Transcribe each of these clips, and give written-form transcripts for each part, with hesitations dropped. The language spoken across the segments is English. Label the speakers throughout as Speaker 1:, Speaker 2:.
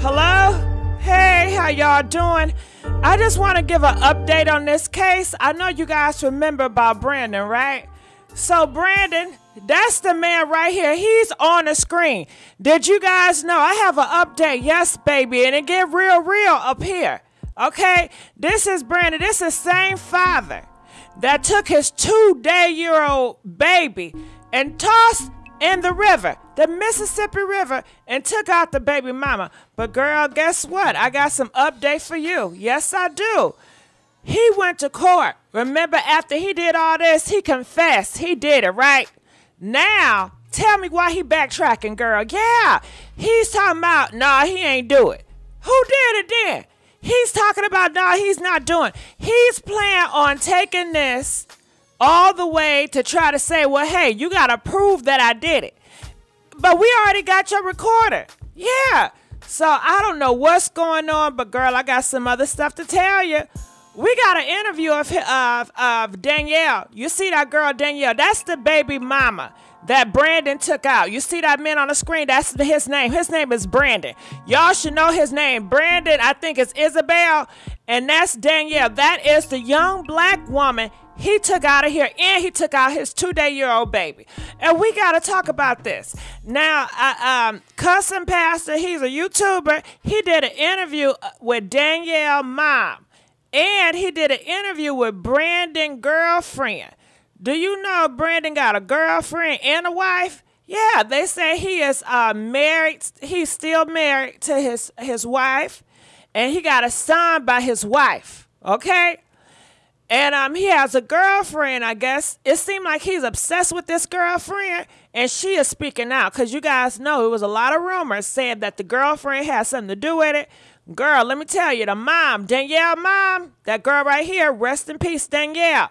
Speaker 1: Hello? Hey, how y'all doing? I just want to give an update on this case. I know you guys remember about Brandon, right? So Brandon, that's the man right here. He's on the screen. Did you guys know? I have an update. Yes, baby. And it get real up here. Okay? This is Brandon. This is the same father that took his 2-day-old baby and tossed in the river, the Mississippi River, and took out the baby mama. But girl, guess what? I got some update for you. Yes, I do. He went to court. Remember, after he did all this, he confessed. He did it, right? Now, tell me why he backtracking, girl. Yeah, he's talking about, nah, he ain't do it. Who did it then? He's talking about, nah, he's not doing. He's planning on taking this all the way to try to say, well, hey, you got to prove that I did it. But we already got your recorder. Yeah. So I don't know what's going on, but girl, I got some other stuff to tell you. We got an interview of Danielle. You see that girl, Danielle? That's the baby mama that Brandon took out. You see that man on the screen? That's his name. His name is Brandon. Y'all should know his name. Brandon, I think it's Isabel, and that's Danielle. That is the young black woman he took out of here, and he took out his 2-day-old baby. And we got to talk about this. Now, Cousin Pastor, he's a YouTuber. He did an interview with Danielle Mom, and he did an interview with Brandon's girlfriend. Do you know Brandon got a girlfriend and a wife? Yeah, they say he is married. He's still married to his wife, and he got a son by his wife, okay? And he has a girlfriend, I guess. It seemed like he's obsessed with this girlfriend, and she is speaking out. Because you guys know, it was a lot of rumors saying that the girlfriend had something to do with it. Girl, let me tell you, the mom, Danielle Mom, that girl right here, rest in peace, Danielle.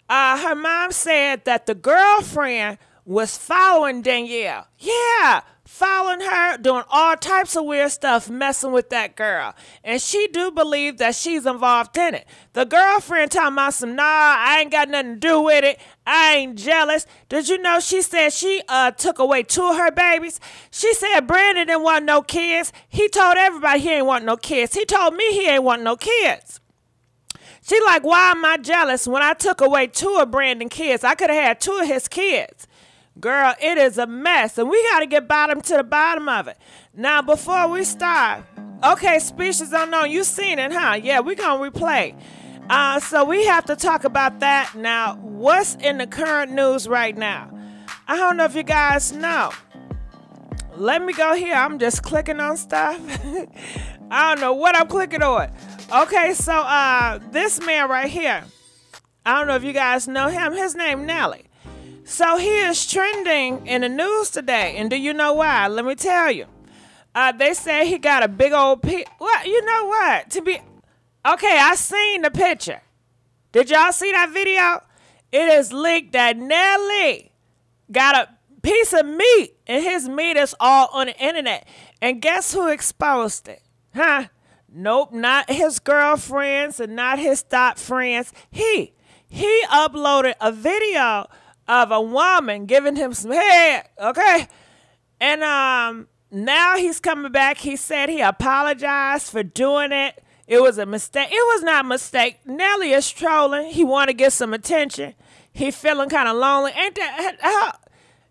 Speaker 1: Her mom said that the girlfriend was following Danielle. Yeah, following her, doing all types of weird stuff, messing with that girl. And she do believe that she's involved in it. The girlfriend talking about some, nah, I ain't got nothing to do with it. I ain't jealous. Did you know she said she took away 2 of her babies? She said Brandon didn't want no kids. He told everybody he ain't want no kids. He told me he ain't want no kids. She like, why am I jealous when I took away 2 of Brandon's kids? I could have had 2 of his kids. Girl, it is a mess, and we got to get to the bottom of it. Now, before we start, okay, Species Unknown, you seen it, huh? Yeah, we're going to replay. So we have to talk about that. Now, what's in the current news right now? I don't know if you guys know. Let me go here. I'm just clicking on stuff. I don't know what I'm clicking on. Okay, so this man right here, I don't know if you guys know him. His name Nelly. So he is trending in the news today. And do you know why? Let me tell you. They say he got a big old Well, you know what? Okay, I seen the picture. Did y'all see that video? It is leaked that Nelly got a piece of meat, and his meat is all on the internet. And guess who exposed it? Huh? Nope, not his girlfriends and not his thought friends. He uploaded a video of a woman giving him some head, okay? And now he's coming back. He said he apologized for doing it. It was a mistake. It was not a mistake. Nelly is trolling. He want to get some attention. He feeling kind of lonely. Ain't that,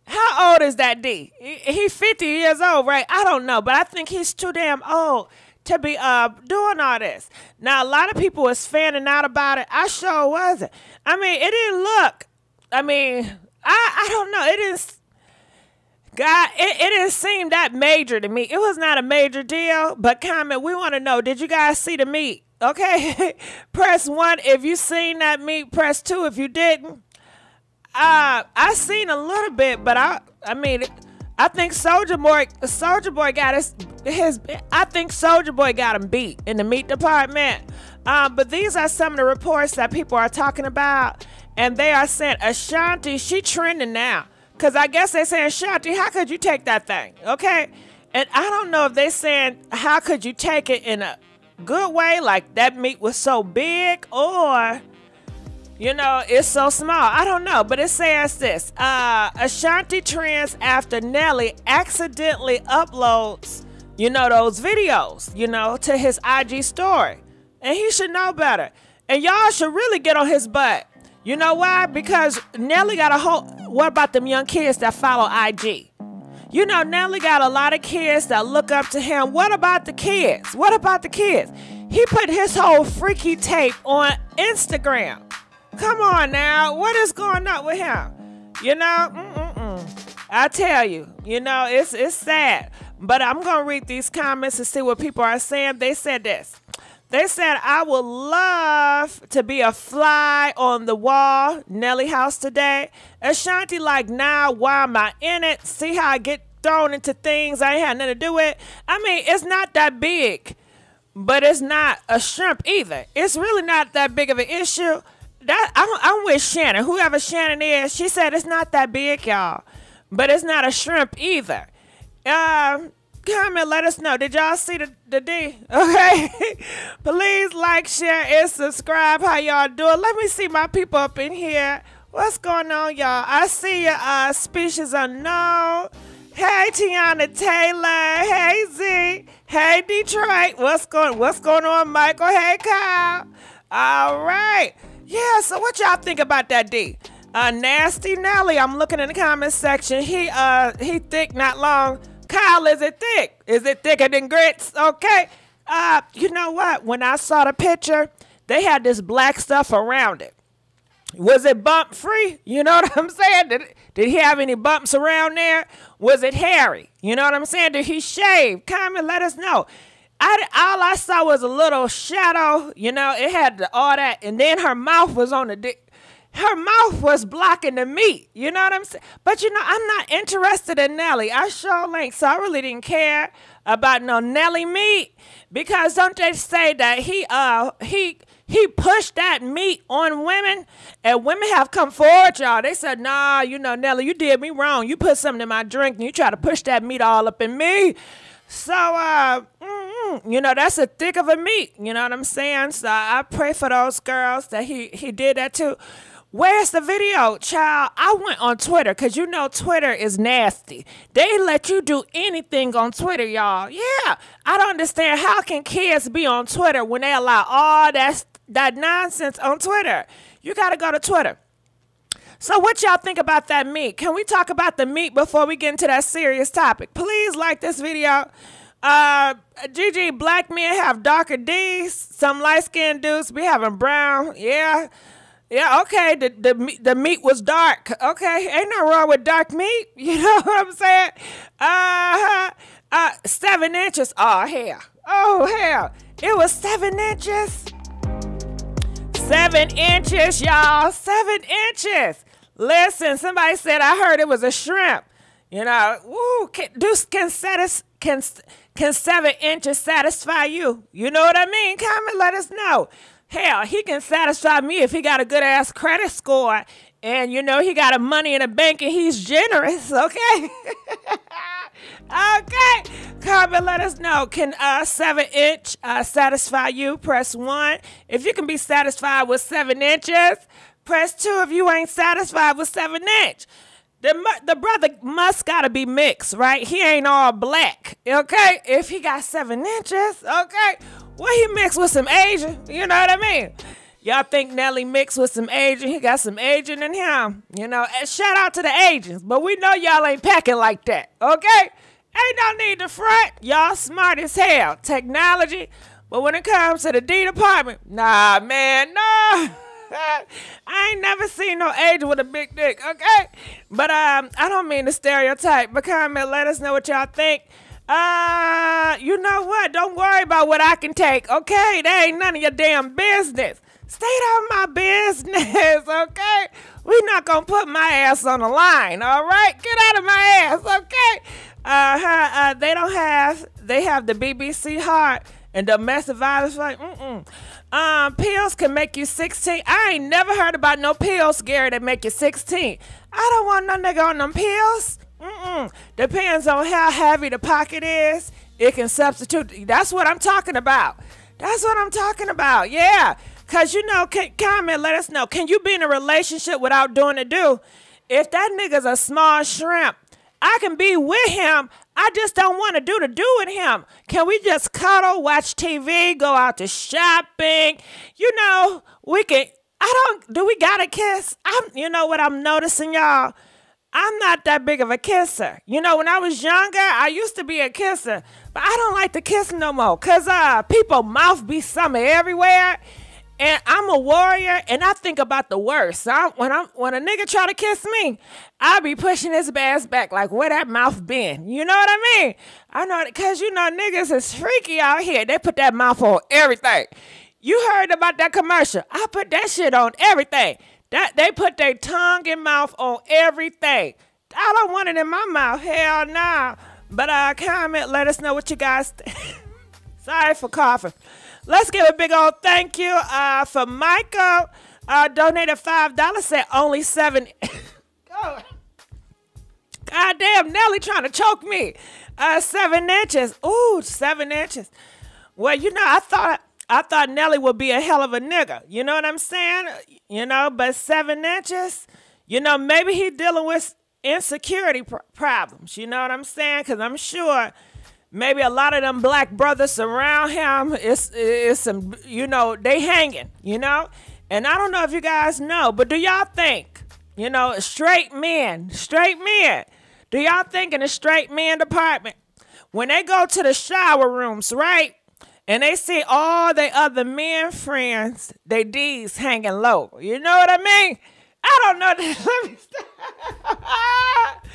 Speaker 1: how old is that D? He 50 years old, right? I don't know, but I think he's too damn old to be doing all this. Now, a lot of people was fanning out about it. I sure wasn't. I mean, it didn't look. I mean, I don't know. It didn't seem that major to me. It was not a major deal, but comment, we want to know, did you guys see the meat? Okay, press 1 if you seen that meat, press 2 if you didn't. I seen a little bit, but I mean, I think Soulja Boy got I think Soulja Boy got him beat in the meat department. But these are some of the reports that people are talking about. And they are saying, Ashanti, she trending now. Because I guess they're saying, Ashanti, how could you take that thing? Okay? And I don't know if they're saying, how could you take it in a good way? Like that meat was so big, or, you know, it's so small. I don't know. But it says this. Ashanti trends after Nelly accidentally uploads you know, those videos, you know, to his IG story. And he should know better. And y'all should really get on his butt. You know why? Because Nelly got a whole... What about them young kids that follow IG? You know, Nelly got a lot of kids that look up to him. What about the kids? What about the kids? He put his whole freaky tape on Instagram. Come on now. What is going on with him? You know, I tell you, you know, it's sad. But I'm going to read these comments and see what people are saying. They said this. They said, I would love to be a fly on the wall, Nelly house today. Ashanti like, nah, why am I in it? See how I get thrown into things I ain't had nothing to do with? I mean, it's not that big, but it's not a shrimp either. It's really not that big of an issue. I'm with Shannon. Whoever Shannon is, she said it's not that big, y'all. But it's not a shrimp either. Comment, let us know. Did y'all see the D? Okay. Please like, share, and subscribe. How y'all doing? Let me see my people up in here. What's going on, y'all? I see your species unknown. Hey, Tiana Taylor. Hey, Z. Hey, Detroit. What's going on, Michael? Hey, Kyle. All right. Yeah, so what y'all think about that D? Nasty Nelly. I'm looking in the comment section. He thick, not long. Kyle, is it thick? Is it thicker than grits? Okay. You know what? When I saw the picture, they had this black stuff around it. Was it bump free? You know what I'm saying? Did he have any bumps around there? Was it hairy? You know what I'm saying? Did he shave? Comment, let us know. All I saw was a little shadow. You know, it had all that. And then her mouth was on the dick. Her mouth was blocking the meat. You know what I'm saying? But, you know, I'm not interested in Nelly. I sure ain't. So I really didn't care about no Nelly meat. Because don't they say that he pushed that meat on women? And women have come forward, y'all. They said, nah, you know, Nelly, you did me wrong. You put something in my drink and you try to push that meat all up in me. So, you know, that's a thick of a meat. You know what I'm saying? So I pray for those girls that he did that too. Where's the video, child? I went on Twitter because you know Twitter is nasty. They let you do anything on Twitter, y'all. Yeah. I don't understand how can kids be on Twitter when they allow all that nonsense on Twitter. You got to go to Twitter. So what y'all think about that meat? Can we talk about the meat before we get into that serious topic? Please like this video. GG, black men have darker D's. Some light-skinned dudes be having brown. Yeah. Yeah, okay, the meat was dark. Okay, ain't nothing wrong with dark meat. You know what I'm saying? 7 inches. Oh, hell. Oh, hell. It was 7 inches. 7 inches, y'all. 7 inches. Listen, somebody said I heard it was a shrimp. You know, woo, can 7 inches satisfy you? You know what I mean? Comment, let us know. Hell, he can satisfy me if he got a good-ass credit score and, you know, he got a money in the bank and he's generous, okay? Okay. Comment, let us know. Can 7 inch satisfy you? Press 1. If you can be satisfied with 7 inches, press 2 if you ain't satisfied with 7 inch. The brother must gotta be mixed, right? He ain't all black, okay? If he got 7 inches, okay? Well, he mixed with some Asian, you know what I mean? Y'all think Nelly mixed with some Asian? He got some Asian in him, you know? And shout out to the Asians, but we know y'all ain't packing like that, okay? Ain't no need to front. Y'all smart as hell. Technology. But when it comes to the D department, nah, man, no. I ain't never seen no Asian with a big dick, okay? But I don't mean to stereotype, but comment, let us know what y'all think. You know what? Don't worry about what I can take, okay? That ain't none of your damn business. Stay out of my business, okay? We not gonna put my ass on the line, all right? Get out of my ass, okay? They have the BBC Heart and domestic violence, like, pills can make you 16. I ain't never heard about no pills, Gary, that make you 16. I don't want no nigga on them pills. Depends on how heavy the pocket is. It can substitute. That's what I'm talking about. That's what I'm talking about. Yeah. Because, you know, comment, let us know. Can you be in a relationship without doing the do? If that nigga's a small shrimp, I can be with him. I just don't want to do with him. Can we just cuddle, watch TV, go out to shopping? You know, we can. Do we got to kiss? You know what I'm noticing, y'all? I'm not that big of a kisser. You know, when I was younger, I used to be a kisser. But I don't like to kiss no more. Because people mouth be something everywhere. And I'm a warrior, and I think about the worst. So when a nigga try to kiss me, I be pushing his ass back like, where that mouth been? You know what I mean? I know, because, you know, niggas is freaky out here. They put that mouth on everything. You heard about that commercial. I put that shit on everything. They put their tongue and mouth on everything. I don't want it in my mouth. Hell nah. But comment, let us know what you guys think. Sorry for coughing. Let's give a big old thank you for Michael. Donated $5, said only 7. God damn, Nelly trying to choke me. 7 inches. Ooh, 7 inches. Well, you know, I thought Nelly would be a hell of a nigga. You know what I'm saying? You know, but 7 inches, you know, maybe he dealing with insecurity problems. You know what I'm saying? Because I'm sure maybe a lot of them black brothers around him is some, you know, they hanging, you know? And I don't know if you guys know, but do y'all think, you know, straight men, do y'all think in the straight men department, when they go to the shower rooms, right? And they see all their other men friends, they D's hanging low. You know what I mean? I don't know. Let me stop.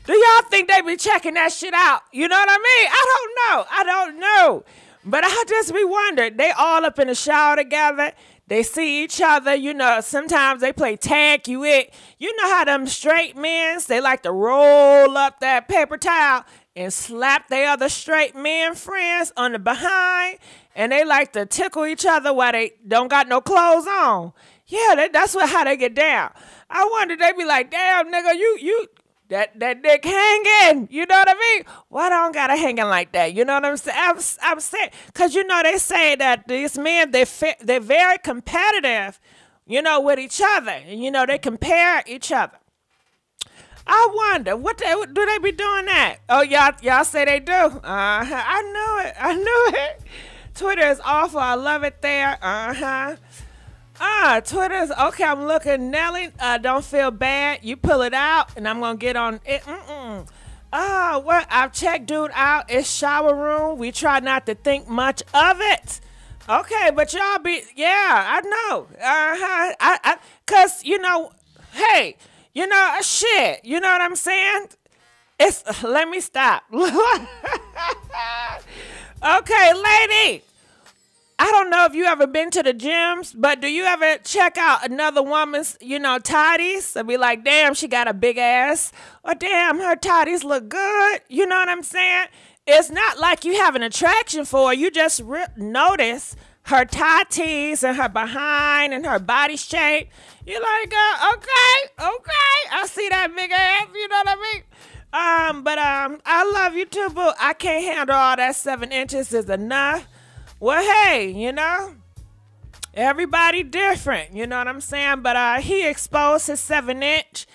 Speaker 1: Do y'all think they be checking that shit out? You know what I mean? I don't know. But I just be wondering. They all up in the shower together. They see each other. You know, sometimes they play tag you it. You know how them straight men, they like to roll up that paper towel and slap their other straight men friends on the behind. And they like to tickle each other while they don't got no clothes on. Yeah, that's how they get down. I wonder, they be like, damn, nigga, you that dick hanging. You know what I mean? Why don't gotta hanging like that? You know what I'm saying? I'm saying, because, you know, they say that these men, they're very competitive, you know, with each other. And, you know, they compare each other. I wonder, do they be doing that? Oh, y'all say they do? I knew it. Twitter is awful. I love it there. Twitter's okay. I'm looking. Nelly, don't feel bad. You pull it out, and I'm gonna get on it. What? I've checked dude out. It's shower room. We try not to think much of it. Okay, but y'all be, yeah, I know. Cause, you know, hey, you know, shit. You know what I'm saying? Let me stop. Okay, lady. I don't know if you ever been to the gyms, but do you ever check out another woman's, you know, titties and be like, damn, she got a big ass, or damn, her titties look good? You know what I'm saying? It's not like you have an attraction for her. You just notice her titties and her behind and her body shape. You're like, okay, I see that big ass. You know what I mean? But I love you too, boo. I can't handle all that. 7 inches is enough. Well, hey, you know, everybody different, you know what I'm saying? But he exposed his 7-inch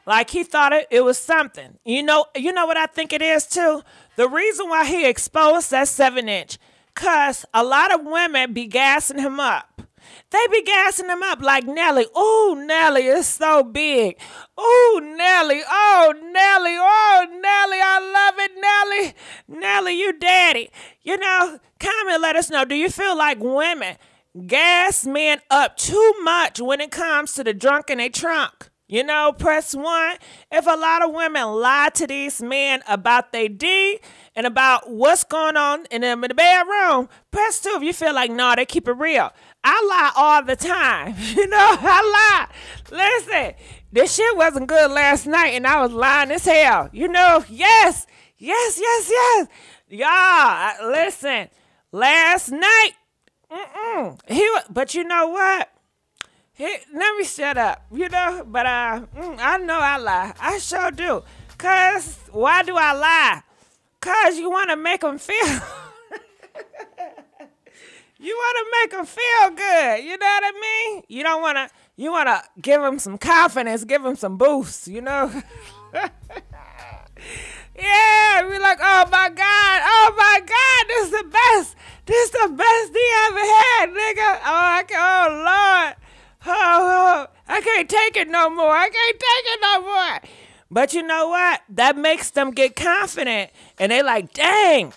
Speaker 1: like he thought it was something. You know what I think it is too? The reason why he exposed that 7-inch, because a lot of women be gassing him up. They be gassing him up like Nelly. Oh, Nelly is so big. Oh, Nelly. Oh, Nelly. Oh, Nelly. I love it, Nelly. Nelly, you daddy. You know, comment, let us know. Do you feel like women gas men up too much when it comes to the drunk in their trunk? You know, press 1. If a lot of women lie to these men about their D and about what's going on in them in the bedroom, press 2 if you feel like, no, they keep it real. I lie all the time. You know, I lie. Listen, this shit wasn't good last night and I was lying as hell. You know, yes. Y'all, listen, last night, but you know what? Let me shut up, you know, but I know I lie. I sure do. Because why do I lie? Because you want to make them feel... You want to make them feel good. You know what I mean? You don't want to, you want to give them some confidence, give them some boosts, you know? Yeah, we like, oh my God, this is the best. This the best he ever had, nigga. Oh Lord. Oh, I can't take it no more. I can't take it no more. But you know what? That makes them get confident. And they like, dang.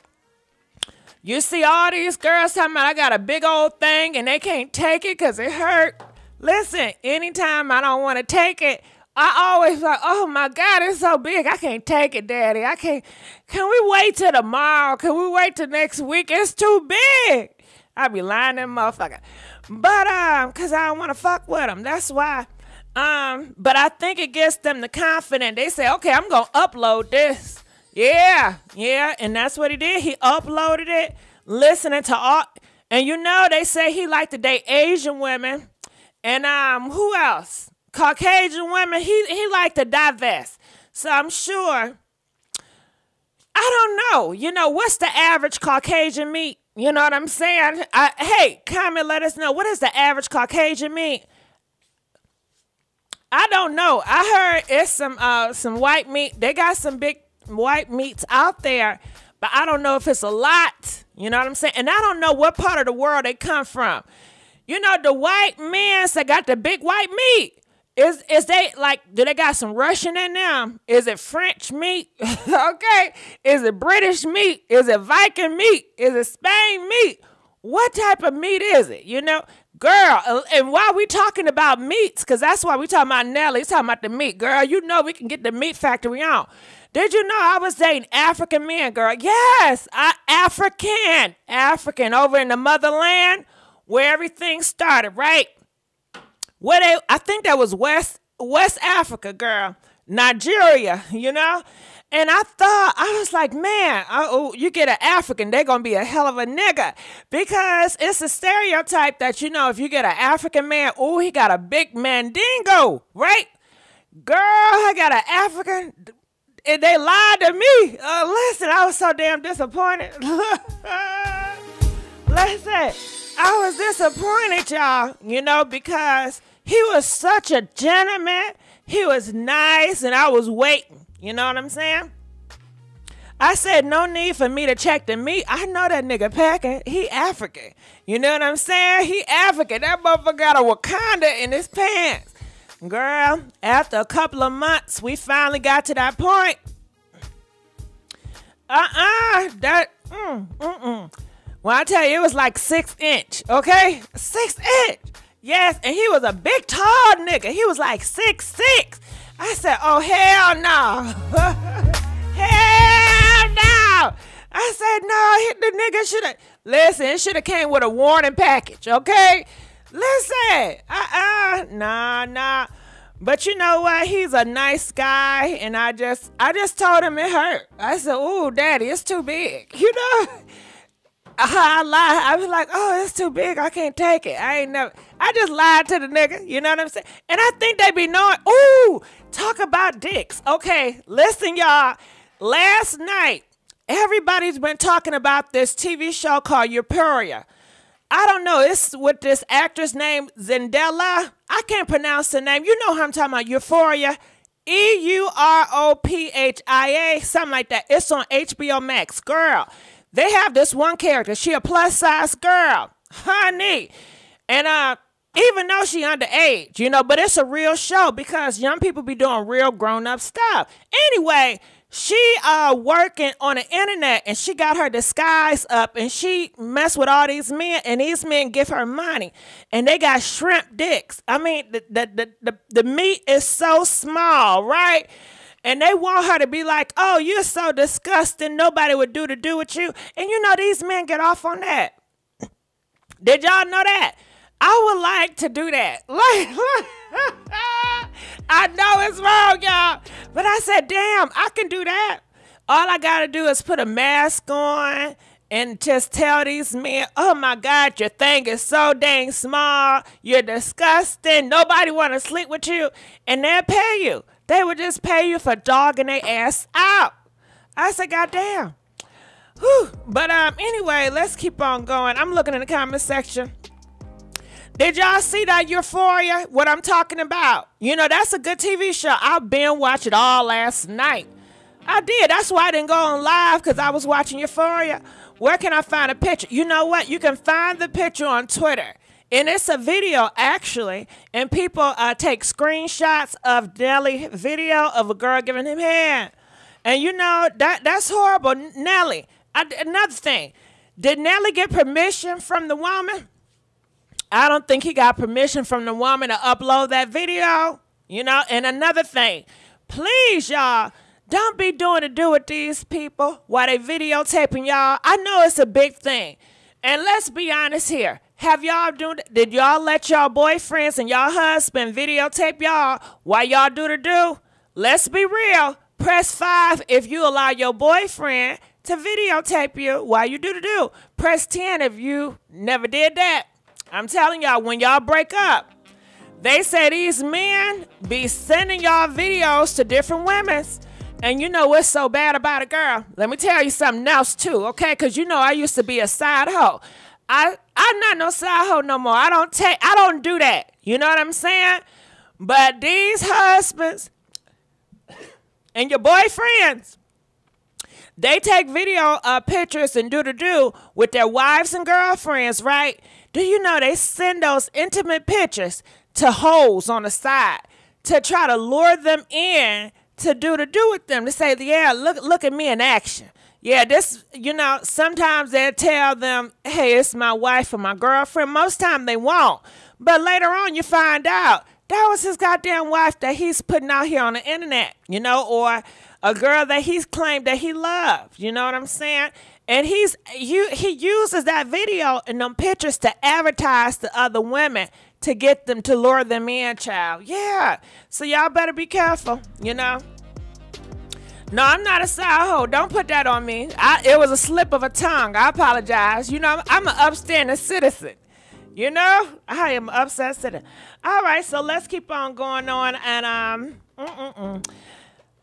Speaker 1: You see all these girls talking about I got a big old thing and they can't take it because it hurt. Listen, anytime I don't want to take it, I always like, oh my God, it's so big. I can't take it, Daddy. I can't. Can we wait till tomorrow? Can we wait till next week? It's too big. I be lying to them motherfucker. But, cause I don't want to fuck with them. That's why. But I think it gets them the confidence. They say, okay, I'm going to upload this. Yeah. And that's what he did. He uploaded it, listening to all. And you know, they say he liked to date Asian women. And, who else? Caucasian women, he liked to divest. So I'm sure, I don't know. You know, what's the average Caucasian meat? You know what I'm saying? Hey, comment, let us know. What is the average Caucasian meat? I don't know. I heard it's some white meat. They got some big white meats out there, but I don't know if it's a lot. You know what I'm saying? And I don't know what part of the world they come from. You know, the white men that got the big white meat. Is they like, do they got some Russian in them? Is it French meat? Okay. Is it British meat? Is it Viking meat? Is it Spain meat? What type of meat is it? You know, girl, and while we talking about meats, because that's why we talking about Nelly, talking about the meat. Girl, you know we can get the meat factory on. Did you know I was dating African men, girl? Yes, African over in the motherland where everything started, right? I think that was West Africa, girl, Nigeria, you know? And I was like, man, you get an African, they're going to be a hell of a nigga. Because it's a stereotype that, you know, if you get an African man, oh, he got a big mandingo, right? Girl, I got an African, and they lied to me. Listen, I was so damn disappointed. Listen. I was disappointed, y'all, you know, because he was such a gentleman. He was nice, and I was waiting. You know what I'm saying? I said, no need for me to check the meat. I know that nigga packing. He African. You know what I'm saying? He African. That motherfucker got a Wakanda in his pants. Girl, after a couple of months, we finally got to that point. Well, I tell you, it was like 6 inch, okay? 6 inch. Yes, and he was a big, tall nigga. He was like 6'6". I said, oh, hell no. Hell no. I said, no, the nigga should have, listen, it should have came with a warning package, okay? Listen, nah. But you know what? He's a nice guy, and I just told him it hurt. I said, ooh, Daddy, it's too big, you know? I lied. I was like, oh, it's too big. I can't take it. I just lied to the nigga. You know what I'm saying? And I think they be knowing. Ooh, talk about dicks. Okay, listen, y'all. Last night, everybody's been talking about this TV show called Euphoria. I don't know. It's with this actress named Zendaya. I can't pronounce the name. You know who I'm talking about, Euphoria. EUROPHIA, something like that. It's on HBO Max. Girl. They have this one character. She a plus-size girl, honey. And even though she underage, you know, but it's a real show because young people be doing real grown-up stuff. Anyway, she working on the internet, and she got her disguise up, and she messed with all these men, and these men give her money, and they got shrimp dicks. I mean, the meat is so small, right? And they want her to be like, oh, you're so disgusting. Nobody would do with you. And you know, these men get off on that. Did y'all know that? I would like to do that. I know it's wrong, y'all. But I said, damn, I can do that. All I got to do is put a mask on and just tell these men, oh, my God, your thing is so dang small. You're disgusting. Nobody want to sleep with you. And they'll pay you. They would just pay you for dogging their ass out. I said, goddamn. Whew. But anyway, let's keep on going. I'm looking in the comment section. Did y'all see that Euphoria? What I'm talking about? You know, that's a good TV show. I've been watching it all last night. I did. That's why I didn't go on live, because I was watching Euphoria. Where can I find a picture? You know what? You can find the picture on Twitter. And it's a video, actually. And people take screenshots of Nelly video of a girl giving him head. And you know, that's horrible. Nelly, another thing. Did Nelly get permission from the woman? I don't think he got permission from the woman to upload that video. You know, and another thing. Please, y'all, don't be doing to do with these people while they videotaping y'all. I know it's a big thing. And let's be honest here. Did y'all let y'all boyfriends and y'all husband videotape y'all while y'all do the do? Let's be real. Press 5 if you allow your boyfriend to videotape you while you do the do. Press 10 if you never did that. I'm telling y'all, when y'all break up, they say these men be sending y'all videos to different women. And you know what's so bad about a girl? Let me tell you something else too, okay? Because you know I used to be a side hoe. I'm not no side hoe no more. I don't do that. You know what I'm saying? But these husbands and your boyfriends, they take video pictures and do with their wives and girlfriends, right? Do you know they send those intimate pictures to hoes on the side to try to lure them in to do with them, to say, yeah, look at me in action. Yeah, this, you know, sometimes they'll tell them, hey, it's my wife or my girlfriend. Most time they won't. But later on you find out that was his goddamn wife that he's putting out here on the internet, you know, or a girl that he's claimed that he loved. You know what I'm saying? And he uses that video and them pictures to advertise to other women to get them, to lure them in, child. Yeah. So y'all better be careful, you know. No, I'm not a side hoe. Don't put that on me. It was a slip of a tongue. I apologize. You know, I'm an upstanding citizen. You know, I am an upset citizen. All right, so let's keep on going on. And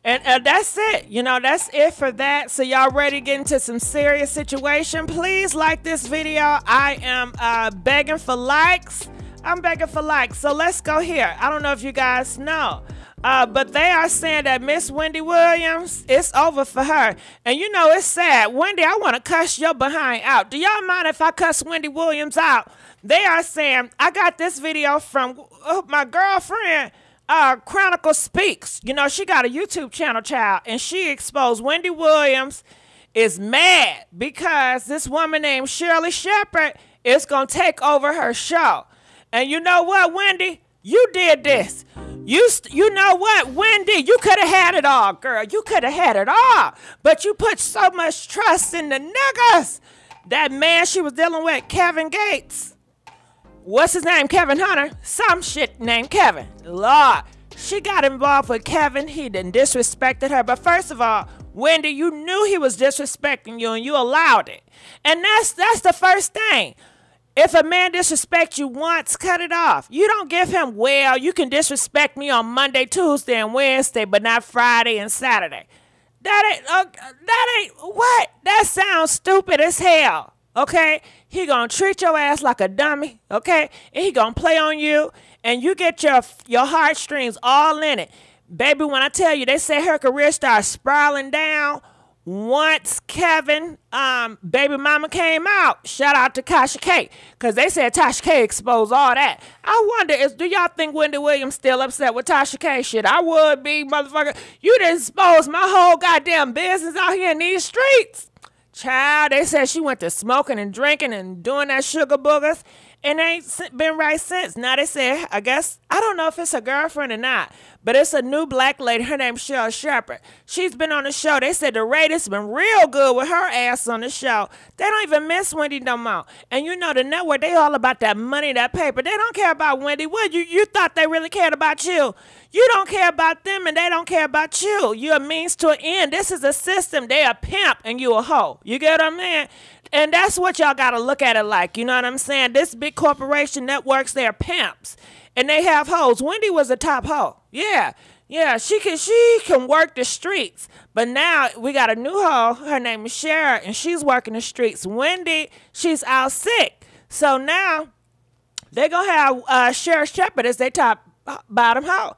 Speaker 1: And that's it. You know, that's it for that. So y'all ready to get into some serious situation? Please like this video. I am begging for likes. I'm begging for likes. So let's go here. I don't know if you guys know. But they are saying that Miss Wendy Williams, it's over for her. And you know, it's sad. Wendy, I want to cuss your behind out. Do y'all mind if I cuss Wendy Williams out? They are saying, I got this video from my girlfriend, Chronicle Speaks. You know, she got a YouTube channel, child, and she exposed Wendy Williams is mad because this woman named Shirley Shepherd is going to take over her show. And you know what, Wendy? You did this. You know what, Wendy? You could have had it all, girl. You could have had it all. But you put so much trust in the niggas. That man she was dealing with, Kevin Gates. What's his name? Kevin Hunter? Some shit named Kevin. Lord. She got involved with Kevin. He done disrespected her. But first of all, Wendy, you knew he was disrespecting you and you allowed it. And that's the first thing. If a man disrespects you once, cut it off. You don't give him, well, you can disrespect me on Monday, Tuesday, and Wednesday, but not Friday and Saturday. That ain't, what? That sounds stupid as hell, okay? He gonna treat your ass like a dummy, okay? And he gonna play on you, and you get your heartstrings all in it. Baby, when I tell you, they say her career started spiraling down once Kevin, baby mama came out. Shout out to Tasha K, because they said Tasha K exposed all that. I wonder, do y'all think Wendy Williams still upset with Tasha K? Shit, I would be, motherfucker. You done exposed my whole goddamn business out here in these streets. Child, they said she went to smoking and drinking and doing that sugar boogers, and ain't been right since. Now they said, I guess, I don't know if it's a girlfriend or not, but it's a new black lady. Her name's Shirley Shepherd. She's been on the show. They said the ratings been real good with her ass on the show. They don't even miss Wendy no more. And you know the network, they all about that money, that paper. They don't care about Wendy. What, you thought they really cared about you? You don't care about them and they don't care about you. You're a means to an end. This is a system. They a pimp and you a hoe. You get what I mean? And that's what y'all got to look at it like. You know what I'm saying? This big corporation networks, they're pimps. And they have hoes. Wendy was a top hoe. Yeah. Yeah, she can work the streets. But now we got a new hoe. Her name is Shara, and she's working the streets. Wendy, she's out sick. So now they're going to have Shara Shepherd as their top bottom hoe.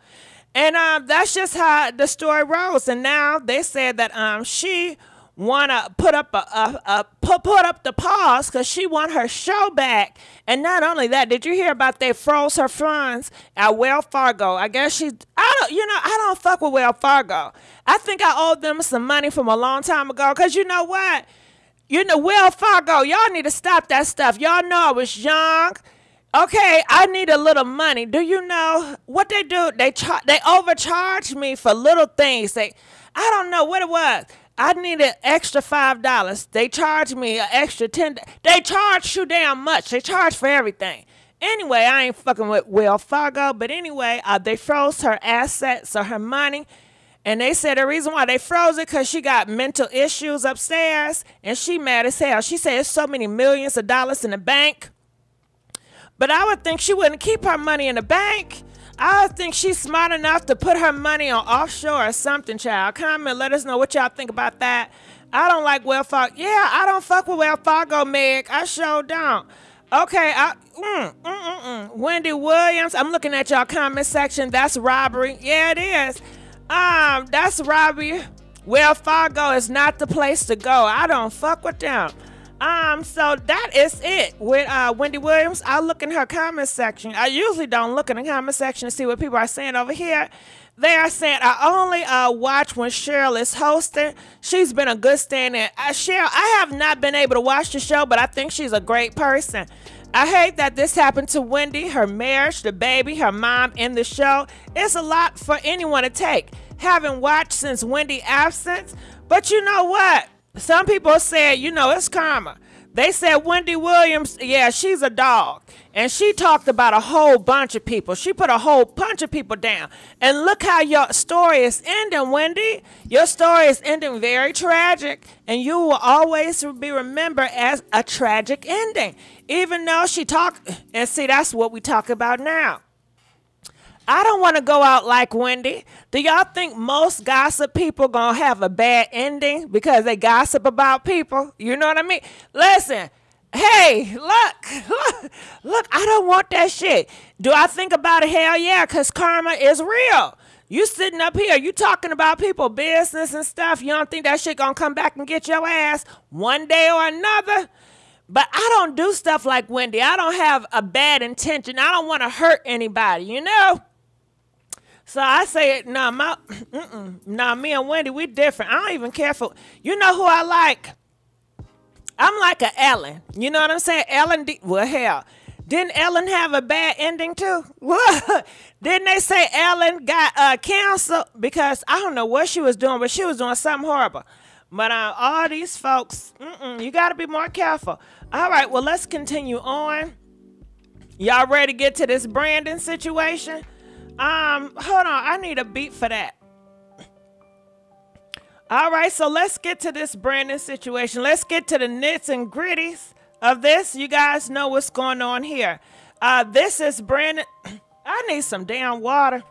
Speaker 1: And that's just how the story rolls. And now they said that she wanna put up put up the pause because she want her show back. And not only that, did you hear about they froze her funds at Wells Fargo? I guess I don't fuck with Wells Fargo. I think I owed them some money from a long time ago. Cause you know what? Wells Fargo, y'all need to stop that stuff. Y'all know I was young. Okay, I need a little money. Do you know what they do? They overcharge me for little things. I don't know what it was. I needed extra $5. They charged me an extra $10. They charge too damn much. They charge for everything. Anyway, I ain't fucking with Wells Fargo. But anyway, they froze her assets or her money. And they said the reason why they froze it because she got mental issues upstairs. And she mad as hell. She said there's so many millions of dollars in the bank. But I would think she wouldn't keep her money in the bank. I would think she's smart enough to put her money on offshore or something, child. Comment, let us know what y'all think about that. I don't like Wells Fargo. Yeah, I don't fuck with Wells Fargo, Meg. I sure don't. Okay, Wendy Williams, I'm looking at y'all comment section. That's robbery. Yeah, it is. That's robbery. Wells Fargo is not the place to go. I don't fuck with them. So that is it with Wendy Williams. I'll look in her comment section. I usually don't look in the comment section to see what people are saying over here. They are saying, I only watch when Cheryl is hosting. She's been a good stand-in. Cheryl, I have not been able to watch the show, but I think she's a great person. I hate that this happened to Wendy, her marriage, the baby, her mom in the show. It's a lot for anyone to take. Haven't watched since Wendy's absence, but you know what? Some people said, it's karma. They said Wendy Williams, yeah, she's a dog. And she talked about a whole bunch of people. She put a whole bunch of people down. And look how your story is ending, Wendy. Your story is ending very tragic. And you will always be remembered as a tragic ending. Even though she talked, and see, that's what we talk about now. I don't want to go out like Wendy. Do y'all think most gossip people gonna have a bad ending because they gossip about people? You know what I mean? Listen, hey, look, I don't want that shit. Do I think about it? Hell yeah, because karma is real. You sitting up here, you talking about people business and stuff. You don't think that shit gonna come back and get your ass one day or another? But I don't do stuff like Wendy. I don't have a bad intention. I don't want to hurt anybody, So I say, nah, me and Wendy, we different. I don't even care for, you know who I like? I'm like a Ellen. You know what I'm saying? Ellen, well, hell, didn't Ellen have a bad ending too? Didn't they say Ellen got canceled? Because I don't know what she was doing, but she was doing something horrible. But all these folks, you got to be more careful. All right, well, let's continue on. Y'all ready to get to this Brandon situation? Hold on, I need a beat for that. All right, so let's get to this Brandon situation. Let's get to the nits and gritties of this. You guys know what's going on here. This is Brandon. I need some damn water.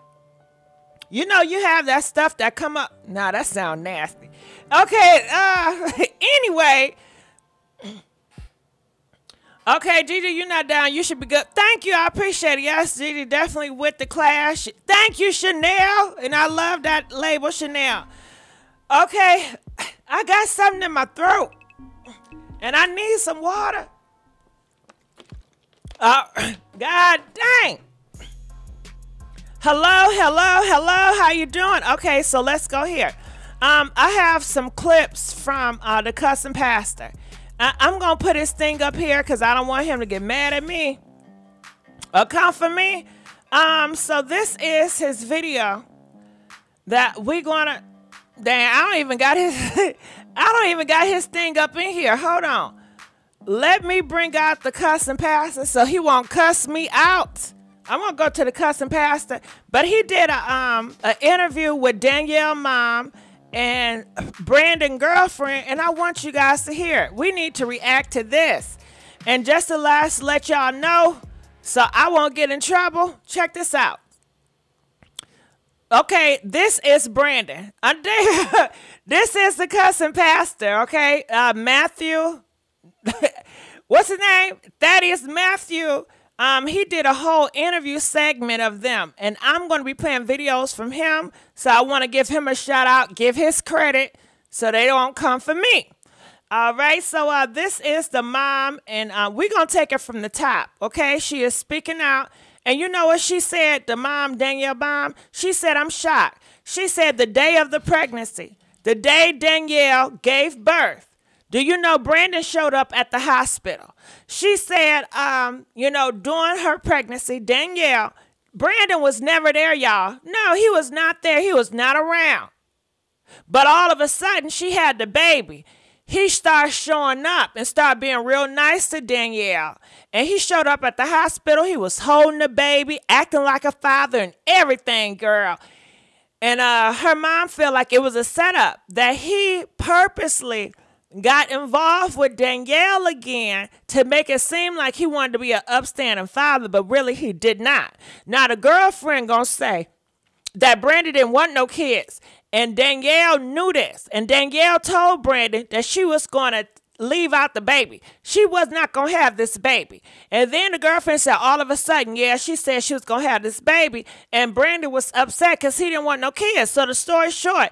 Speaker 1: You know you have that stuff that come up. Nah, that sound nasty. Okay, anyway. Okay, Gigi, you're not down. You should be good. Thank you. I appreciate it. Yes, Gigi, definitely with the class. Thank you, Chanel. And I love that label, Chanel. Okay, I got something in my throat. And I need some water. God dang. Hello. How you doing? Okay, so let's go here. I have some clips from the cussing pastor. I'm going to put his thing up here because I don't want him to get mad at me or come for me. So this is his video that we're going to, dang, I don't even got his thing up in here. Hold on. Let me bring out the cussing pastor so he won't cuss me out. I'm going to go to the cussing pastor. But he did an interview with Danielle Mom and Brandon girlfriend, and I want you guys to hear it. We need to react to this. And just to let y'all know, so I won't get in trouble, check this out. Okay, this is Brandon. This is the cussing pastor, okay? Matthew, what's his name? Thaddeus Matthew He did a whole interview segment of them, and I'm going to be playing videos from him, so I want to give him a shout out, give his credit, so they don't come for me. All right, so this is the mom, and we're going to take it from the top, okay? She is speaking out, and you know what she said, the mom, Danielle Mom? She said, I'm shocked. She said the day of the pregnancy, the day Danielle gave birth, do you know Brandon showed up at the hospital? She said, you know, during her pregnancy, Brandon was never there, y'all. No, he was not there. He was not around. But all of a sudden, she had the baby. He started showing up and started being real nice to Danielle. And he showed up at the hospital. He was holding the baby, acting like a father and everything, girl. And her mom felt like it was a setup, that he purposely got involved with Danielle again to make it seem like he wanted to be an upstanding father, but really he did not. Now the girlfriend gonna say that Brandon didn't want no kids, and Danielle knew this, and Danielle told Brandon that she was gonna leave out the baby. She was not gonna have this baby. And then the girlfriend said all of a sudden, yeah, she said she was gonna have this baby, and Brandon was upset because he didn't want no kids. So the story short,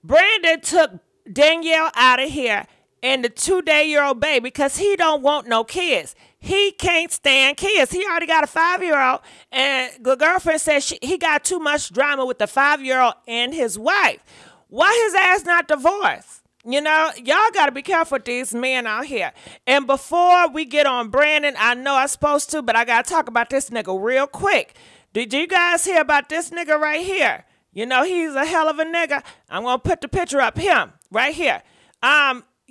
Speaker 1: Brandon took Danielle out of here and the 2-day-old baby because he don't want no kids. He can't stand kids. He already got a 5-year-old, and the girlfriend said he got too much drama with the 5-year-old and his wife. Why his ass not divorced? You know, y'all got to be careful with these men out here. And before we get on Brandon, I know I'm supposed to, but I got to talk about this nigga real quick. Did you guys hear about this nigga right here? You know, he's a hell of a nigga. I'm going to put the picture up, him, right here.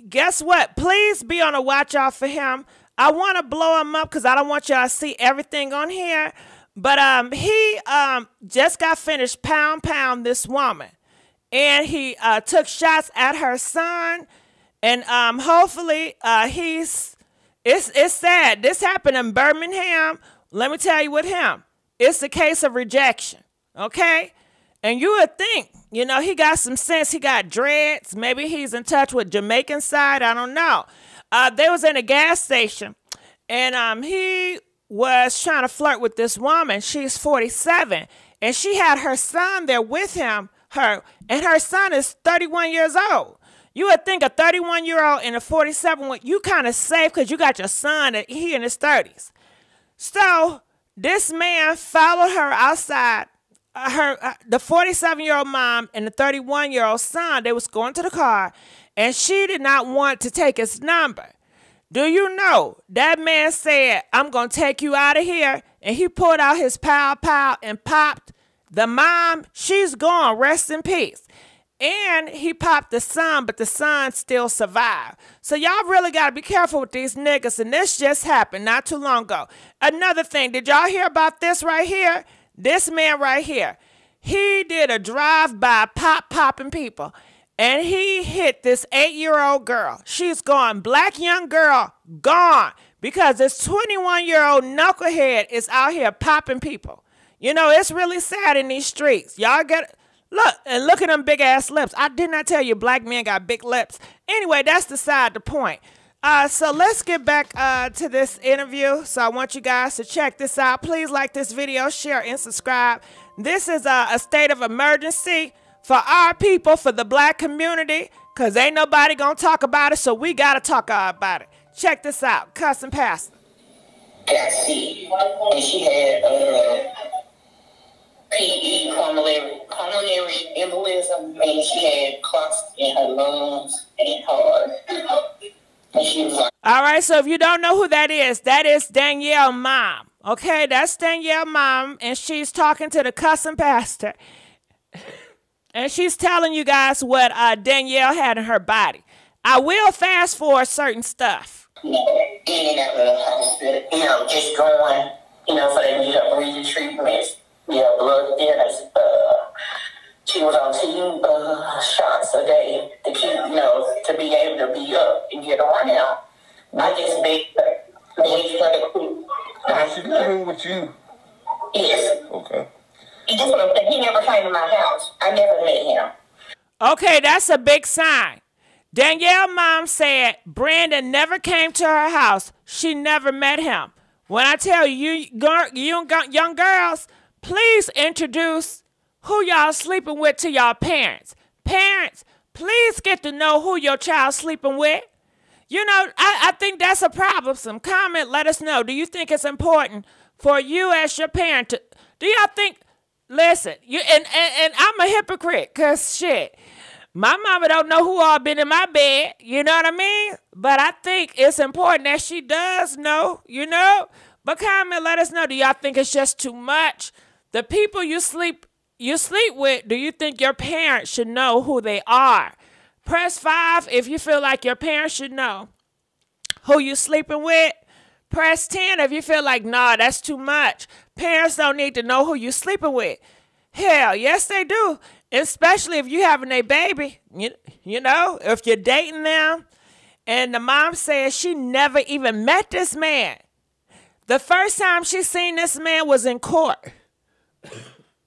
Speaker 1: Guess what? Please be on a watch out for him. I want to blow him up because I don't want y'all to see everything on here. But he just got finished pound this woman. And he took shots at her son. And hopefully it's sad. This happened in Birmingham. Let me tell you with him. It's a case of rejection. Okay? And you would think, you know, he got some sense. He got dreads. Maybe he's in touch with Jamaican side. I don't know. They was in a gas station, and he was trying to flirt with this woman. She's 47, and she had her son there with him. And her son is 31 years old. You would think a 31-year-old and a 47, you kind of safe because you got your son, he in his 30s. So this man followed her outside. The 47-year-old mom and the 31-year-old son, they was going to the car, and she did not want to take his number. Do you know that man said, I'm going to take you out of here, and he pulled out his pow and popped the mom. She's gone, rest in peace. And he popped the son, but the son still survived. So y'all really got to be careful with these niggas, and this just happened not too long ago. Another thing, did y'all hear about this right here? This man right here, he did a drive-by popping people, and he hit this 8-year-old girl. She's gone. Black young girl, gone, because this 21-year-old knucklehead is out here popping people. You know, it's really sad in these streets. Y'all get look at them big-ass lips. I did not tell you black men got big lips. Anyway, that's beside the point. So let's get back to this interview. So I want you guys to check this out. Please like this video, share, and subscribe. This is a state of emergency for our people, for the black community, because ain't nobody going to talk about it, so we got to talk about it. Check this out. Cousin Pastor.
Speaker 2: Got sick, and she had PE, pulmonary embolism, and she had clots in her lungs and heart. And she was like,
Speaker 1: all right, so if you don't know who that is Danielle Mom. Okay, that's Danielle Mom, and she's talking to the cousin pastor. And she's telling you guys what Danielle had in her body. I will fast forward certain stuff.
Speaker 2: in and out of the hospital, just going, for the breathing treatments, blood thinners. She was on 2 shots a day to keep, to be able to be up and get around. I just begged her to quit.
Speaker 3: Has she living with you?
Speaker 2: Yes.
Speaker 3: Okay.
Speaker 2: He never came to my house. I never met him.
Speaker 1: Okay, that's a big sign. Danielle Mom said Brandon never came to her house. She never met him. When I tell you, young girls, please introduce who y'all sleeping with to y'all parents. Parents, please get to know who your child's sleeping with. You know, I think that's a problem. Some comment, let us know. Do you think it's important for you as your parent to, do y'all think, listen, and I'm a hypocrite, because shit, my mama don't know who all been in my bed, you know what I mean? But I think it's important that she does know, you know? But comment, let us know. Do y'all think it's just too much? The people you sleep with, do you think your parents should know who they are? Press 5 if you feel like your parents should know who you sleeping with. Press 10 if you feel like, nah, that's too much. Parents don't need to know who you sleeping with. Hell, yes, they do. Especially if you having a baby. You know, if you're dating them and the mom says she never even met this man. The first time she seen this man was in court.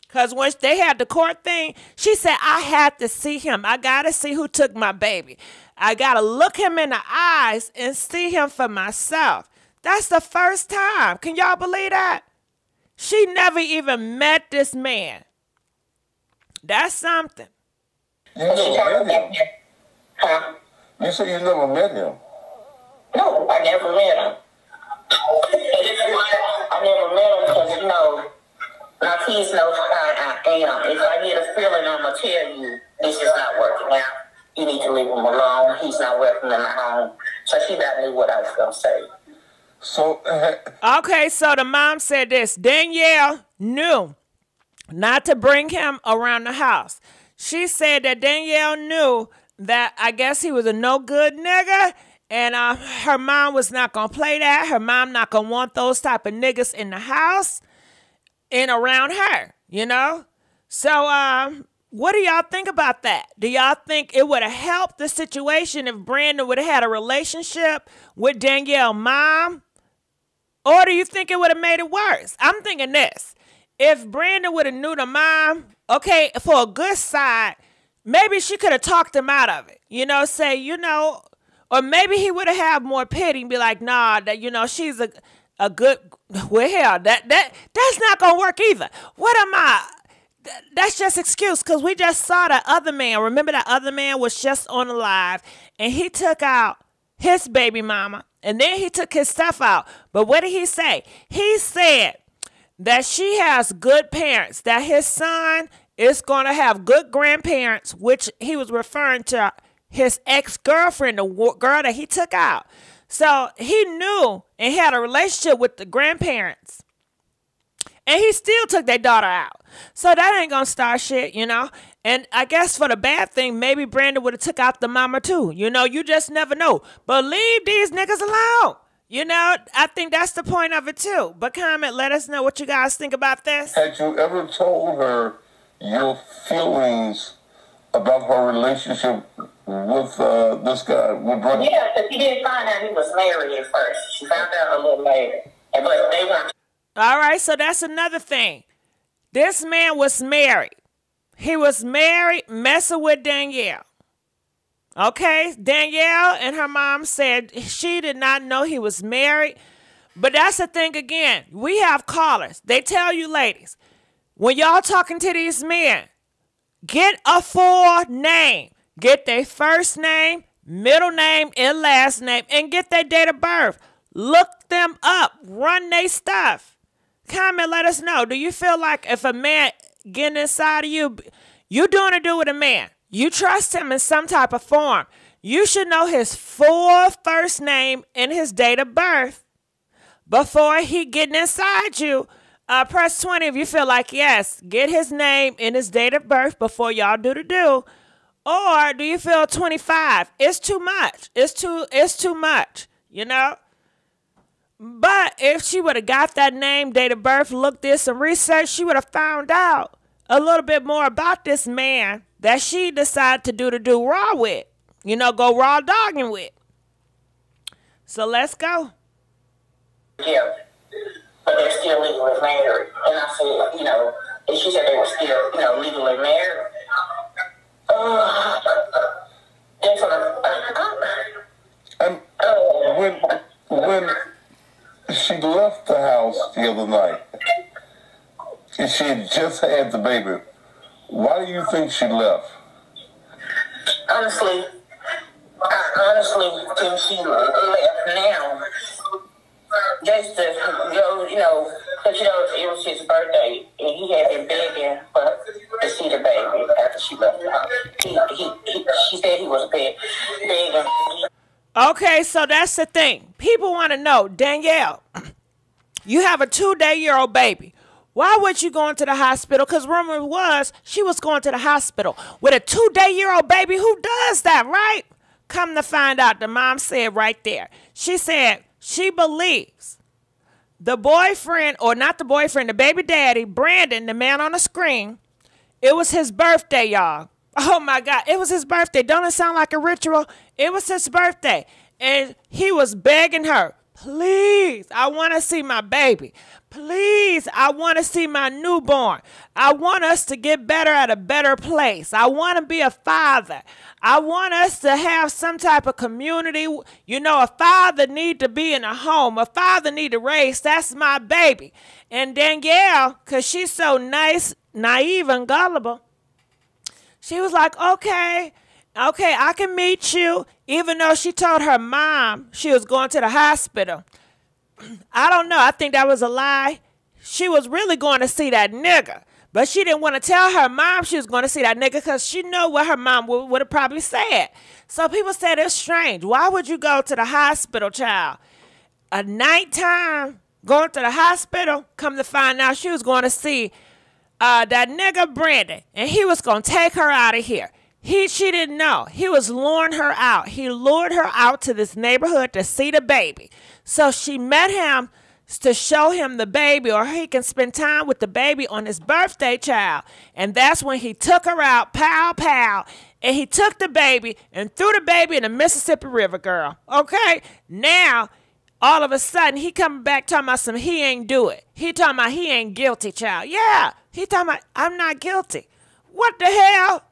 Speaker 1: Because once they had the court thing, she said, I had to see him. I got to see who took my baby. I got to look him in the eyes and see him for myself. That's the first time. Can y'all believe that? She never even met this man. That's something.
Speaker 3: You never met him.
Speaker 2: Huh?
Speaker 3: You said you never met him.
Speaker 2: No, I never met him. I never met him because, you know, my kids know how I am. If I get a feeling, I'm going to tell you, this is not working out. You need to leave him alone. He's not welcome in my home. So she got me what I was going to say.
Speaker 3: So,
Speaker 1: okay, so the mom said this. Danielle knew not to bring him around the house. She said that Danielle knew that I guess he was a no good nigga, and her mom was not going to play that. Her mom not going to want those type of niggas in the house and around her, you know? So, what do y'all think about that? Do y'all think it would have helped the situation if Brandon would have had a relationship with Danielle mom? Or do you think it would have made it worse? I'm thinking this. If Brandon would have knew the mom, okay, for a good side, maybe she could have talked him out of it. You know, say, you know, or maybe he would have had more pity and be like, nah, that, you know, she's a good, well, hell, that's not going to work either. What am I? That's just excuse, because we just saw that other man. Remember that other man was just on the live, and he took out his baby mama, and then he took his stuff out. But what did he say? He said that she has good parents, that his son is going to have good grandparents, which he was referring to his ex-girlfriend, the girl that he took out. So he knew and had a relationship with the grandparents. And he still took their daughter out. So that ain't going to start shit, you know. And I guess for the bad thing, maybe Brandon would have took out the mama too. You know, you just never know. But leave these niggas alone. You know, I think that's the point of it too. But comment, let us know what you guys think about this.
Speaker 3: had you ever told her your feelings about her relationship with this guy, with Brandon?
Speaker 2: Yeah, because she didn't find out he was married at first. She found out a little later. But they weren't.
Speaker 1: All right, so that's another thing. This man was married. He was married, messing with Danielle. Okay, Danielle and her mom said she did not know he was married. But that's the thing again. We have callers. They tell you ladies, when y'all talking to these men, get a full name. Get their first name, middle name, and last name, and get their date of birth. Look them up. Run their stuff. Comment, let us know. Do you feel like if a man getting inside of you, you doing a do with a man, you trust him in some type of form, you should know his full first name and his date of birth before he getting inside you. Press 20 if you feel like, yes, get his name and his date of birth before y'all do the do. Or do you feel 25? It's too much. It's too much, you know? But if she would have got that name, date of birth, looked at some research, she would have found out a little bit more about this man that she decided to do the do raw with. You know, go raw dogging with. So let's go.
Speaker 2: Yeah, but they're still legally married. And I said, you know, and she said they were still, you know, legally married. And for
Speaker 3: And when she left the house the other night. And she had just had the baby. Why do you think she left?
Speaker 2: Honestly, I honestly think she left now. Just to go, because, it was his birthday, and he had been begging for to see the baby after she left the house. She said he was begging.
Speaker 1: Okay, so that's the thing. People want to know, Danielle, you have a 2-day-old baby. Why would you go into the hospital? Because rumor was she was going to the hospital with a 2-day-old baby. Who does that, right? Come to find out, the mom said right there. She said she believes the boyfriend, or not the boyfriend, the baby daddy, Brandon, the man on the screen, it was his birthday, y'all. Oh, my God. It was his birthday. Don't it sound like a ritual? It was his birthday. And he was begging her, please, I want to see my baby. Please, I want to see my newborn. I want us to get better at a better place. I want to be a father. I want us to have some type of community. A father need to be in a home. A father need to raise. That's my baby. And Danielle, because she's so nice, naive, and gullible, she was like, okay, I can meet you. Even though she told her mom she was going to the hospital. I don't know. I think that was a lie. She was really going to see that nigga. But she didn't want to tell her mom she was going to see that nigga because she knew what her mom would have probably said. So people said it's strange. Why would you go to the hospital, child? A nighttime going to the hospital? Come to find out she was going to see that nigga Brandon. And he was going to take her out of here. She didn't know. He was luring her out. He lured her out to this neighborhood to see the baby. So she met him to show him the baby, or he can spend time with the baby on his birthday, child. And that's when he took her out, pow, pow. And he took the baby and threw the baby in the Mississippi River, girl. Okay? Now, all of a sudden, he coming back talking about some he ain't do it. He talking about he ain't guilty, child. Yeah. He talking about I'm not guilty. What the hell?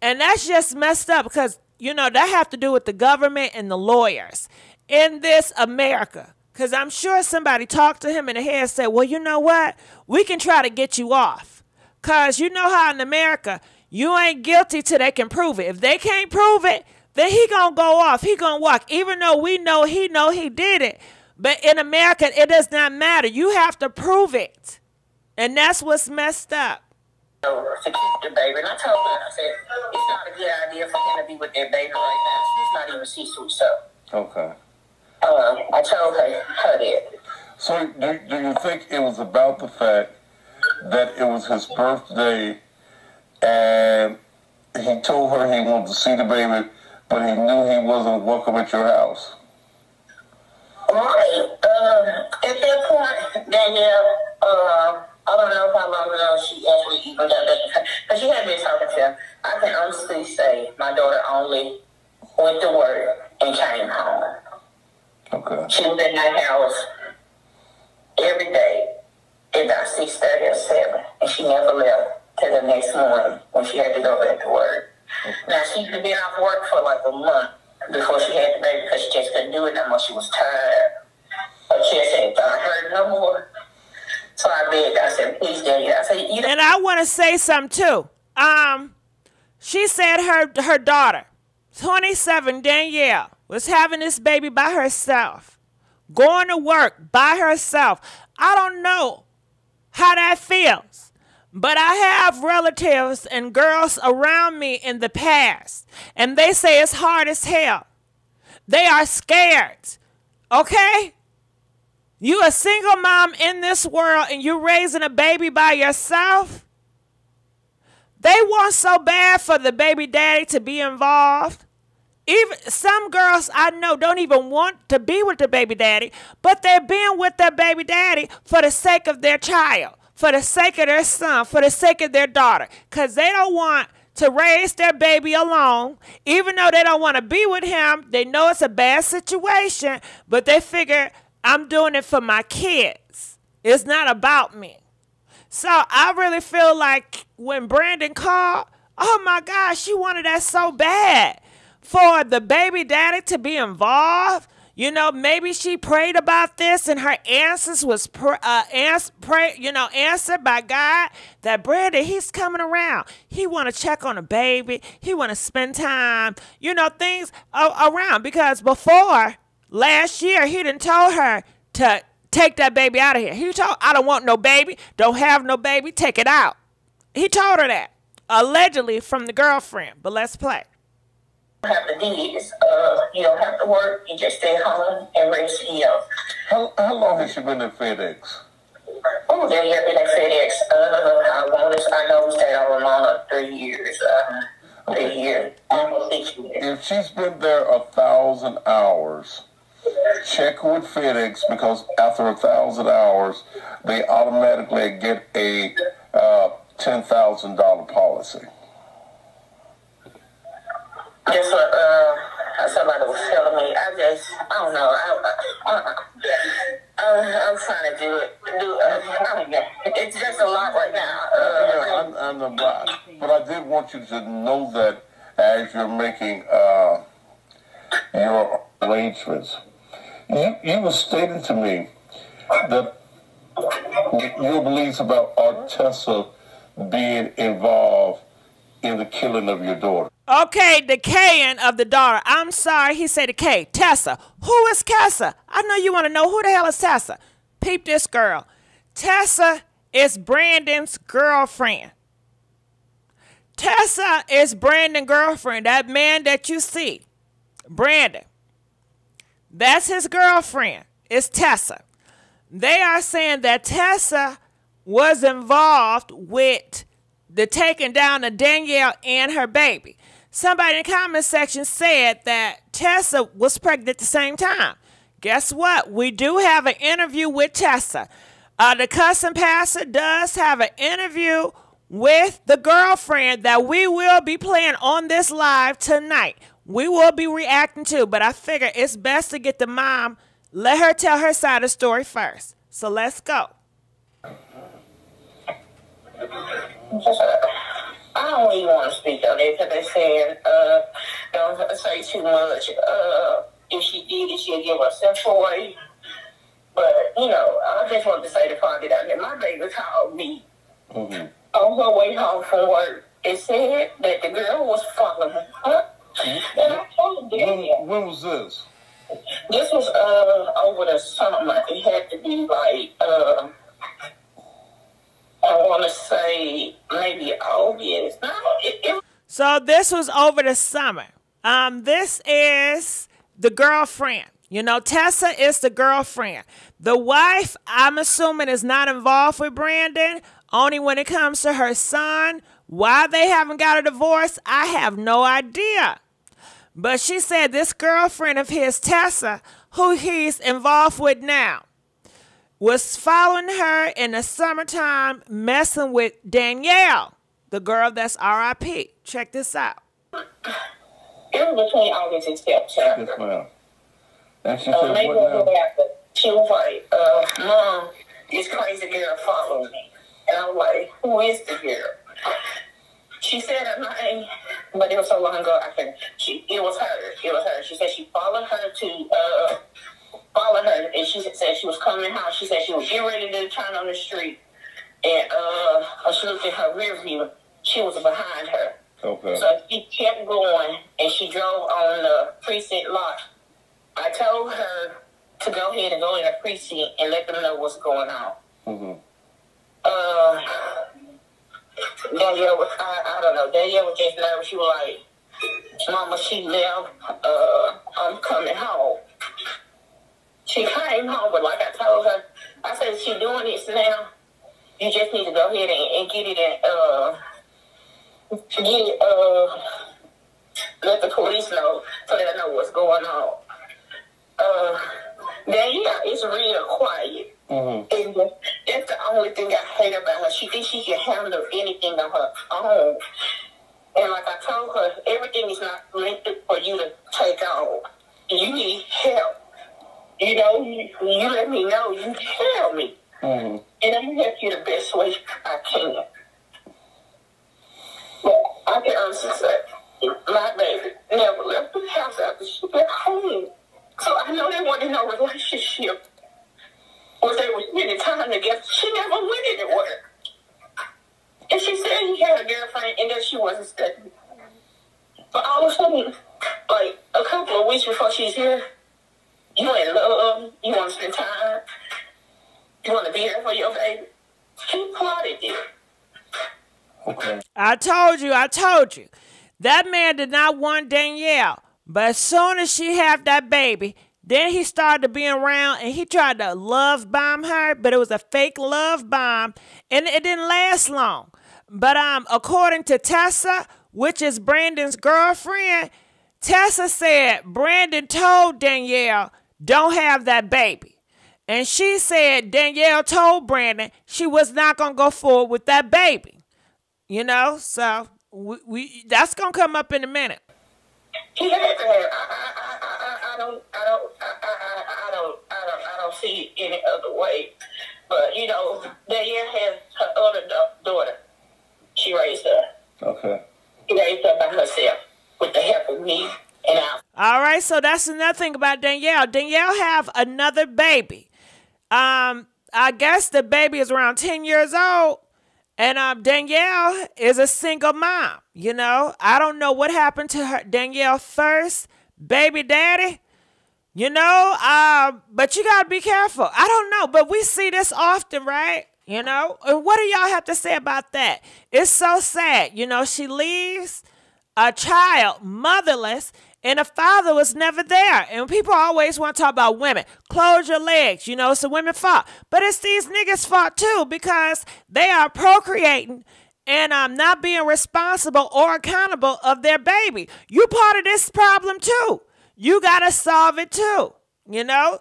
Speaker 1: And that's just messed up because, that have to do with the government and the lawyers in this America. Because I'm sure somebody talked to him in the head and said, well, you know what? We can try to get you off. Because you know how in America, you ain't guilty till they can prove it. If they can't prove it, then he going to go off. He going to walk. Even though we know he did it. But in America, it does not matter. You have to prove it. And that's what's messed up.
Speaker 2: To keep the baby, and I told her, I said, it's not a good idea for him to be with their baby right now. She's not even see-through, so.
Speaker 3: Okay.
Speaker 2: I told her that.
Speaker 3: So do you think it was about the fact that it was his birthday and he told her he wanted to see the baby, but he knew he wasn't welcome at your house?
Speaker 2: Right. At that point, Danielle, I don't know how long ago she actually even got that. Because she had been talking to him. I can honestly say my daughter only went to work and came home.
Speaker 3: Okay.
Speaker 2: She was in my house every day at about 6:30 or 7. And she never left till the next morning when she had to go back to work. Okay. Now, she'd been off work for like a month before she had the baby because she just couldn't do it no more. She was tired. Her chest ain't hurt no more. So I begged. I said, please, Daddy. I said,
Speaker 1: and I want to say something, too. She said her daughter, 27, Danielle, was having this baby by herself, going to work by herself. I don't know how that feels, but I have relatives and girls around me in the past, and they say it's hard as hell. They are scared, okay? You a single mom in this world and you're raising a baby by yourself? They want so bad for the baby daddy to be involved. Even some girls I know don't even want to be with the baby daddy, but they're being with their baby daddy for the sake of their child, for the sake of their son, for the sake of their daughter, because they don't want to raise their baby alone. Even though they don't want to be with him, they know it's a bad situation, but they figure I'm doing it for my kids. It's not about me. So I really feel like when Brandon called, oh my gosh, she wanted that so bad. For the baby daddy to be involved, You know, maybe she prayed about this and her answers was answered by God, that Brandon, he's coming around. He want to check on a baby. He want to spend time, you know, things around. Because before, last year, he done told her to take that baby out of here. He told, I don't want no baby. Don't have no baby. Take it out. He told her that. Allegedly from the girlfriend. But let's play.
Speaker 2: Have to do is, you don't have to work. You just stay home and raise him.
Speaker 3: How long has she been at FedEx?
Speaker 2: Oh, they have been at FedEx. I know we stayed on Ramona 3 years. 3 years. Almost 6 years.
Speaker 3: If she's been there 1,000 hours, check with FedEx, because after 1,000 hours, they automatically get a $10,000 policy.
Speaker 2: That's what somebody was telling me. I don't know. I'm trying to do it. I don't know. It's just a lot right now.
Speaker 3: I know, but I did want you to know that as you're making your arrangements. You were stating to me that your beliefs about Artessa being involved in the killing of your daughter.
Speaker 1: Okay, the K-ing of the daughter. I'm sorry, he said the K. Tessa. Who is Tessa? I know you want to know who the hell is Tessa. Peep this girl. Tessa is Brandon's girlfriend. Tessa is Brandon's girlfriend. That man that you see. Brandon. That's his girlfriend. It's Tessa. They are saying that Tessa was involved with the taking down of Danielle and her baby. Somebody in the comment section said that Tessa was pregnant at the same time. Guess what? We do have an interview with Tessa. The cousin pastor does have an interview with the girlfriend that we will be playing on this live tonight. We will be reacting to, but I figure it's best to get the mom, let her tell her side of the story first. So let's go.
Speaker 2: I don't even want to speak on it because they said, don't say too much. If she did it, she'll give herself away. But, you know, I just want to say the part that my baby called me on her way home from work and said that the girl was following her. And I told her,
Speaker 3: when was this?
Speaker 2: This was over the summer. It had to be like, I want to say maybe August. No,
Speaker 1: So this was over the summer. This is the girlfriend. You know, Tessa is the girlfriend. The wife, I'm assuming, is not involved with Brandon. Only when it comes to her son. Why they haven't got a divorce, I have no idea. But she said this girlfriend of his, Tessa, who he's involved with now, was following her in the summertime, messing with Danielle, the girl that's R.I.P. Check this out.
Speaker 2: It was between August and September.
Speaker 3: Yes, ma'am. And she said,
Speaker 2: maybe
Speaker 3: what now?
Speaker 2: She was like, Mom, this crazy girl followed me. And I was like, who is the girl? She said her name, but it was so long ago, it was her. She said she followed her and she said she was coming out. She said she was getting ready to turn on the street. And she looked at her rear view. She was behind her.
Speaker 3: Okay.
Speaker 2: So she kept going, and she drove on the precinct lot. I told her to go ahead and go in the precinct and let them know what's going on. Danielle was, I don't know, Danielle was just nervous. She was like, Mama, she left. I'm coming home. She came home, but like I told her, I said, she doing this now. You just need to go ahead and get it let the police know so they know what's going on. Danielle is real quiet. And that's the only thing I hate about her. She thinks she can handle anything on her own. And like I told her, everything is not meant for you to take on. You need help. You know, you let me know. You tell me. And I'm going to help you the best way I can. But I can honestly say, my baby never left the house after she got home. So I know they wanted no relationship. Or they were spending time together. She never went anywhere. And she said he had a girlfriend and that she wasn't studying. But all of a sudden, like a couple of weeks before she's here, you in love, you want to spend time, you want to be there for your baby. She plotted it.
Speaker 3: Okay.
Speaker 1: I told you. That man did not want Danielle. But as soon as she had that baby, then he started being around and he tried to love bomb her, but it was a fake love bomb and it didn't last long. But according to Tessa, which is Brandon's girlfriend, Tessa said Brandon told Danielle, don't have that baby. And she said Danielle told Brandon she was not going to go forward with that baby. You know, so we that's going to come up in a minute.
Speaker 2: He had to have, I don't see it any other way. But, you know, Danielle has her other daughter. She raised her.
Speaker 3: Okay.
Speaker 2: She raised her by herself with the help of me and I.
Speaker 1: All right, so that's another thing about Danielle. Danielle have another baby. I guess the baby is around 10 years old. And Danielle is a single mom, you know. I don't know what happened to her, Danielle first baby daddy, you know. But you got to be careful. I don't know, but we see this often, right? You know, and what do y'all have to say about that? It's so sad. You know, she leaves a child motherless and the father was never there. And people always want to talk about women. Close your legs. You know, it's the women's fault. But it's these niggas' fault too because they are procreating and not being responsible or accountable of their baby. You part of this problem too. You got to solve it too, you know.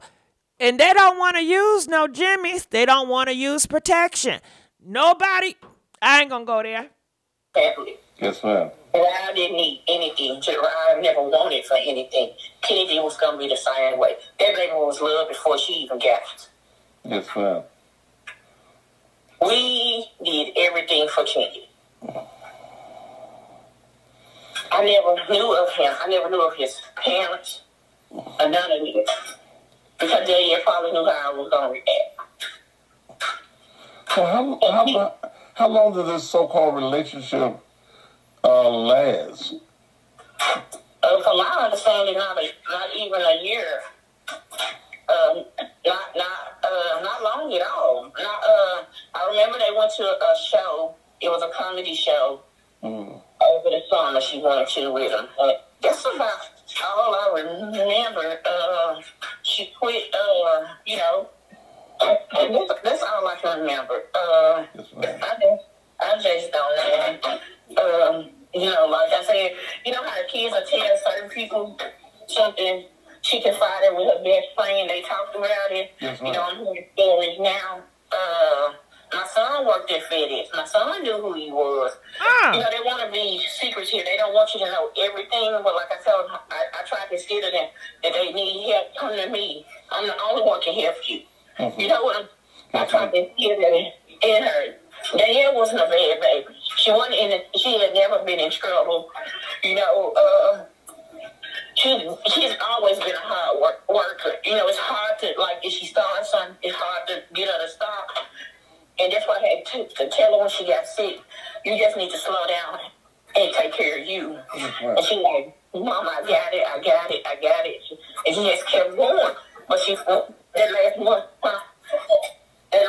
Speaker 1: And they don't want to use no jimmies. They don't want to use protection. Nobody. I ain't going to go there.
Speaker 3: Yes, ma'am.
Speaker 2: And I didn't need anything. I never wanted for anything. Kennedy was going to be the same way. That baby was loved before she even got it.
Speaker 3: Yes, ma'am.
Speaker 2: We did everything for Kennedy. I never knew of him. I never knew of his parents or none of it. Because they probably knew how I was going to react.
Speaker 3: So how long did this so-called relationship last?
Speaker 2: From my understanding, not even a year. Not long at all. I remember they went to a show. It was a comedy show over the summer. She wanted to with him. That's about all I remember. She quit. You know. That's all I can remember. I just don't know. You know, like I said, you know how the kids will tell certain people something, she confided with her best friend, they talked about it.
Speaker 3: Yes,
Speaker 2: you know, I'm hearing stories now. My son worked at FedEx. My son knew who he was. You know, they want to be secretive. They don't want you to know everything. But like I told them, I try to consider them that they need help. Come to me. I'm the only one can help you. You know what? I tried to instill that in her. Danielle wasn't a bad baby. She wasn't in it. She had never been in trouble. You know, she's always been a hard worker. You know, it's hard to, like, if she starts something, it's hard to get her to stop. And that's why I had to tell her when she got sick, you just need to slow down and take care of you. And she like, Mom, I got it. And she just kept going. But that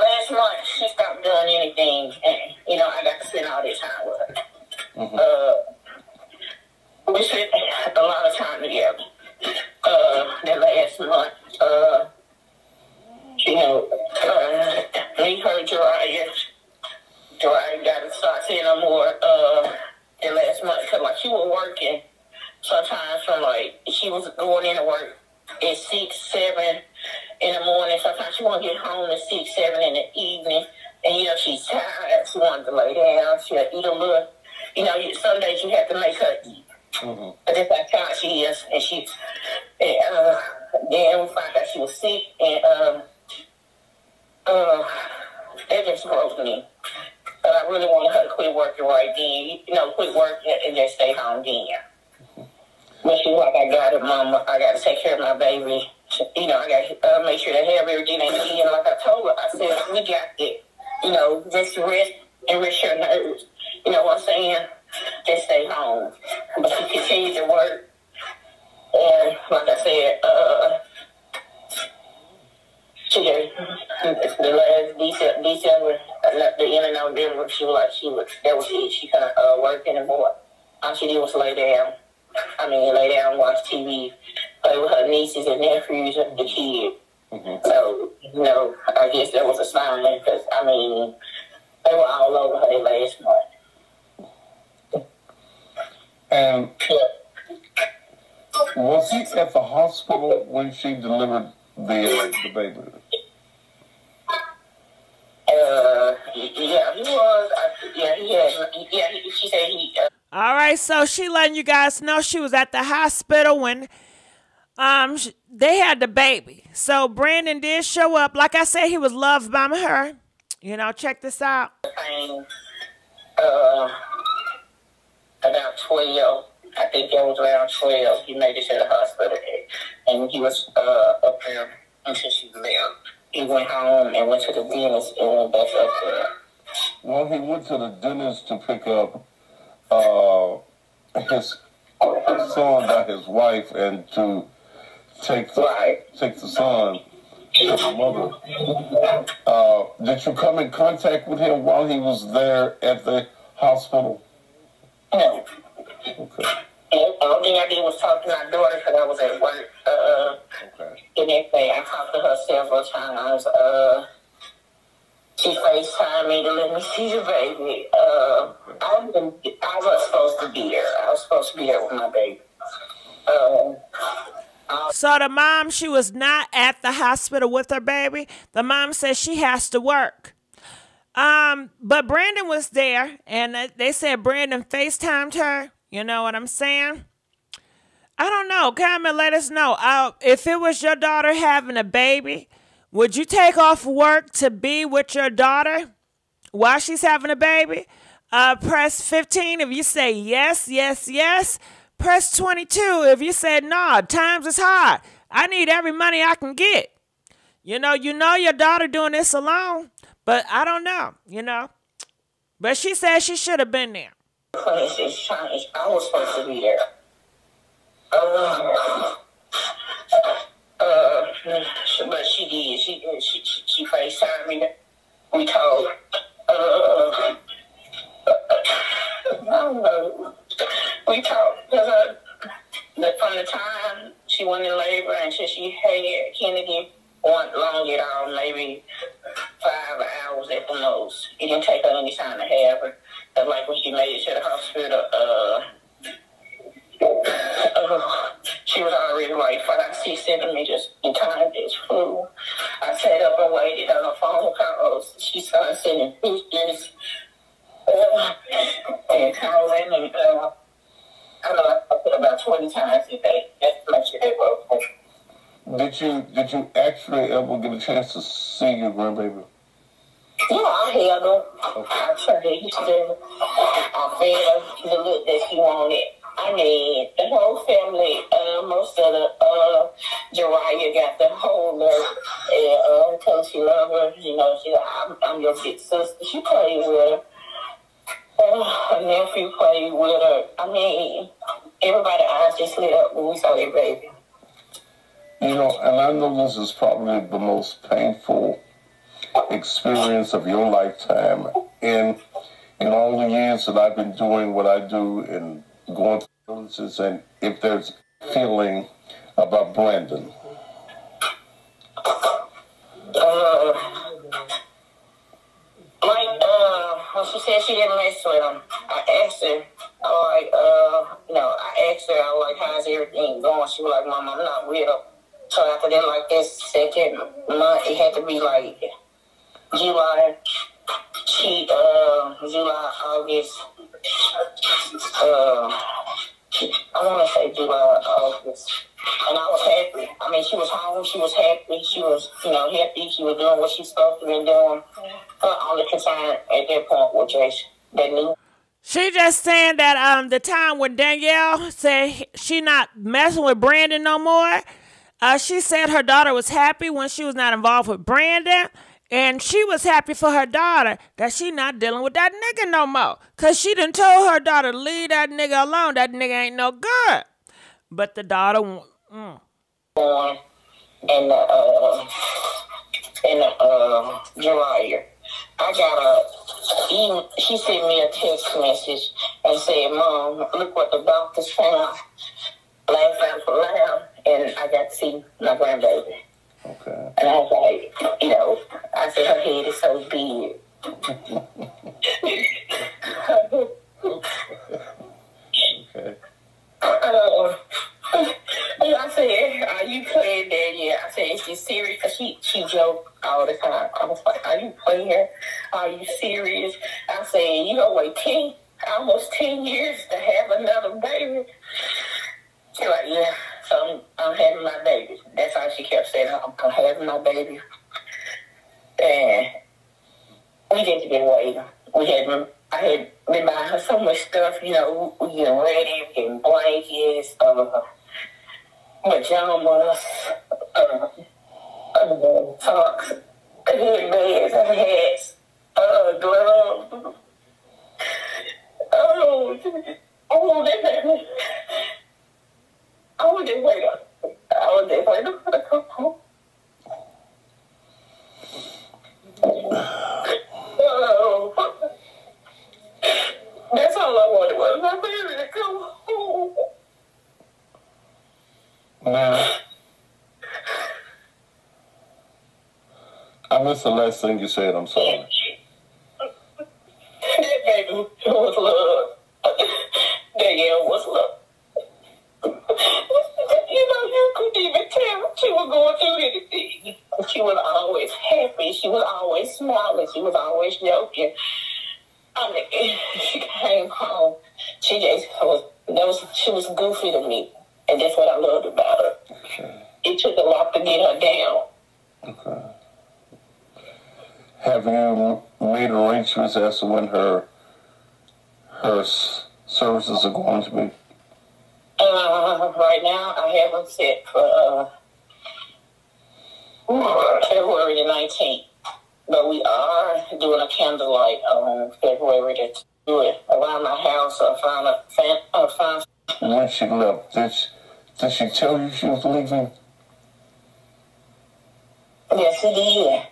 Speaker 2: last month, she stopped doing anything. And, you know, I got to spend all this time with her. We spent a lot of time together. That last month, you know, me, her, Jariah got to start seeing her more that last month. Because, like, she was working sometimes from, like, she was going into work at 6, 7 in the morning. Sometimes she want to get home at 6, 7 in the evening. And, you know, she's tired. She wanted to lay down. She'll eat a little. You know, some days you have to make her eat. But that's how tired she is. And then we found out she was sick. And that just broke me. But I really wanted her to quit working right then. You know, quit working and just stay home then. But she's like, I got it, Mama. I got to take care of my baby. You know, I got to make sure they have everything they need. And like I told her, I said, we got to, you know, just rest and rest your nerves. You know what I'm saying? Just stay home. But she continued to work. And like I said, the last December, the end of November, that was it. She couldn't work anymore. All she did was lay down. Lay down, watch TV, play with her nieces and nephews and the kids. Mm-hmm. So, you know, I guess that was a sign because, they were all over her last month.
Speaker 3: And was he at the hospital when she delivered the baby?
Speaker 2: Yeah, he was. She said he.
Speaker 1: All right, so she letting you guys know she was at the hospital when they had the baby. So Brandon did show up. Like I said, he was loved by her. You know, check this out.
Speaker 2: About 12. I think it was around 12. He made it to the hospital, and he was up there until she left. He went home and went to the dentist and went back up there.
Speaker 3: Well, he went to the dentist to pick up his son by his wife and to take the son to the mother. Did you come in contact with him while he was there at the hospital?
Speaker 2: No.
Speaker 3: Okay.
Speaker 2: The only thing I did was talk to my daughter because I was at work.
Speaker 3: Okay.
Speaker 2: The next day, I talked to her several times. She FaceTimed me to let me see the baby. I was supposed to be there. I was supposed to be there with my baby.
Speaker 1: So the mom, she was not at the hospital with her baby. The mom says she has to work. But Brandon was there, and they said Brandon FaceTimed her. You know what I'm saying? I don't know. Comment, let us know. If it was your daughter having a baby, would you take off work to be with your daughter while she's having a baby? Press 15 if you say yes, yes, yes. Press 22 if you said no, times is hard. I need every money I can get. You know your daughter doing this alone, but I don't know, you know. But she said she should have been there.
Speaker 2: I was supposed to be there. But she did. She FaceTimed me. We talked. I don't know. We talked because from the time she went in labor until she had Kennedy, went long at all, maybe 5 hours at the most. It didn't take her any time to have her. But like when she made it to the hospital, she was already like 5-6 centimeters in time. This flew. I sat up and waited on her phone calls. She started sending pictures and calling, and I know I put about 20 times a day. Just to make sure they were okay.
Speaker 3: Did you actually ever get a chance to see your grandbaby?
Speaker 2: Yeah, I held her. Okay. I tried to. I fed her the look that she wanted. The whole family, most of the Jariah got to hold her and tell her she loved her. You know, she like, I'm your big sister. She played with her. Her nephew played with her. Everybody's eyes just lit up when we saw their baby.
Speaker 3: You know, and I know this is probably the most painful experience of your lifetime. In all the years that I've been doing what I do and going through illnesses, and if there's feeling about Brandon.
Speaker 2: When she said she didn't mess with him, I asked her, how's everything going? She was like, Mom, I'm not with him. So after that, like this second month, it had to be like July, August, I want to say July, August. And I was happy. She was home. She was happy. She was, happy. She was doing what she's supposed to be doing. Her only concern at that point was just that new.
Speaker 1: She just saying that the time when Danielle said she not messing with Brandon no more, She said her daughter was happy when she was not involved with Brandon. And she was happy for her daughter that she not dealing with that nigga no more. Because she done told her daughter to leave that nigga alone. That nigga ain't no good. But the daughter...
Speaker 2: In the dryer. I got she sent me a text message and said, Mom, look what the doctors found. Laugh out loud. And I got to see my grandbaby.
Speaker 3: Okay.
Speaker 2: And I was like, I said, her head is so big.
Speaker 3: Okay.
Speaker 2: I said, are you playing, Danielle? I said, is she serious? Because she joked all the time. I was like, are you playing? Are you serious? I said, you don't wait almost 10 years to have another baby? She's like, yeah. So I'm having my baby. That's all she kept saying. I'm having my baby. And we just been waiting. I had been buying her so much stuff, we getting ready, getting blankets, pajamas, socks, headbands, hats, gloves. That baby. I was just waiting for the to come home. That's all I wanted was my baby to come home.
Speaker 3: Now, I missed the last thing you said. I'm sorry.
Speaker 2: That baby was love. Danielle was love. You couldn't even tell she was going through anything. She was always happy. She was always smiling. She was always joking. I mean, she came home. She was goofy to me. And that's what I loved about her.
Speaker 3: Okay.
Speaker 2: It took a lot to get her down.
Speaker 3: Okay. Have you made arrangements as to when her services are going to be?
Speaker 2: Right now, I have them set for February the 19th. But we are doing a candlelight on February to do it around my house.
Speaker 3: When she left, did she tell you she was leaving?
Speaker 2: Yes, she did.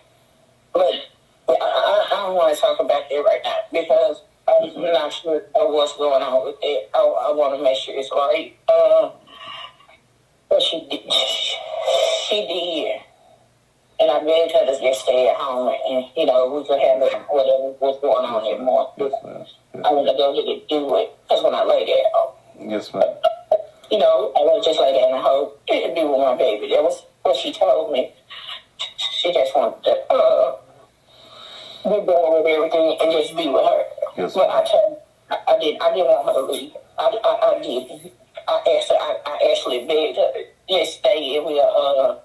Speaker 2: But I don't want to talk about that right now because I'm not sure of what's going on with it. I want to make sure it's right. But she did. And I begged her to just stay at home and, we could handle whatever was going on that morning.
Speaker 3: Yes, ma'am. Yes.
Speaker 2: I want to go ahead and do it. That's when I lay there.
Speaker 3: Yes, ma'am.
Speaker 2: I want to just lay there and hope to be with my baby. That was what she told me. She just wanted to be born with everything and just be with her.
Speaker 3: Yes,
Speaker 2: but I told her, I didn't want her to leave. I did. I asked her, I actually begged her to just stay and we were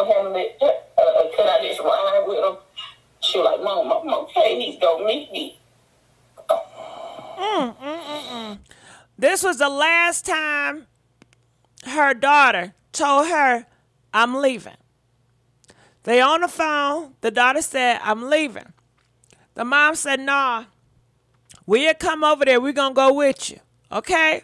Speaker 2: having it. Could I just ride with him? She was like, Mom, I'm okay. He's gonna meet me.
Speaker 1: This was the last time her daughter told her, I'm leaving. They on the phone. The daughter said, I'm leaving. The mom said, nah, we'll come over there. We're going to go with you. Okay?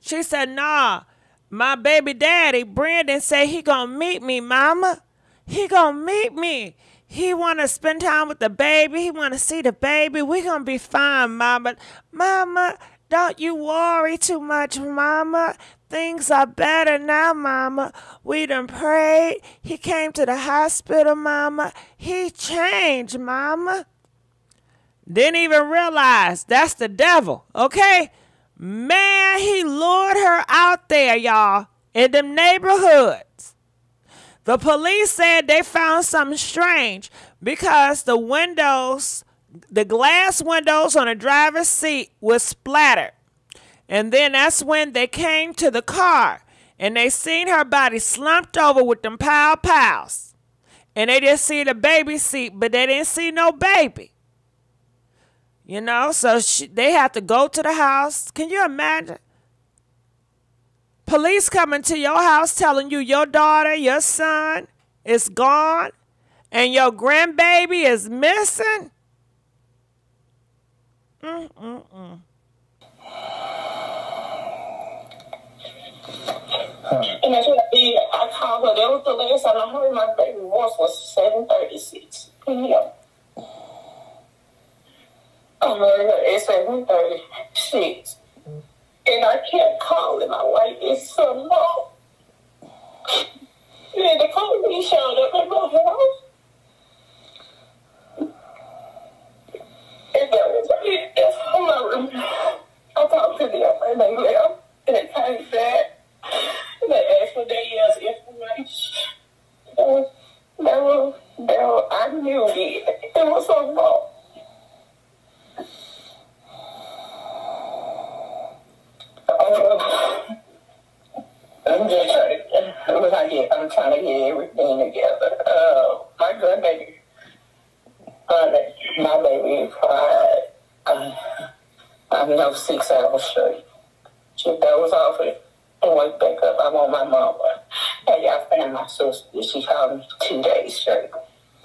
Speaker 1: She said, nah, my baby daddy, Brandon, said he going to meet me, mama. He going to meet me. He want to spend time with the baby. He want to see the baby. We going to be fine, mama. Mama, don't you worry too much, mama. Things are better now, mama. We done prayed. He came to the hospital, mama. He changed, mama. Didn't even realize that's the devil, okay? Man, he lured her out there, y'all, in them neighborhoods. The police said they found something strange because the glass windows on the driver's seat was splattered. And then that's when they came to the car and they seen her body slumped over with them piles. And they just see the baby seat, but they didn't see no baby. You know, so they have to go to the house. Can you imagine? Police coming to your house telling you your daughter, your son is gone and your grandbaby is missing? Mm-mm-mm.
Speaker 2: And that's what I did. I called her. That was the last time I heard my baby voice was 7:36 p.m. I heard her at 7:36. And I kept calling. My wife is so long. And the police showed up at my house. And that was it. That's all I remember. I talked to them and they left. And they came back. And they asked for Danielle's information. I knew it. It was so wrong. I'm just I'm trying to get everything together. My grandbaby, my baby cried. I know 6 hours straight. She dozed off it and wake back up. I want my mama. Hey, y'all found my sister. She called me 2 days straight.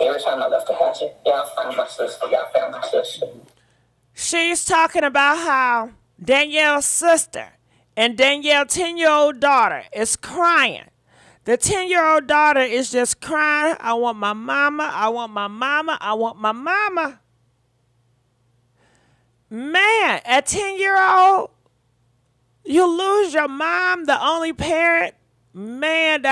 Speaker 2: Every time I left the house, y'all found my sister. Y'all found my sister.
Speaker 1: She's talking about how Danielle's sister and Danielle's 10-year-old daughter is crying. The 10-year-old daughter is just crying, I want my mama, I want my mama, I want my mama. Man, at 10-year-old, you lose your mom, the only parent. Man,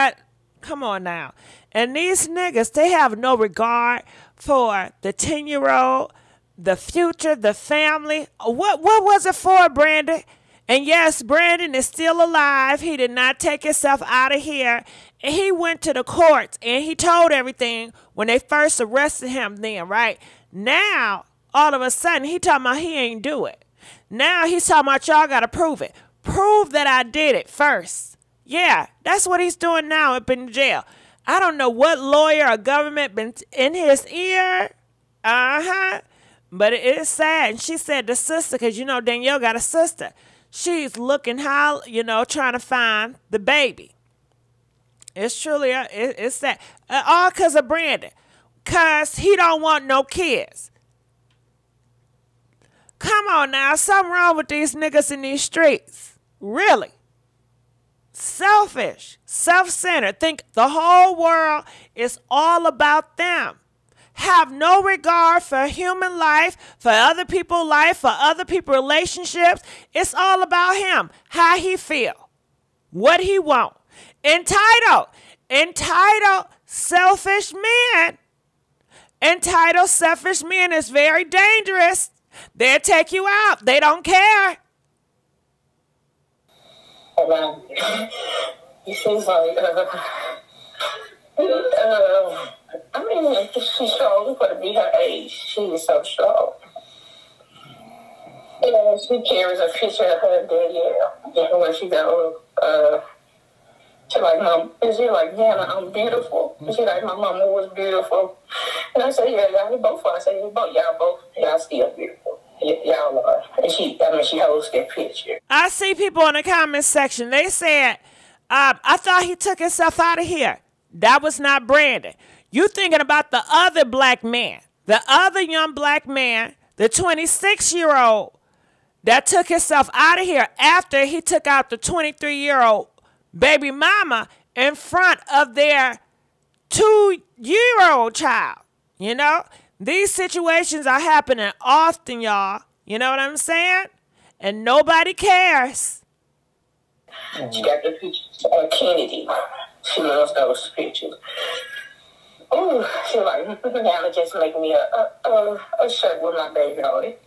Speaker 1: come on now. And these niggas, they have no regard for the 10-year-old, the future, the family. What was it for, Brandon? And yes, Brandon is still alive. He did not take himself out of here. And he went to the courts and he told everything when they first arrested him then, right? Now, all of a sudden, he talking about he ain't do it. Now he's talking about y'all got to prove it. Prove that I did it first. Yeah, that's what he's doing now up in jail. I don't know what lawyer or government been in his ear. But it is sad. And she said the sister, because, you know, Danielle got a sister. She's looking how, you know, trying to find the baby. It's truly, it's sad. All because of Brandon. Because he don't want no kids. Come on now. Something wrong with these niggas in these streets. Really. Selfish. Self-centered. Think the whole world is all about them. Have no regard for human life, for other people's life, for other people's relationships. It's all about him, how he feel, what he want. Entitled, selfish men. Entitled, selfish men is very dangerous. They'll take you out. They don't care.
Speaker 2: He seems like, I mean, she's strong for to be her age. She is so strong. You know, she carries a picture of her Danielle. When she goes, she's like, Mom, and she's like, Nana, I'm beautiful. And she's like, my mama was beautiful. And I said, yeah, y'all both are. I said, y'all still beautiful. Y'all are. And she holds that picture.
Speaker 1: I see people in the comment section. They said, I thought he took himself out of here. That was not Brandon. You thinking about the other black man, the other young black man, the 26-year-old that took himself out of here after he took out the 23-year-old baby mama in front of their 2-year-old child. You know, these situations are happening often, y'all. You know what I'm saying? And nobody cares.
Speaker 2: She got the pictures of Kennedy. She loves those pictures. Ooh, she like, now just make me a shirt with my baby on it.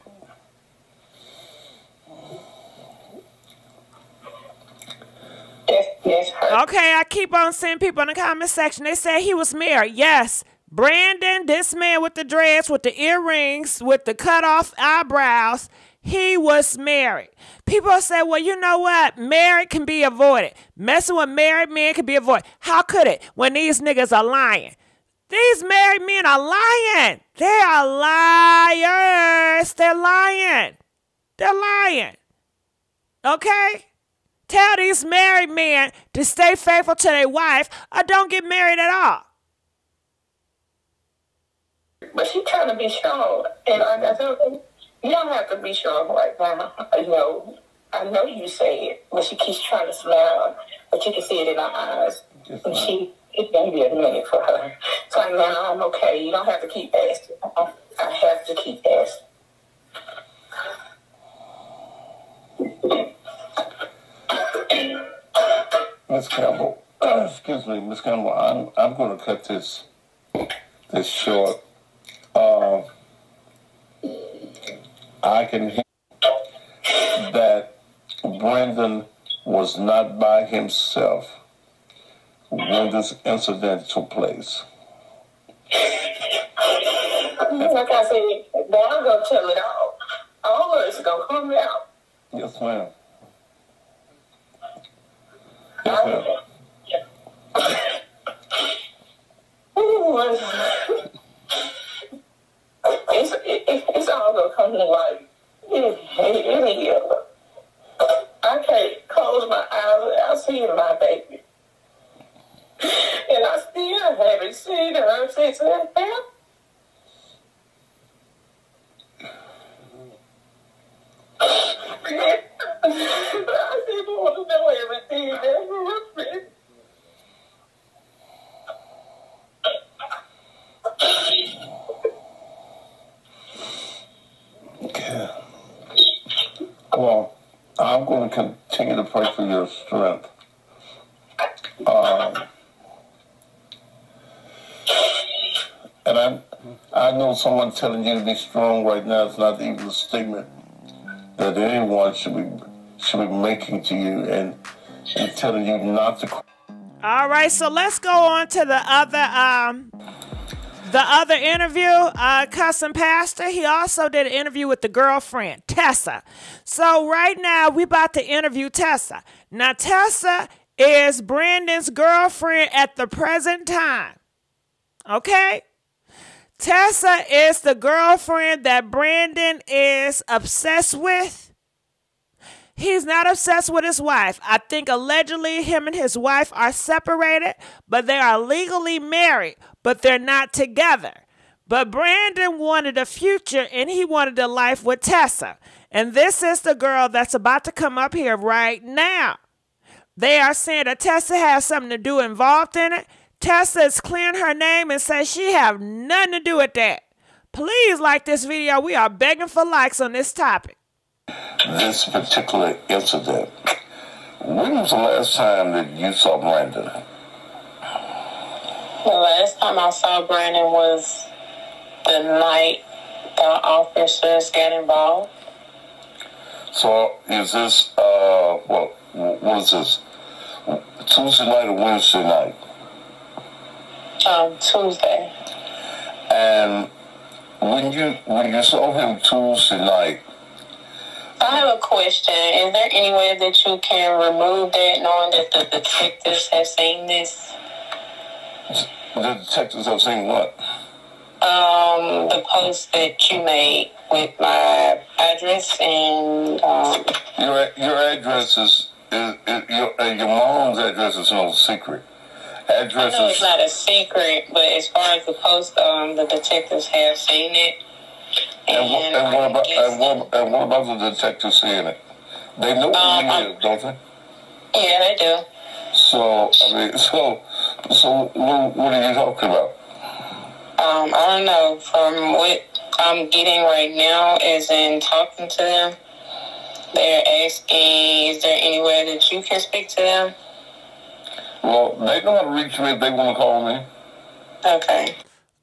Speaker 2: That's her.
Speaker 1: Okay, I keep on seeing people in the comment section. They say he was married. Yes, Brandon, this man with the dreads, with the earrings, with the cut off eyebrows, he was married. People say, well, you know what? Married can be avoided. Messing with married men can be avoided. How could it when these niggas are lying? These married men are lying. They are liars. They're lying. They're lying. Okay? Tell these married men to stay faithful to their wife or don't get married at all.
Speaker 2: But she's trying to be strong. And I told her, you don't have to be strong right now. You know, I know you say it, but she keeps trying to smile, but you can see it in her eyes. And it's going to be a minute for her. So like, now I'm okay. You don't have to keep asking. I have to keep asking.
Speaker 3: Miss Campbell, excuse me, Miss Campbell, I'm going to cut this short. I can hear that Brandon was not by himself when this incident took place.
Speaker 2: Like I said, now I'm going to tell it all. All of it's going to come out.
Speaker 3: Yes, ma'am. Yes, ma'am.
Speaker 2: It's all going to come to light. I can't close my eyes without seeing my baby. And I still haven't seen her since that happened. I didn't want to know everything that happened.
Speaker 3: Okay. Well, I'm going to continue to pray for your strength. And I know someone telling you to be strong right now is not even a statement that anyone should be making to you and telling you not to.
Speaker 1: All right, so let's go on to the other interview. Cousin Pastor, he also did an interview with the girlfriend, Tessa. So right now, we about to interview Tessa. Now, Tessa is Brandon's girlfriend at the present time. Okay? Tessa is the girlfriend that Brandon is obsessed with. He's not obsessed with his wife. I think allegedly him and his wife are separated, but they are legally married, but they're not together. But Brandon wanted a future and he wanted a life with Tessa. And this is the girl that's about to come up here right now. They are saying that Tessa has something to do involved in it. Tessa is clearing her name and says she have nothing to do with that. Please like this video. We are begging for likes on this topic.
Speaker 3: This particular incident, when was the last time that you saw Brandon?
Speaker 2: The last time I saw Brandon was the night the officers got involved.
Speaker 3: So is this, what is this, Tuesday night or Wednesday night?
Speaker 2: Tuesday.
Speaker 3: And when you saw him Tuesday night,
Speaker 2: I have a question. Is there any way that you can remove that, knowing that the detectives have seen this?
Speaker 3: The detectives have seen what?
Speaker 2: The post that you made with my address and
Speaker 3: your address is your mom's address is no secret.
Speaker 2: I know it's not a secret, but as far as the post, the detectives have seen it.
Speaker 3: And what about the detectives seeing it? They know where you live, don't they?
Speaker 2: Yeah, they do.
Speaker 3: So, I mean, so what are you talking about?
Speaker 2: I don't know. From what I'm getting right now, as in talking to them, they're asking, is there any way that you can speak to them?
Speaker 3: Well, they know how to reach me if they want to call me.
Speaker 2: Okay.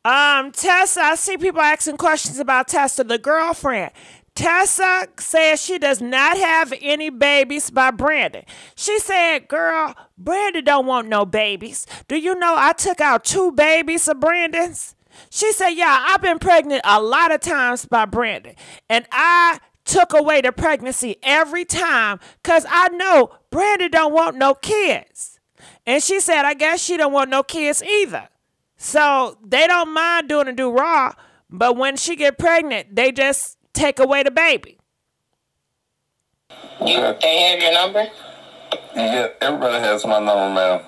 Speaker 1: Tessa, I see people asking questions about Tessa, the girlfriend. Tessa says she does not have any babies by Brandon. She said, girl, Brandon don't want no babies. Do you know I took out 2 babies of Brandon's? She said, yeah, I've been pregnant a lot of times by Brandon. And I took away the pregnancy every time because I know Brandon don't want no kids. And she said, I guess she don't want no kids either. So they don't mind doing a do raw, but when she get pregnant, they just take away the baby.
Speaker 2: They have your number?
Speaker 3: Yeah, everybody has my number, ma'am.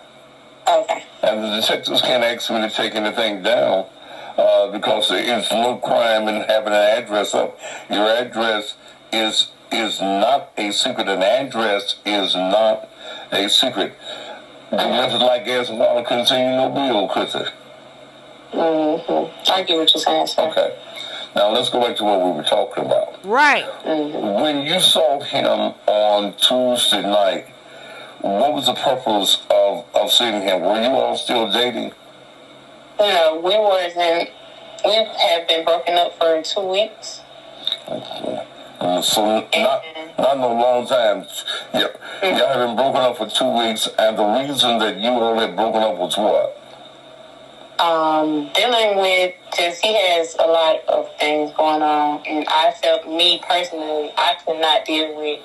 Speaker 2: Okay.
Speaker 3: And the detectives can't ask me to take anything down because it's no crime in having an address up. Your address is not a secret. An address is not a secret. The methods like gas and water couldn't send you no bill, could they?
Speaker 2: I get what you're saying, sir.
Speaker 3: Okay. Now let's go back to what we were talking about.
Speaker 1: Right.
Speaker 3: When you saw him on Tuesday night, what was the purpose of seeing him? Were you all still dating?
Speaker 2: No, we wasn't. We have been broken up for 2 weeks.
Speaker 3: Okay. So not no long time. Y'all have been broken up for 2 weeks, and the reason that you all had broken up was what?
Speaker 2: Dealing with, just he has a lot of things going on, and I felt, me personally, I could not deal with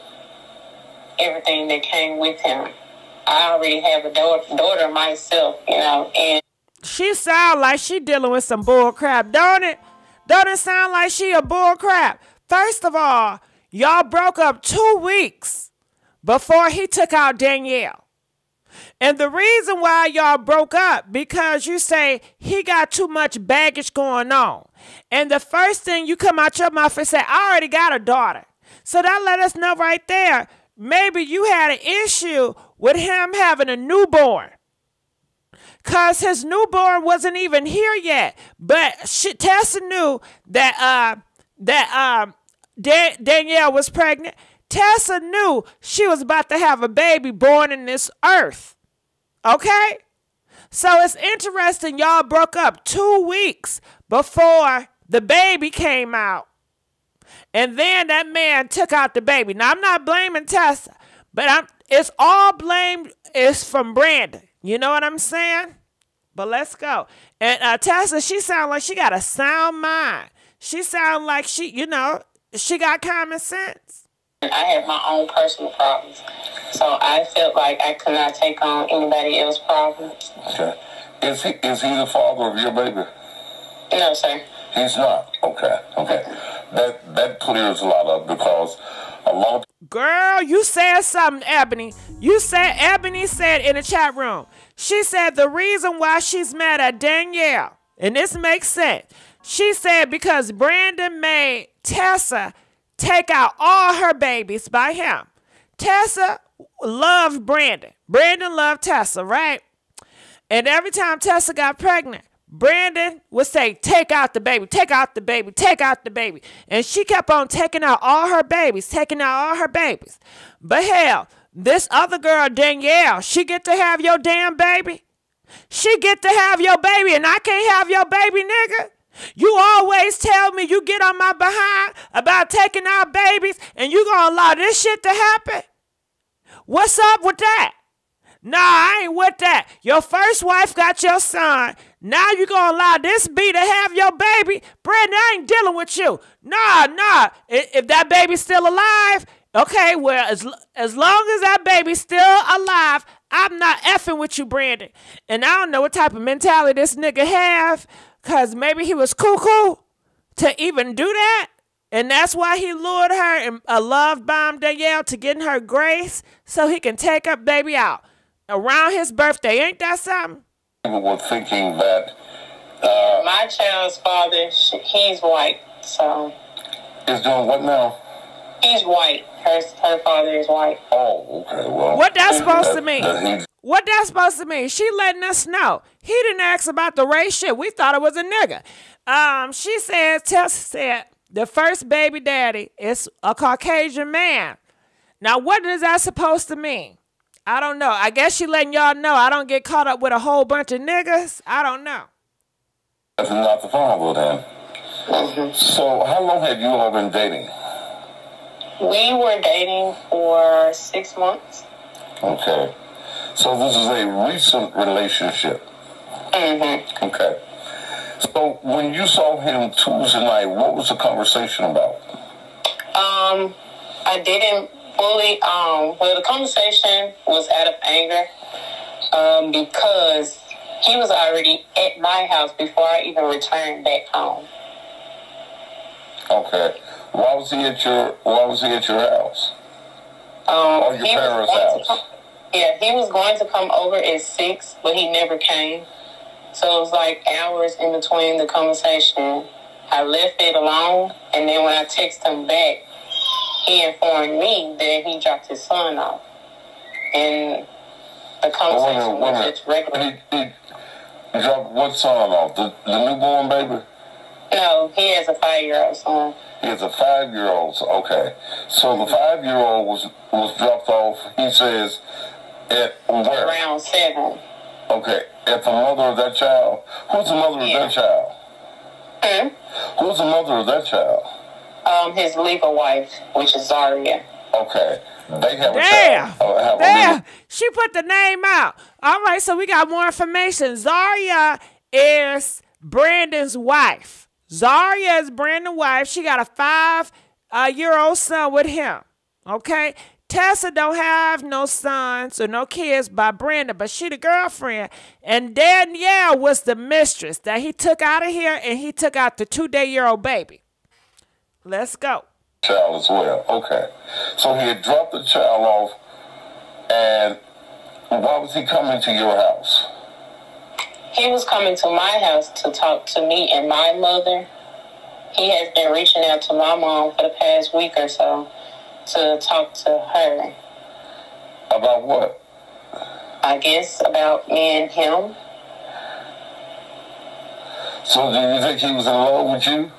Speaker 2: everything that came with him. I already have a daughter myself, you know, and
Speaker 1: she sound like she dealing with some bull crap, don't it? Don't it sound like she a bull crap? First of all, y'all broke up 2 weeks before he took out Danielle. And the reason why y'all broke up, because you say he got too much baggage going on. And the first thing you come out your mouth and say, I already got a daughter. So that let us know right there, maybe you had an issue with him having a newborn. Because his newborn wasn't even here yet. But Tessa knew that Danielle was pregnant. Tessa knew she was about to have a baby born in this earth. Okay? So it's interesting y'all broke up 2 weeks before the baby came out. And then that man took out the baby. Now, I'm not blaming Tessa, but it's all blame is from Brandon. You know what I'm saying? But let's go. And Tessa, she sound like she got a sound mind. She sound like she, you know, she got common sense.
Speaker 2: I have my own personal problems. So I felt like I could not take on anybody else's problems.
Speaker 3: Okay. Is he the father of your baby?
Speaker 2: No, sir.
Speaker 3: He's not. Okay. That clears a lot up because a lot of...
Speaker 1: Girl, you said something, Ebony. Ebony said in the chat room, she said the reason why she's mad at Danielle, and this makes sense, she said because Brandon made Tessa take out all her babies by him. Tessa loved Brandon. Brandon loved Tessa, right? And every time Tessa got pregnant, Brandon would say, take out the baby, take out the baby, take out the baby. And she kept on taking out all her babies, taking out all her babies. But hell, this other girl, Danielle, she get to have your damn baby? She get to have your baby and I can't have your baby, nigga? You always tell me you get on my behind about taking out babies and you gonna allow this shit to happen? What's up with that? Nah, I ain't with that. Your first wife got your son. Now you gonna allow this B to have your baby? Brandon, I ain't dealing with you. Nah. If that baby's still alive, okay, well, as long as that baby's still alive, I'm not effing with you, Brandon. And I don't know what type of mentality this nigga have, because maybe he was cuckoo to even do that. And that's why he lured her and love bombed Danielle to getting her grace so he can take her baby out around his birthday. Ain't that something?
Speaker 3: People were thinking that...
Speaker 2: my child's father, he's white, so...
Speaker 3: Is doing what now?
Speaker 2: He's white. Her father is white.
Speaker 3: Oh, okay, well...
Speaker 1: What that's supposed to mean? What that's supposed to mean? She letting us know. He didn't ask about the race shit. We thought it was a nigga. She said, Tessa said, the first baby daddy is a Caucasian man. Now, what is that supposed to mean? I don't know. I guess she letting y'all know I don't get caught up with a whole bunch of niggas. I don't know.
Speaker 3: That's not the father then. So, how long have you all been dating?
Speaker 2: We were dating for 6 months.
Speaker 3: Okay. So this is a recent relationship.
Speaker 2: Mm-hmm.
Speaker 3: Okay. So when you saw him Tuesday night, what was the conversation about?
Speaker 2: I didn't fully, well, the conversation was out of anger, because He was already at my house before I even returned back home.
Speaker 3: Okay. Why was he at your house? Or your parents' house?
Speaker 2: Yeah, he was going to come over at 6, but he never came. So it was like hours in between the conversation. I left it alone, and then when I texted him back, he informed me that he dropped his son off. And the conversation was just regular.
Speaker 3: He dropped what son off? The newborn baby?
Speaker 2: No, he has a 5-year-old son.
Speaker 3: He has a 5-year-old. Okay. So the 5-year-old was dropped off, he says, at where?
Speaker 2: Around 7.
Speaker 3: Okay. At the mother of that child? Who's the mother of that child? Who's the mother of that child?
Speaker 2: His legal wife, which is Zaria.
Speaker 3: Okay. They have a child.
Speaker 1: Damn. She put the name out. All right, so we got more information. Zaria is Brandon's wife. Zaria is Brandon's wife. She got a 5-year-old son with him. Okay? Tessa don't have no sons or no kids by Brandon, but she the girlfriend. And Danielle was the mistress that he took out of here, and he took out the 2-day-old baby. Let's go.
Speaker 3: Child as well. Okay. So he had dropped the child off, and why was he coming to your house?
Speaker 2: He was coming to my house to talk to me and my mother. He has been reaching out to my mom for the past week or so to talk to her.
Speaker 3: About what?
Speaker 2: I guess about me and him.
Speaker 3: So do you think he was in love with you?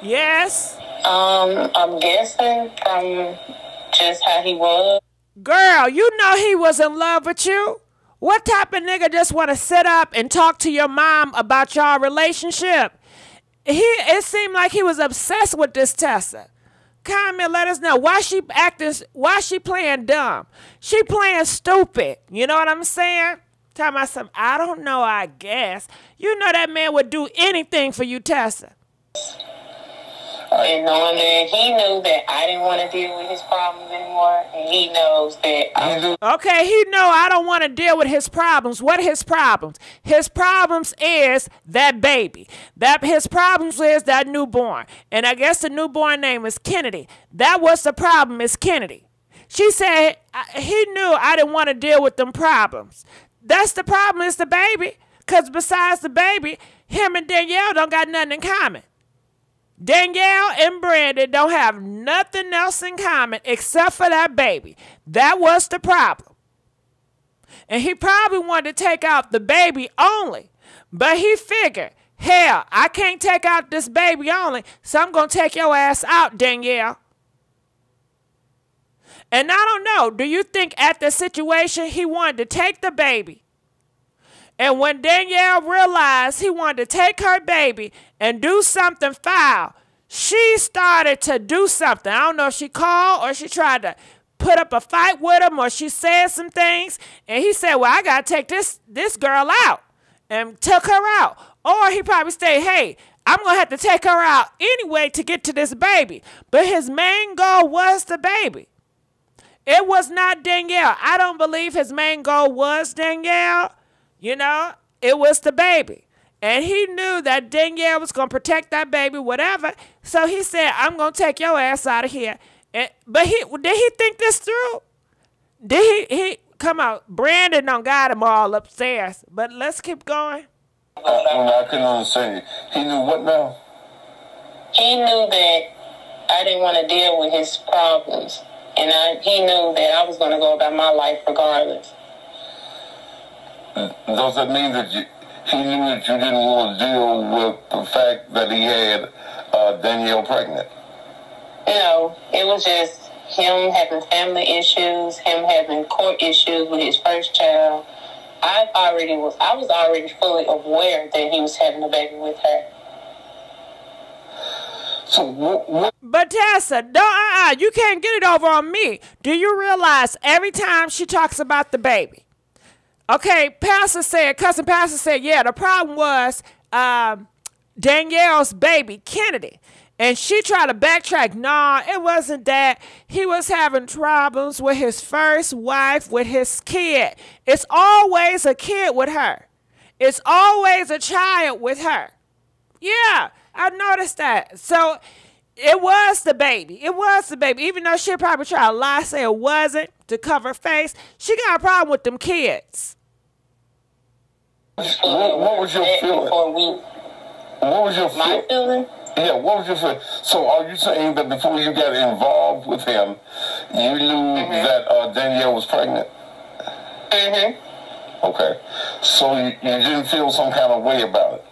Speaker 1: Yes.
Speaker 2: I'm guessing from just how he was.
Speaker 1: Girl, you know he was in love with you. What type of nigga just want to sit up and talk to your mom about y'all relationship? It seemed like he was obsessed with this Tessa. Comment, let us know why she playing dumb. She playing stupid. You know what I'm saying? Tell me something. I don't know, I guess. You know that man would do anything for you, Tessa.
Speaker 2: And knowing that he knew that I didn't want to deal with his problems anymore, and he knows that
Speaker 1: Okay, he know I don't want to deal with his problems. What are his problems? His problems is that baby. His problems is that newborn. And I guess the newborn name is Kennedy. That was the problem, is Kennedy. She said he knew I didn't want to deal with them problems. That's the problem, is the baby. Because besides the baby, him and Danielle don't got nothing in common. Danielle and Brandon don't have nothing else in common except for that baby. That was the problem. And he probably wanted to take out the baby only. But he figured, hell, I can't take out this baby only, so I'm going to take your ass out, Danielle. And I don't know, do you think at the situation he wanted to take the baby? And when Danielle realized he wanted to take her baby and do something foul, she started to do something. I don't know if she called or she tried to put up a fight with him, or she said some things. And he said, well, I got to take this girl out, and took her out. Or he probably said, hey, I'm going to have to take her out anyway to get to this baby. But his main goal was the baby. It was not Danielle. I don't believe his main goal was Danielle. You know, it was the baby. And he knew that Danielle was going to protect that baby, whatever. So he said, I'm going to take your ass out of here. But did he think this through? Did he come out? Brandon done got him all upstairs. But let's keep going.
Speaker 3: I couldn't understand you. He knew what now?
Speaker 2: He knew that I didn't want to deal with his problems. And he knew that I was going to go about my life regardless.
Speaker 3: Does that mean that he knew that you didn't want to deal with the fact that he had Danielle pregnant?
Speaker 2: No, it was just him having family issues, him having court issues with his first child. I was already fully aware that he was having a baby with her.
Speaker 3: So what?
Speaker 1: But Tessa, you can't get it over on me. Do you realize every time she talks about the baby? Okay, cousin Pastor said, yeah, the problem was Danielle's baby, Kennedy. And she tried to backtrack. Nah, it wasn't that. He was having problems with his first wife, with his kid. It's always a kid with her. It's always a child with her. Yeah, I noticed that. So it was the baby. It was the baby. Even though she'll probably try to lie, say it wasn't to cover her face, she got a problem with them kids.
Speaker 3: What was your feeling? What was your
Speaker 2: My feeling?
Speaker 3: Yeah, what was your feeling? So are you saying that before you got involved with him, you knew that Danielle was pregnant? Okay. So you didn't feel some kind of way about it?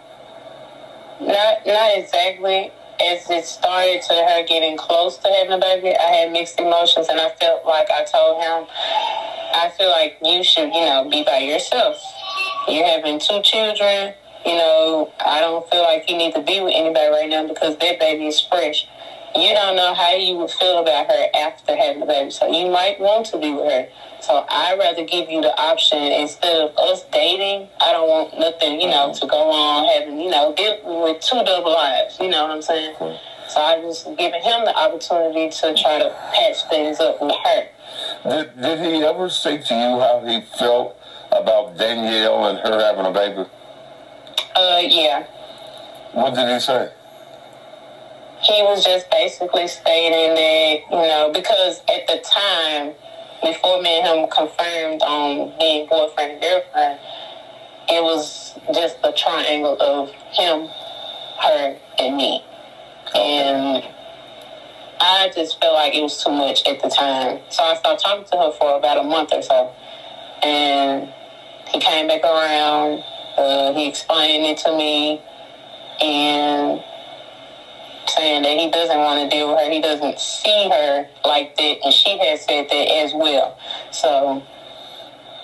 Speaker 2: Not exactly. As it started to her getting close to having a baby, I had mixed emotions, and I felt like I told him, I feel like you should, be by yourself. You're having 2 children. I don't feel like you need to be with anybody right now because that baby is fresh. You don't know how you would feel about her after having a baby, so you might want to be with her. So I'd rather give you the option instead of us dating. I don't want nothing, to go on having, dealing with 2 double lives. You know what I'm saying? So I just giving him the opportunity to try to patch things up with her.
Speaker 3: Did he ever say to you how he felt about Danielle and her having a baby?
Speaker 2: Yeah.
Speaker 3: What did he say?
Speaker 2: He was just basically stating that, because at the time, before me and him confirmed on being boyfriend and girlfriend, it was just a triangle of him, her, and me. And I just felt like it was too much at the time. So I started talking to her for about a month or so. And he came back around. He explained it to me and saying that he doesn't want to deal with her. He doesn't see her like that. And she had said that as well. So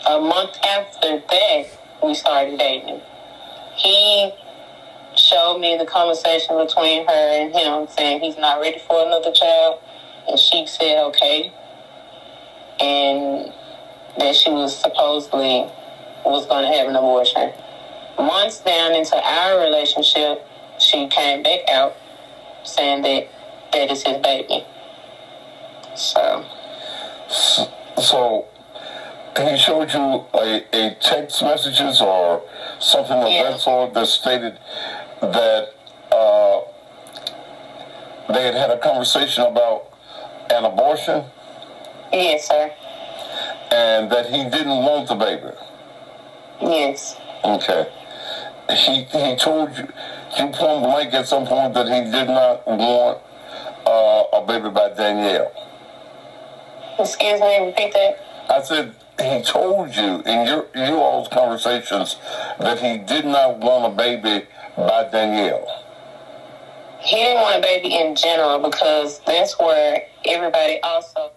Speaker 2: a month after that, we started dating. He showed me the conversation between her and him saying he's not ready for another child. And she said, okay. And that she was supposedly was going to have an abortion. Months down into our relationship, she came back out saying that that is his baby. So
Speaker 3: he showed you a text messages or something of that sort that stated that they had a conversation about an abortion?
Speaker 2: Yes, sir.
Speaker 3: And that he didn't want the baby?
Speaker 2: Yes.
Speaker 3: Okay. He told you point blank at some point that he did not want a baby by Danielle.
Speaker 2: Excuse me, repeat that?
Speaker 3: I said he told you in your all's conversations that he did not want a baby by Danielle.
Speaker 2: He didn't want a baby in general because that's where everybody also.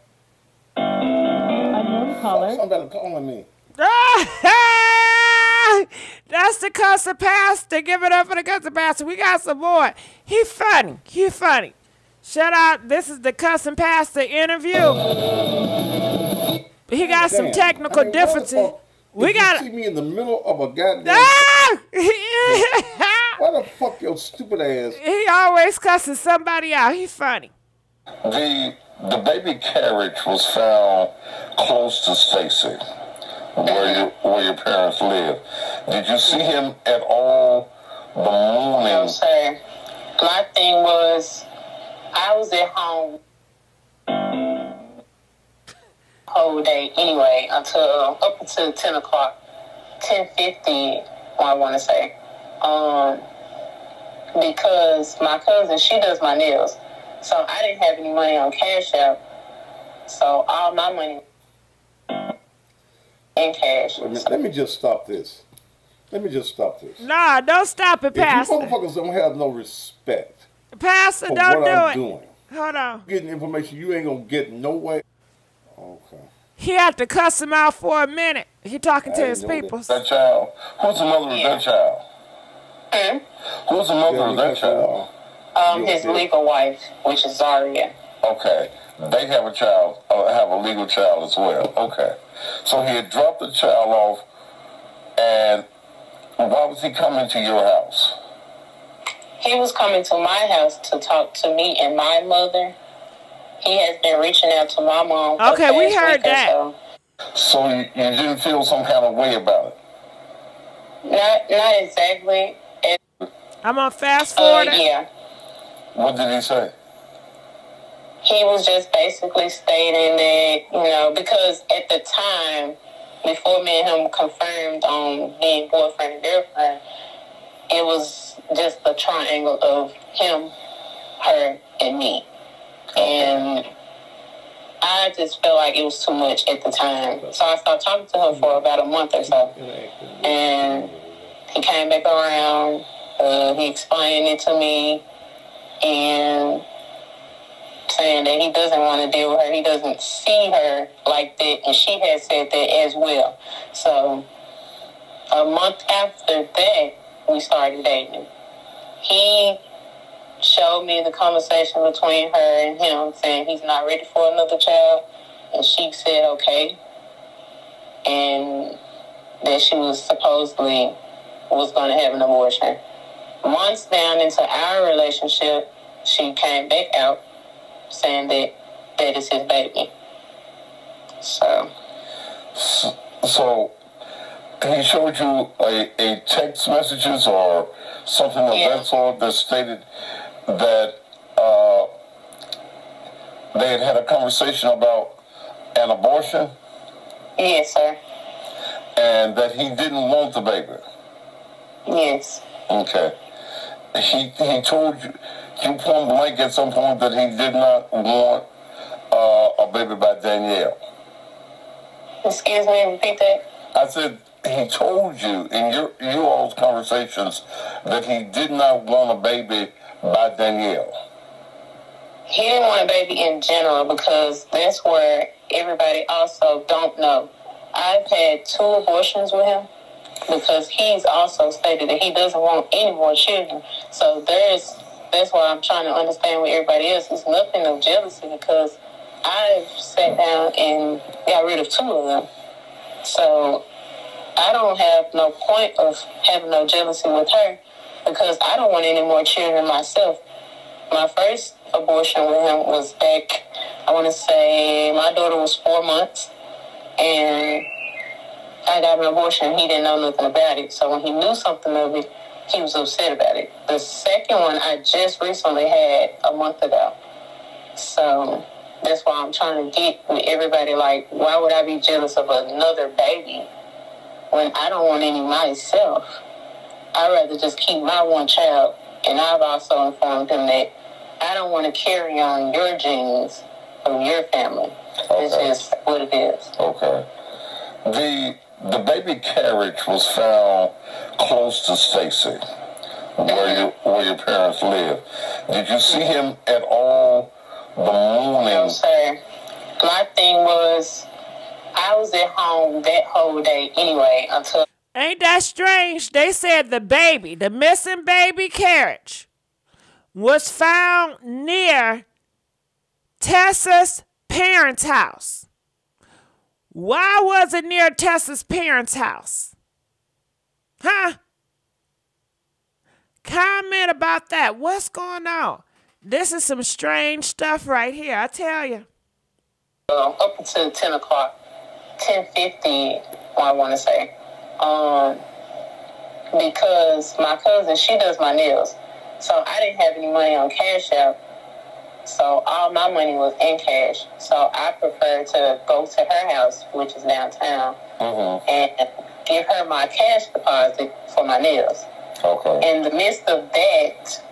Speaker 4: Unknown caller.
Speaker 3: Somebody calling me.
Speaker 1: That's the cussing pastor. Give it up for the cussing pastor. We got some more. He funny. He funny. Shout out. This is the cussing pastor interview. He got some technical differences. We got.
Speaker 3: See me in the middle of a goddamn. Why the fuck your stupid ass?
Speaker 1: He always cussing somebody out. He funny.
Speaker 3: The baby carriage was found close to Stacy, where your parents live. Did you see him at all the morning?
Speaker 2: No, sir. My thing was, I was at home whole day anyway up until 10 o'clock, 10:50, I want to say, because my cousin, she does my nails, so I didn't have any money on Cash App, so all my money in cash.
Speaker 3: Let me just stop this.
Speaker 1: Nah, don't stop it, Pastor.
Speaker 3: You motherfuckers don't have no respect.
Speaker 1: Pastor,
Speaker 3: for
Speaker 1: don't
Speaker 3: what
Speaker 1: do
Speaker 3: I'm
Speaker 1: it.
Speaker 3: Doing.
Speaker 1: Hold on.
Speaker 3: Getting information you ain't gonna get no way. Okay.
Speaker 1: He had to cuss him out for a minute. He talking to his people.
Speaker 3: That child. Who's the mother of that child? Who's the mother of that child?
Speaker 2: His legal wife, which is Zaria.
Speaker 3: Okay. They have a child, have a legal child as well. Okay. So he had dropped the child off, and why was he coming to your house?
Speaker 2: He was coming to my house to talk to me and my mother. He has been reaching out to my mom.
Speaker 1: Okay, we heard that.
Speaker 3: So you didn't feel some kind of way about it?
Speaker 2: Not exactly.
Speaker 1: I'm gonna fast forward.
Speaker 2: Yeah.
Speaker 3: What did he say?
Speaker 2: He was just basically stating that, you know, because at the time, before me and him confirmed on being boyfriend and girlfriend, it was just a triangle of him, her, and me. And I just felt like it was too much at the time. So I started talking to her for about a month or so. And he came back around. He explained it to me. And saying that he doesn't want to deal with her. He doesn't see her like that. And she had said that as well. So a month after that, we started dating. He showed me the conversation between her and him, saying he's not ready for another child. And she said, okay. And that she was supposedly was going to have an abortion. Months down into our relationship, she came back out saying that that is his baby. So
Speaker 3: he showed you a text messages or something of that sort that stated that they had a conversation about an abortion?
Speaker 2: Yes, sir.
Speaker 3: And that he didn't want the baby?
Speaker 2: Yes.
Speaker 3: Okay. He told you point blank at some point that he did not want a baby by Danielle.
Speaker 2: Excuse me, repeat that?
Speaker 3: I said he told you in your all's conversations that he did not want a baby by Danielle.
Speaker 2: He didn't want a baby in general because that's where everybody also don't know. I've had 2 abortions with him because he's also stated that he doesn't want any more children. So that's why I'm trying to understand with everybody else. It's nothing of jealousy because I've sat down and got rid of 2 of them. So I don't have no point of having no jealousy with her because I don't want any more children myself. My first abortion with him was back, I want to say, my daughter was 4 months. And I got an abortion. He didn't know nothing about it. So when he knew something of it, he was upset about it. The second one I just recently had a month ago. So that's why I'm trying to get with everybody, like, why would I be jealous of another baby when I don't want any myself? I'd rather just keep my one child. And I've also informed him that I don't want to carry on your genes from your family. Okay. It's just what it is.
Speaker 3: Okay. The baby carriage was found close to Stacy, where your parents live. Did you see him at all the morning?
Speaker 2: No, sir. My thing was, I was at home that whole day anyway until...
Speaker 1: Ain't that strange? They said the missing baby carriage was found near Tessa's parents' house. Why was it near Tessa's parents' house? Huh? Comment about that. What's going on? This is some strange stuff right here, I tell you.
Speaker 2: Up until 10 o'clock, 10:50, I want to say. Because my cousin, she does my nails. So I didn't have any money on Cash App. So all my money was in cash. So I preferred to go to her house, which is downtown, and give her my cash deposit for my nails. Okay. In the midst of that,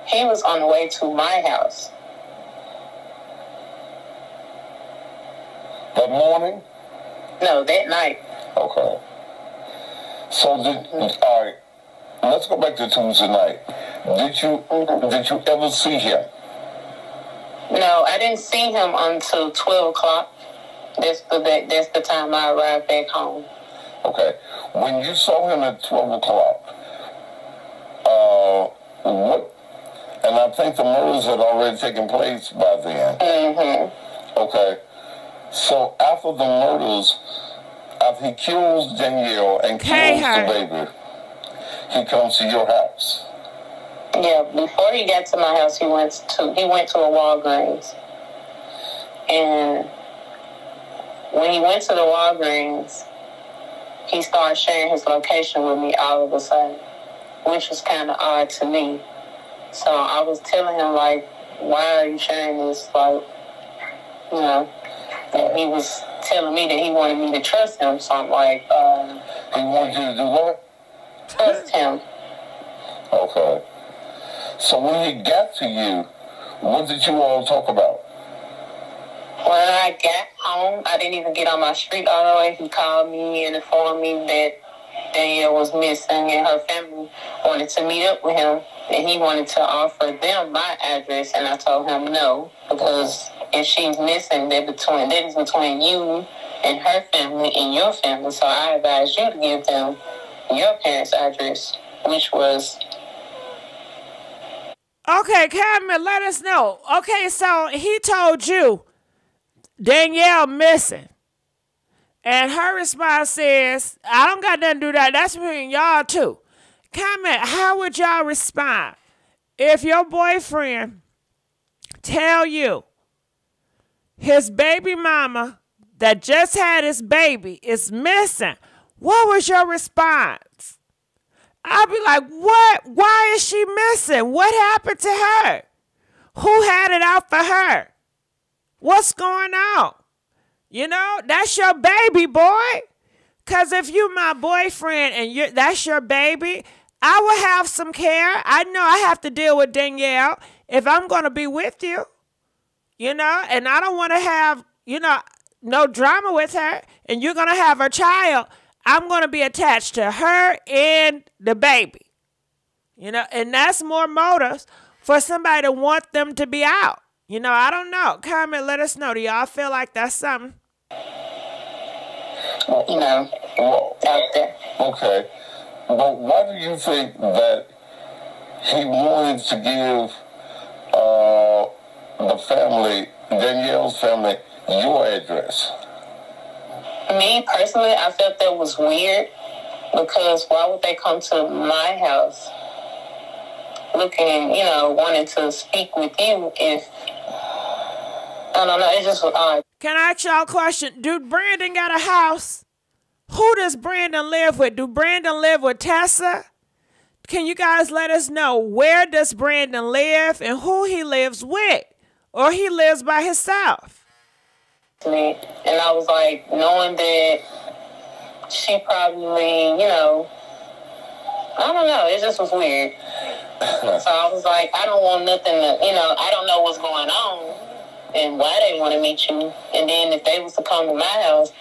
Speaker 2: he was on the way to my house.
Speaker 3: That morning?
Speaker 2: No, that night.
Speaker 3: Okay. So all right, let's go back to Tuesday night. Did you ever see him?
Speaker 2: No, I didn't see him until 12 o'clock. That's the time I arrived back home.
Speaker 3: Okay. When you saw him at 12 o'clock, what? And I think the murders had already taken place by then. Okay. So after the murders, after he kills Danielle and kills the baby, he comes to your house.
Speaker 2: Yeah, before he got to my house, he went to a Walgreens. And when he went to the Walgreens, he started sharing his location with me all of a sudden, which was kind of odd to me. So I was telling him, like, why are you sharing this? Like, you know, and he was telling me that he wanted me to trust him. So I'm like,
Speaker 3: he wanted you to do what?
Speaker 2: Trust him.
Speaker 3: Okay. So when he got to you, what did you all talk about?
Speaker 2: When I got home, I didn't even get on my street all the way. He called me and informed me that Danielle was missing and her family wanted to meet up with him. And he wanted to offer them my address, and I told him no, because if she's missing, that is between you and her family and your family. So I advised you to give them your parents' address, which was...
Speaker 1: Okay, Carmen, let us know. Okay, so he told you Danielle missing. And her response is, I don't got nothing to do with that. That's between y'all two. Comment, how would y'all respond if your boyfriend tell you his baby mama that just had his baby is missing? What was your response? I'd be like, what? Why is she missing? What happened to her? Who had it out for her? What's going on? You know, that's your baby, boy. Because if you my boyfriend and that's your baby, I will have some care. I know I have to deal with Danielle if I'm going to be with you. You know, and I don't want to have, you know, no drama with her. And you're going to have her child. I'm going to be attached to her and the baby. You know, and that's more motives for somebody to want them to be out. You know, I don't know. Comment, let us know. Do y'all feel like that's something?
Speaker 2: You know, out there.
Speaker 3: Okay. But why do you think that he wanted to give the family, Danielle's family, your address?
Speaker 2: Me, personally, I felt that was weird, because why would they come to my house looking, you know, wanting to speak with you if... I don't know, it just was odd.
Speaker 1: Can I ask y'all a question? Do Brandon got a house? Who does Brandon live with? Do Brandon live with Tessa? Can you guys let us know, where does Brandon live and who he lives with? Or he lives by himself?
Speaker 2: And I was like, knowing that she probably, you know, I don't know, it just was weird. So I was like, I don't want nothing to, you know, I don't know what's going on and why they want to meet you. And then if they was to come to my house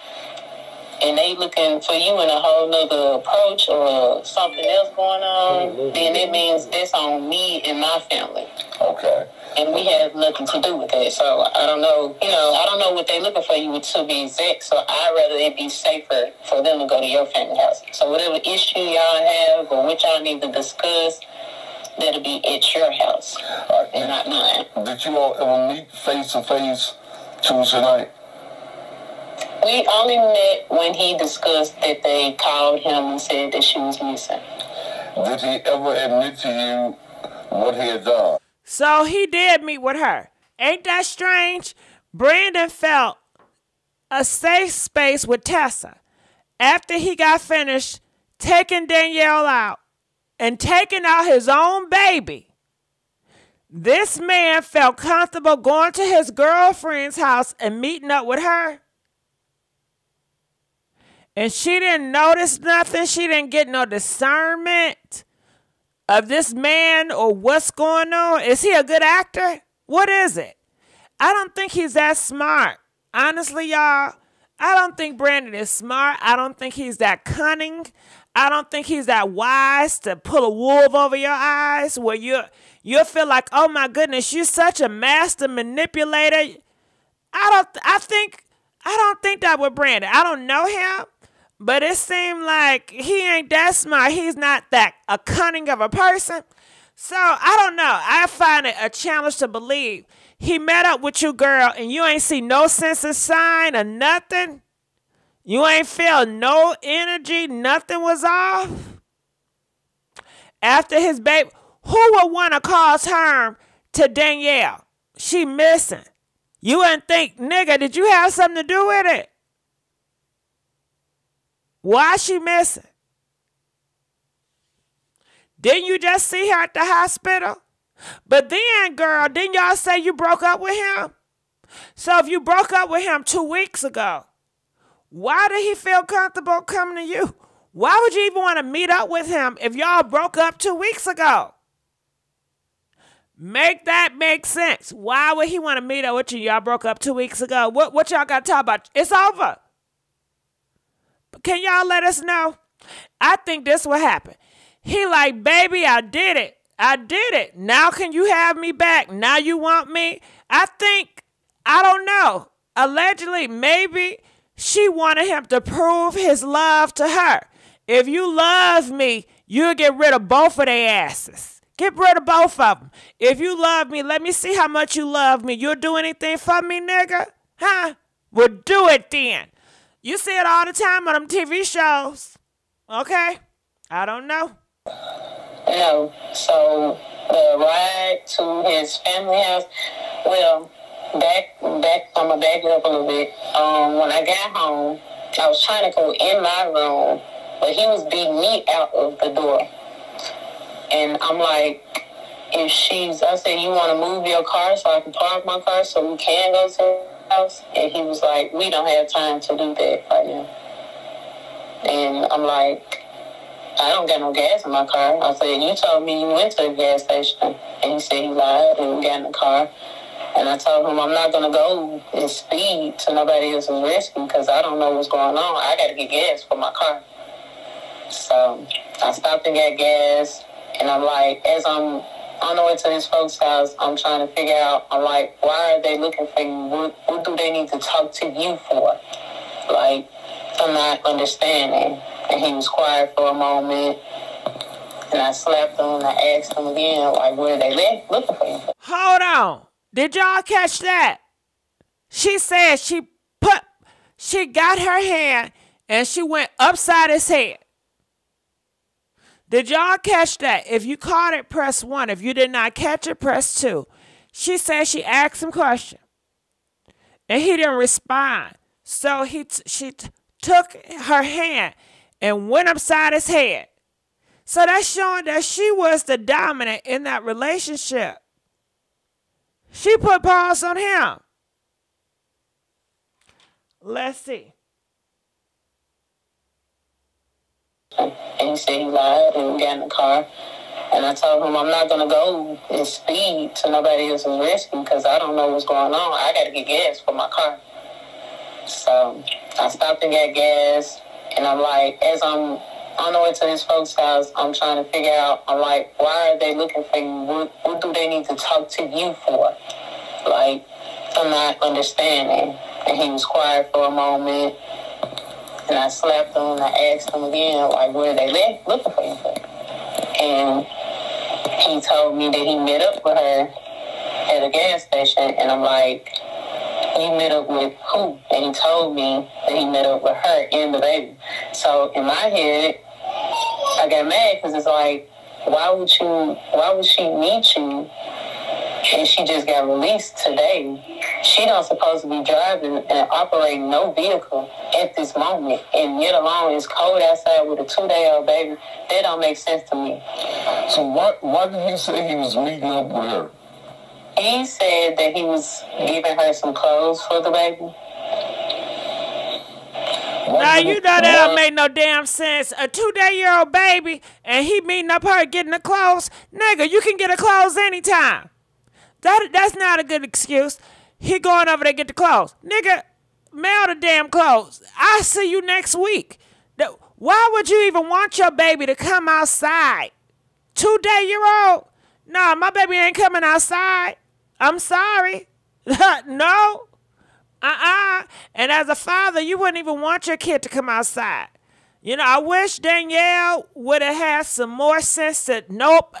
Speaker 2: and they looking for you in a whole nother approach or something else going on, then it means that's on me and my family.
Speaker 3: Okay.
Speaker 2: And we have nothing to do with that. So I don't know, you know, I don't know what they're looking for you to be exact. So I'd rather it be safer for them to go to your family house. So whatever issue y'all have or what y'all need to discuss, that'll be at your house and not mine.
Speaker 3: Did you all ever meet face-to-face Tuesday night?
Speaker 2: We only met when he discussed that they called him and said that she was missing.
Speaker 3: Did he ever admit to you what he had done?
Speaker 1: So he did meet with her. Ain't that strange? Brandon felt a safe space with Tessa after he got finished taking Danielle out and taking out his own baby. This man felt comfortable going to his girlfriend's house and meeting up with her. And she didn't notice nothing. She didn't get no discernment of this man or what's going on. Is he a good actor? What is it? I don't think he's that smart. Honestly, y'all, I don't think Brandon is smart. I don't think he's that cunning. I don't think he's that wise to pull a wool over your eyes where you'll feel like, oh my goodness, you're such a master manipulator. I don't think that with Brandon. I don't know him, but it seemed like he ain't that smart. He's not that a cunning of a person. So I don't know. I find it a challenge to believe he met up with you, girl, and you ain't see no sense of sign or nothing. You ain't feel no energy. Nothing was off. After his baby, who would want to cause harm to Danielle? She missing. You wouldn't think, nigga, did you have something to do with it? Why is she missing? Didn't you just see her at the hospital? But then, girl, didn't y'all say you broke up with him? So if you broke up with him 2 weeks ago, why did he feel comfortable coming to you? Why would you even want to meet up with him if y'all broke up 2 weeks ago? Make that make sense. Why would he want to meet up with you? Y'all broke up 2 weeks ago. What y'all got to talk about? It's over. Can y'all let us know? I think this will happen. He like, baby, I did it. I did it. Now can you have me back? Now you want me? I don't know. Allegedly, maybe she wanted him to prove his love to her. If you love me, you'll get rid of both of their asses. Get rid of both of them. If you love me, let me see how much you love me. You'll do anything for me, nigga? Huh? Well, do it then. You see it all the time on them TV shows. Okay? I don't know.
Speaker 2: No. So the ride to his family house, well, I'm gonna back it up a little bit. When I got home, I was trying to go in my room, but he was beating me out of the door. And I'm like, I said, you want to move your car so I can park my car so we can go to the house? And he was like, we don't have time to do that right now. And I'm like, I don't got no gas in my car. I said, you told me you went to the gas station. And he said he lied and we got in the car. And I told him I'm not going to go and speed to nobody else's rescue because I don't know what's going on. I got to get gas for my car. So I stopped and got gas. And I'm like, as I'm on the way to his folks' house, I'm trying to figure out, I'm like, why are they looking for you? What do they need to talk to you for? Like, I'm not understanding. And he was quiet for a moment. And I slapped him and I asked him again, like, where are they looking for you?
Speaker 1: Hold on. Did y'all catch that? She said she got her hand and she went upside his head. Did y'all catch that? If you caught it, press 1. If you did not catch it, press 2. She said she asked him a question. And he didn't respond. So she took her hand and went upside his head. So that's showing that she was the dominant in that relationship. She put paws on him. Let's see.
Speaker 2: And he said he lied and we got in the car. And I told him I'm not going to go and speed to nobody else's rescue because I don't know what's going on. I got to get gas for my car. So I stopped and got gas. And I'm like, as I'm on the way to his folks' house, I'm trying to figure out, I'm like, why are they looking for you? What do they need to talk to you for? Like, I'm not understanding. And he was quiet for a moment. And I slapped him and I asked him again, like, where are they looking for you? And he told me that he met up with her at a gas station. And I'm like, you met up with who? And he told me that he met up with her and the baby. So in my head, I got mad because it's like, why would she meet you? And she just got released today. She don't supposed to be driving and operating no vehicle at this moment. And yet alone, it's cold outside with a 2-day-old baby. That don't make sense to me.
Speaker 3: So why did he say he was meeting up with her?
Speaker 2: He said that he was giving her some clothes for the baby.
Speaker 1: Now, you know that don't make no damn sense. A 2-day-old baby and he meeting up her getting the clothes. Nigga, you can get her clothes anytime. That's not a good excuse. He going over there to get the clothes. Nigga, mail the damn clothes. I'll see you next week. Why would you even want your baby to come outside? 2-day-old? No, my baby ain't coming outside. I'm sorry. No. And as a father, you wouldn't even want your kid to come outside. You know, I wish Danielle would have had some more sense to, nope,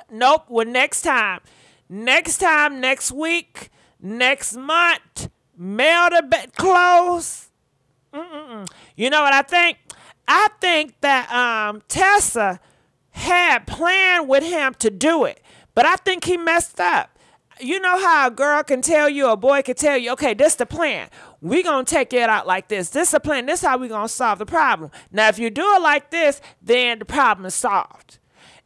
Speaker 1: well, next time, next week, next month, mail the clothes. You know what I think? I think that Tessa had planned with him to do it, but I think he messed up. You know how a girl can tell you, a boy can tell you, okay, this the plan. we going to take it out like this. This is a plan. This is how we going to solve the problem. Now, if you do it like this, then the problem is solved.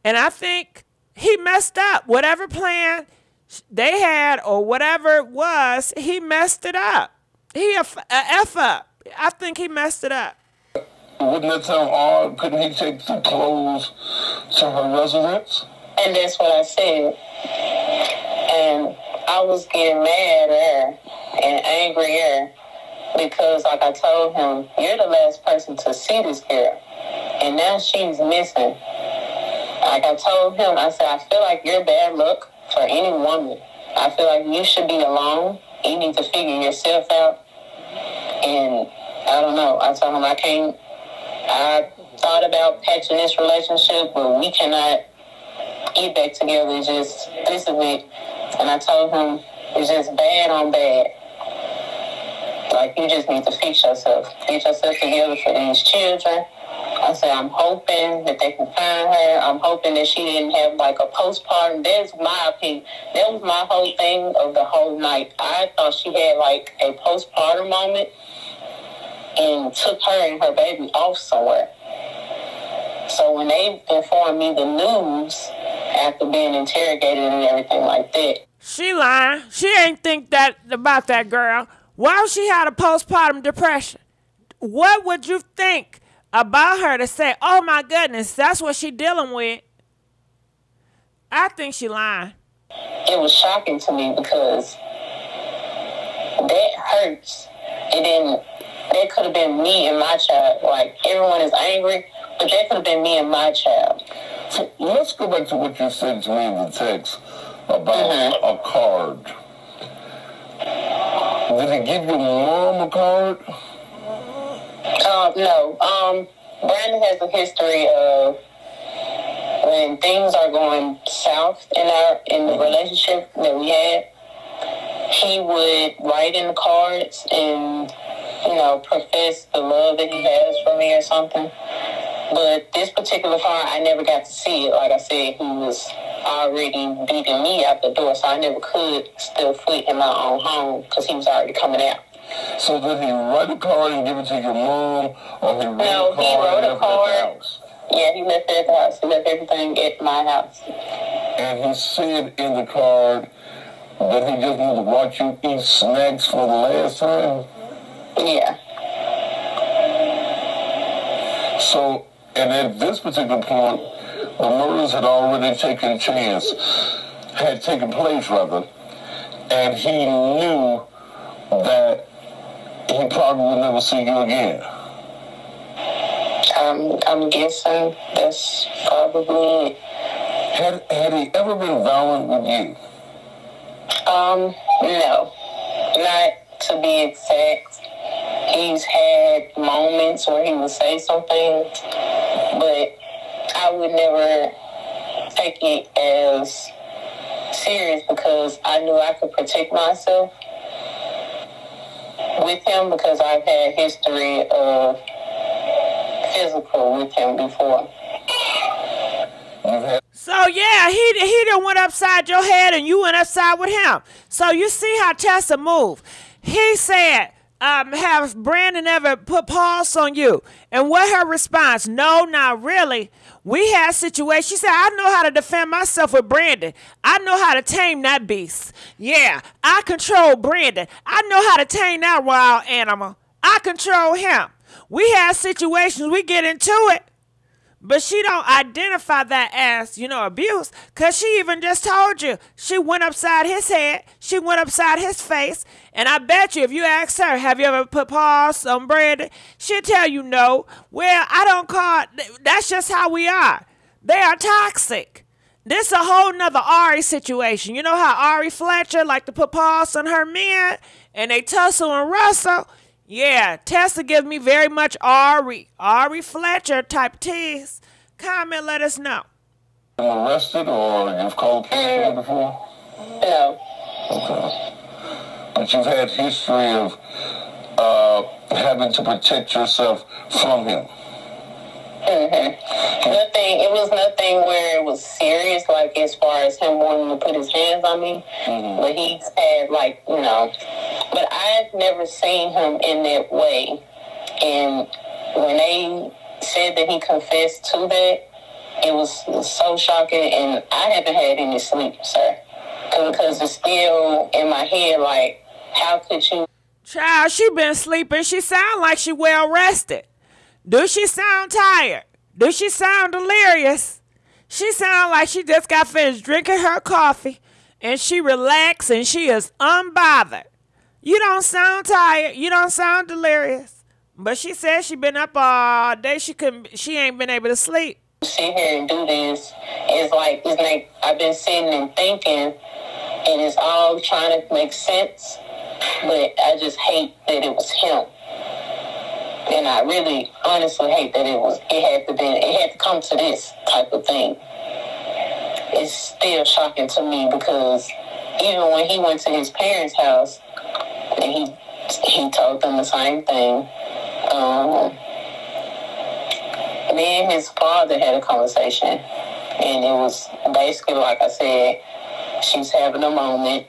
Speaker 1: And I think he messed up. Whatever plan they had or whatever it was, he messed it up. He a F up. I think he messed it up.
Speaker 3: Wouldn't that sound odd? Couldn't he take the clothes to her residence?
Speaker 2: And that's what I said. And I was getting madder and angrier because, like I told him, you're the last person to see this girl. And now she's missing. Like I told him, I said, I feel like you're bad luck for any woman. I feel like you should be alone. You need to figure yourself out. And I don't know. I told him I thought about patching this relationship, but we cannot get back together. It's just, this is it. And I told him, it's just bad on bad. Like, you just need to fix yourself. Get yourself together for these children. I said, I'm hoping that they can find her. I'm hoping that she didn't have, like, a postpartum. That's my opinion. That was my whole thing of the whole night. I thought she had, like, a postpartum moment and took her and her baby off somewhere. So when they informed me the news after being interrogated and everything like that.
Speaker 1: She lying. She ain't think that about that girl. Why would she have a postpartum depression? What would you think about her to say, oh my goodness, that's what she dealing with? I think she lying.
Speaker 2: It was shocking to me because that hurts. That could have been me and my child. Like, everyone is angry, but that could have been me and my child.
Speaker 3: So let's go back to what you said to me in the text about a card. Did he give your mom a card?
Speaker 2: No. Brandon has a history of when things are going south in the relationship that we had, he would write in the cards and, profess the love that he has for me or something. But this particular card, I never got to see it. Like I said, he was already beating me out the door, so I never could step foot in my own home because he was already coming out.
Speaker 3: So did he write a card and give it to your mom, or he wrote a card
Speaker 2: he wrote
Speaker 3: and
Speaker 2: a
Speaker 3: left
Speaker 2: card.
Speaker 3: it at the house?
Speaker 2: Yeah, he left it at the house. He left everything at my house.
Speaker 3: And he said in the card that he just wanted to watch you eat snacks for the last time?
Speaker 2: Yeah.
Speaker 3: So, and at this particular point, the murders had already taken place, and he knew that he probably would never see you again.
Speaker 2: I'm guessing that's probably it.
Speaker 3: Had he ever been violent with you?
Speaker 2: No. Not to be exact. He's had moments where he would say something, but I would never take it as serious because I knew I could protect myself with him because I've had history of physical with him before.
Speaker 1: So yeah, he done went upside your head and you went upside with him. So you see how Tessa moved. He said, have Brandon ever put pause on you? And what her response? No, not really. We had situations. She said, I know how to defend myself with Brandon. I know how to tame that beast. Yeah, I control Brandon. I know how to tame that wild animal. I control him. We have situations, we get into it. But she don't identify that as, abuse. Because she even just told you. She went upside his head. She went upside his face. And I bet you if you ask her, have you ever put paws on Brandon? She'll tell you no. Well, I don't call it. That's just how we are. They are toxic. This is a whole nother Ari situation. You know how Ari Fletcher like to put paws on her men? And they tussle and wrestle? Yeah, Tessa gives me very much Ari Fletcher type tease. Comment, let us know.
Speaker 3: Arrested or you've called police before?
Speaker 2: No.
Speaker 3: Okay. But you've had history of having to protect yourself from him.
Speaker 2: It was nothing where it was serious, like as far as him wanting to put his hands on me. But he's had But I've never seen him in that way. And when they said that he confessed to that, it was so shocking. And I haven't had any sleep, sir. Because it's still in my head, like, how could you?
Speaker 1: Child, she been sleeping. She sound like she well rested. Do she sound tired? Do she sound delirious? She sound like she just got finished drinking her coffee and she relaxed and she is unbothered. You don't sound tired. You don't sound delirious. But she said she been up all day. She ain't been able to sleep.
Speaker 2: Sit here and do this. It's like I've been sitting and thinking, and it's all trying to make sense. But I just hate that it was him. And I really honestly hate that it had to come to this type of thing. It's still shocking to me because even when he went to his parents' house and he told them the same thing, me and his father had a conversation, and it was basically like I said, she's having a moment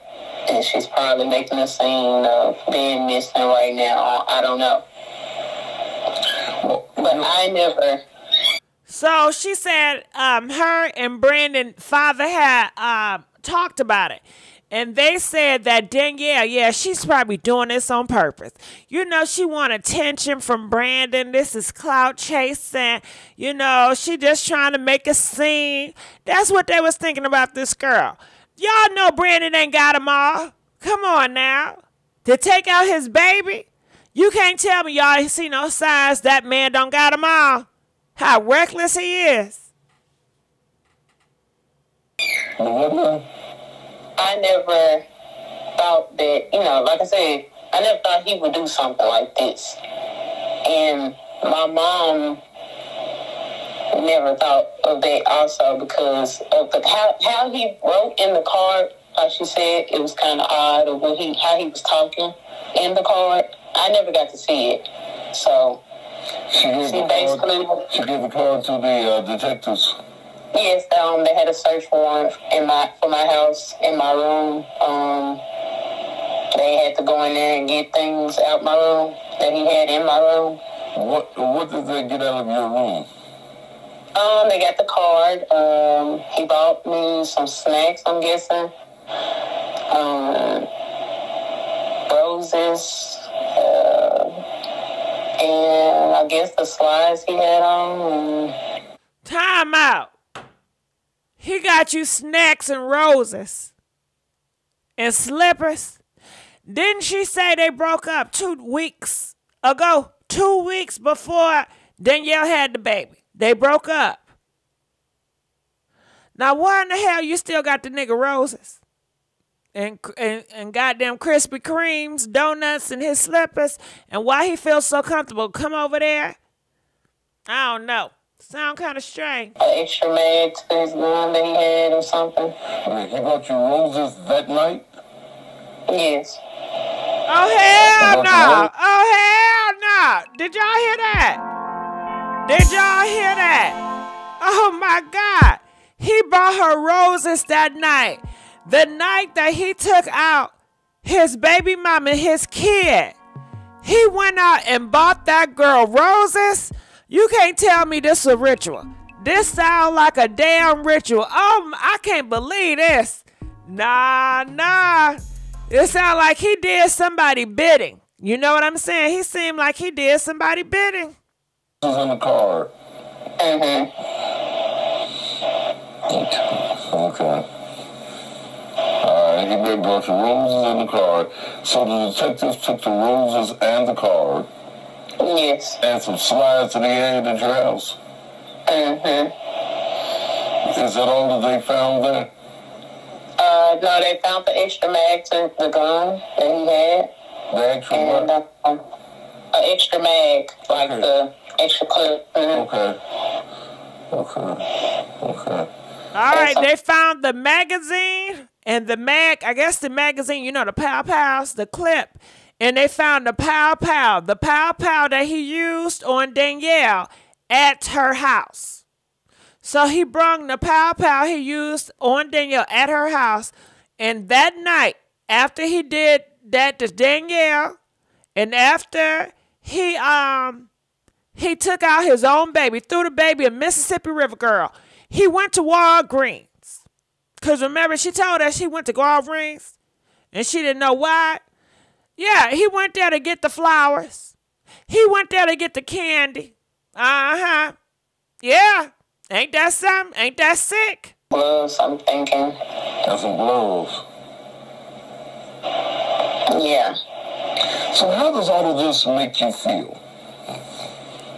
Speaker 2: and she's probably making a scene of being missing right now. I don't know. But I never.
Speaker 1: So she said her and Brandon's father had talked about it. And they said that Danielle, yeah, she's probably doing this on purpose. You know, she want attention from Brandon. This is clout chasing. You know, she just trying to make a scene. That's what they was thinking about this girl. Y'all know Brandon ain't got them all. Come on now. To take out his baby? You can't tell me y'all ain't see no signs that man don't got them all. How reckless he is.
Speaker 2: I never thought that, like I said, I never thought he would do something like this. And my mom never thought of that also because of how he wrote in the card. Like she said, it was kind of odd of how he was talking in the card. I never got to see it. So
Speaker 3: she gave the card to the detectives.
Speaker 2: Yes, they had a search warrant for my house, in my room. They had to go in there and get things out my room that he had in my room.
Speaker 3: What did they get out of your room?
Speaker 2: They got the card. He bought me some snacks, I'm guessing. Roses. And I guess the slides he had on.
Speaker 1: Time out. He got you snacks and roses and slippers. Didn't she say they broke up 2 weeks ago? 2 weeks before Danielle had the baby. They broke up. Now why in the hell you still got the nigga roses? And goddamn Krispy Kremes, donuts, and his slippers? And why he feels so comfortable come over there? I don't know. Sound kind of strange.
Speaker 2: An extra mag to his gun that he had or something.
Speaker 3: Wait, he bought you roses that night?
Speaker 2: Yes.
Speaker 1: Oh, hell no. Oh, hell no. Did y'all hear that? Did y'all hear that? Oh, my God. He bought her roses that night. The night that he took out his baby mama and his kid. He went out and bought that girl roses. You can't tell me this is a ritual. This sounds like a damn ritual. Oh, I can't believe this. Nah. It sounds like he did somebody bidding. You know what I'm saying? He seemed like he did somebody bidding.
Speaker 3: This is in the card.
Speaker 2: Mm-hmm.
Speaker 3: Okay. He made a bunch of roses in the card. So the detectives took the roses and the card.
Speaker 2: Yes.
Speaker 3: And some slides that he had at your house.
Speaker 2: Mm-hmm.
Speaker 3: Is that all that they found there?
Speaker 2: No, they found the extra mag to the gun that he had.
Speaker 3: The extra what?
Speaker 2: An extra mag, like the extra clip. Mm-hmm.
Speaker 3: Okay.
Speaker 1: All right, they found the magazine and the I guess the magazine, the Pow Pows, the clip. And they found the Pow Pow that he used on Danielle at her house. So he brung the Pow Pow he used on Danielle at her house. And that night, after he did that to Danielle, and after he took out his own baby, threw the baby in Mississippi River, girl, he went to Walgreens. Because remember, she told us she went to Walgreens and she didn't know why. Yeah, he went there to get the flowers. He went there to get the candy. Uh-huh. Yeah. Ain't that something? Ain't that sick?
Speaker 2: Gloves, I'm thinking.
Speaker 3: That's some gloves.
Speaker 2: Yeah.
Speaker 3: So how does all of this make you feel?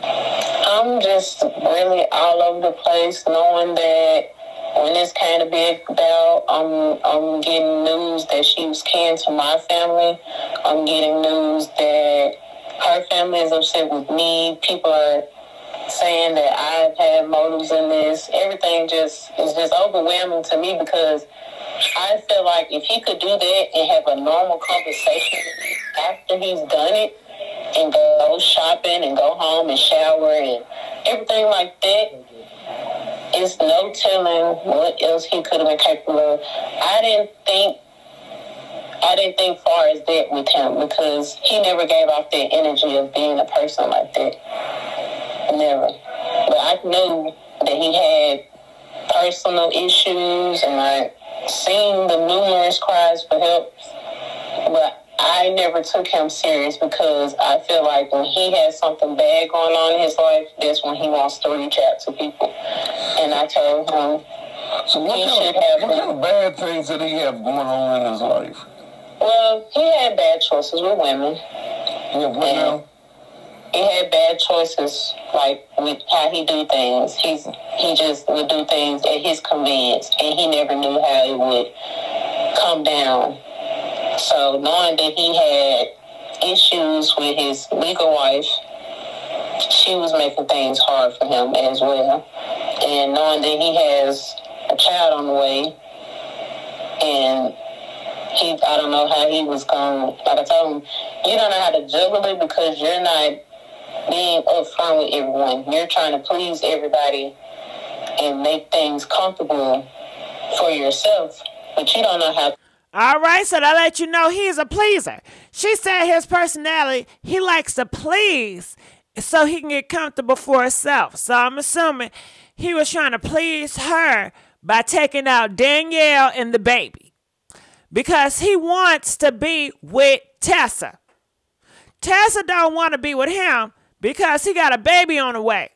Speaker 2: I'm just really all over the place, knowing that when this came to be about, I'm getting news that she was kin to my family. I'm getting news that her family is upset with me. People are saying that I've had motives in this. Everything is just overwhelming to me, because I feel like if he could do that and have a normal conversation after he's done it, and go shopping and go home and shower and everything like that, it's no telling what else he could have been capable of. I didn't think far as that with him, because he never gave off that energy of being a person like that. Never. But I knew that he had personal issues, and I seen the numerous cries for help, but I never took him serious, because I feel like when he has something bad going on in his life, that's when he wants to reach out to people. And I told him,
Speaker 3: so what kind of bad things did he have going on in his life?
Speaker 2: Well, he had bad choices with women.
Speaker 3: Yeah, what now?
Speaker 2: He had bad choices, like with how he do things. He just would do things at his convenience, and he never knew how it would come down. So knowing that he had issues with his legal wife, she was making things hard for him as well. And knowing that he has a child on the way, and I don't know how he was going. Like I told him, you don't know how to juggle it, because you're not being upfront with everyone. You're trying to please everybody and make things comfortable for yourself, but you don't know how.
Speaker 1: All right, so that let you know he's a pleaser. She said his personality, he likes to please so he can get comfortable for himself. So I'm assuming he was trying to please her by taking out Danielle and the baby, because he wants to be with Tessa. Tessa don't want to be with him because he got a baby on the way,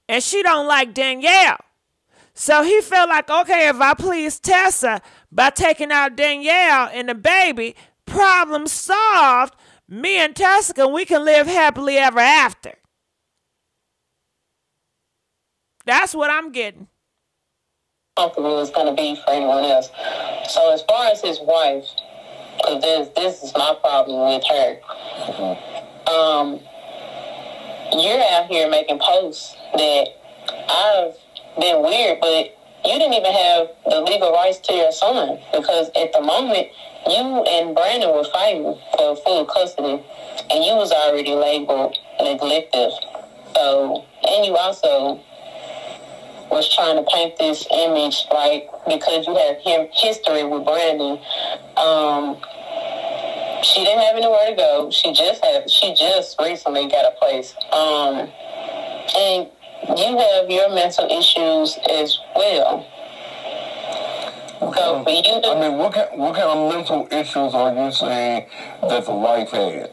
Speaker 1: and she don't like Danielle. So he felt like, okay, if I please Tessa by taking out Danielle and the baby, problem solved. Me and Tessa, we can live happily ever after. That's what I'm getting.
Speaker 2: Comfortable is going to be for anyone else. So as far as his wife, because this is my problem with her. You're out here making posts that I've been weird, but you didn't even have the legal rights to your son, because at the moment you and Brandon were fighting for full custody, and you was already labeled neglective. So, and you also was trying to paint this image like, because you have history with Brandon, she didn't have anywhere to go. She just recently got a place. And you have your mental issues as well. So for you to,
Speaker 3: I mean, what kind of mental issues are you saying that the wife had?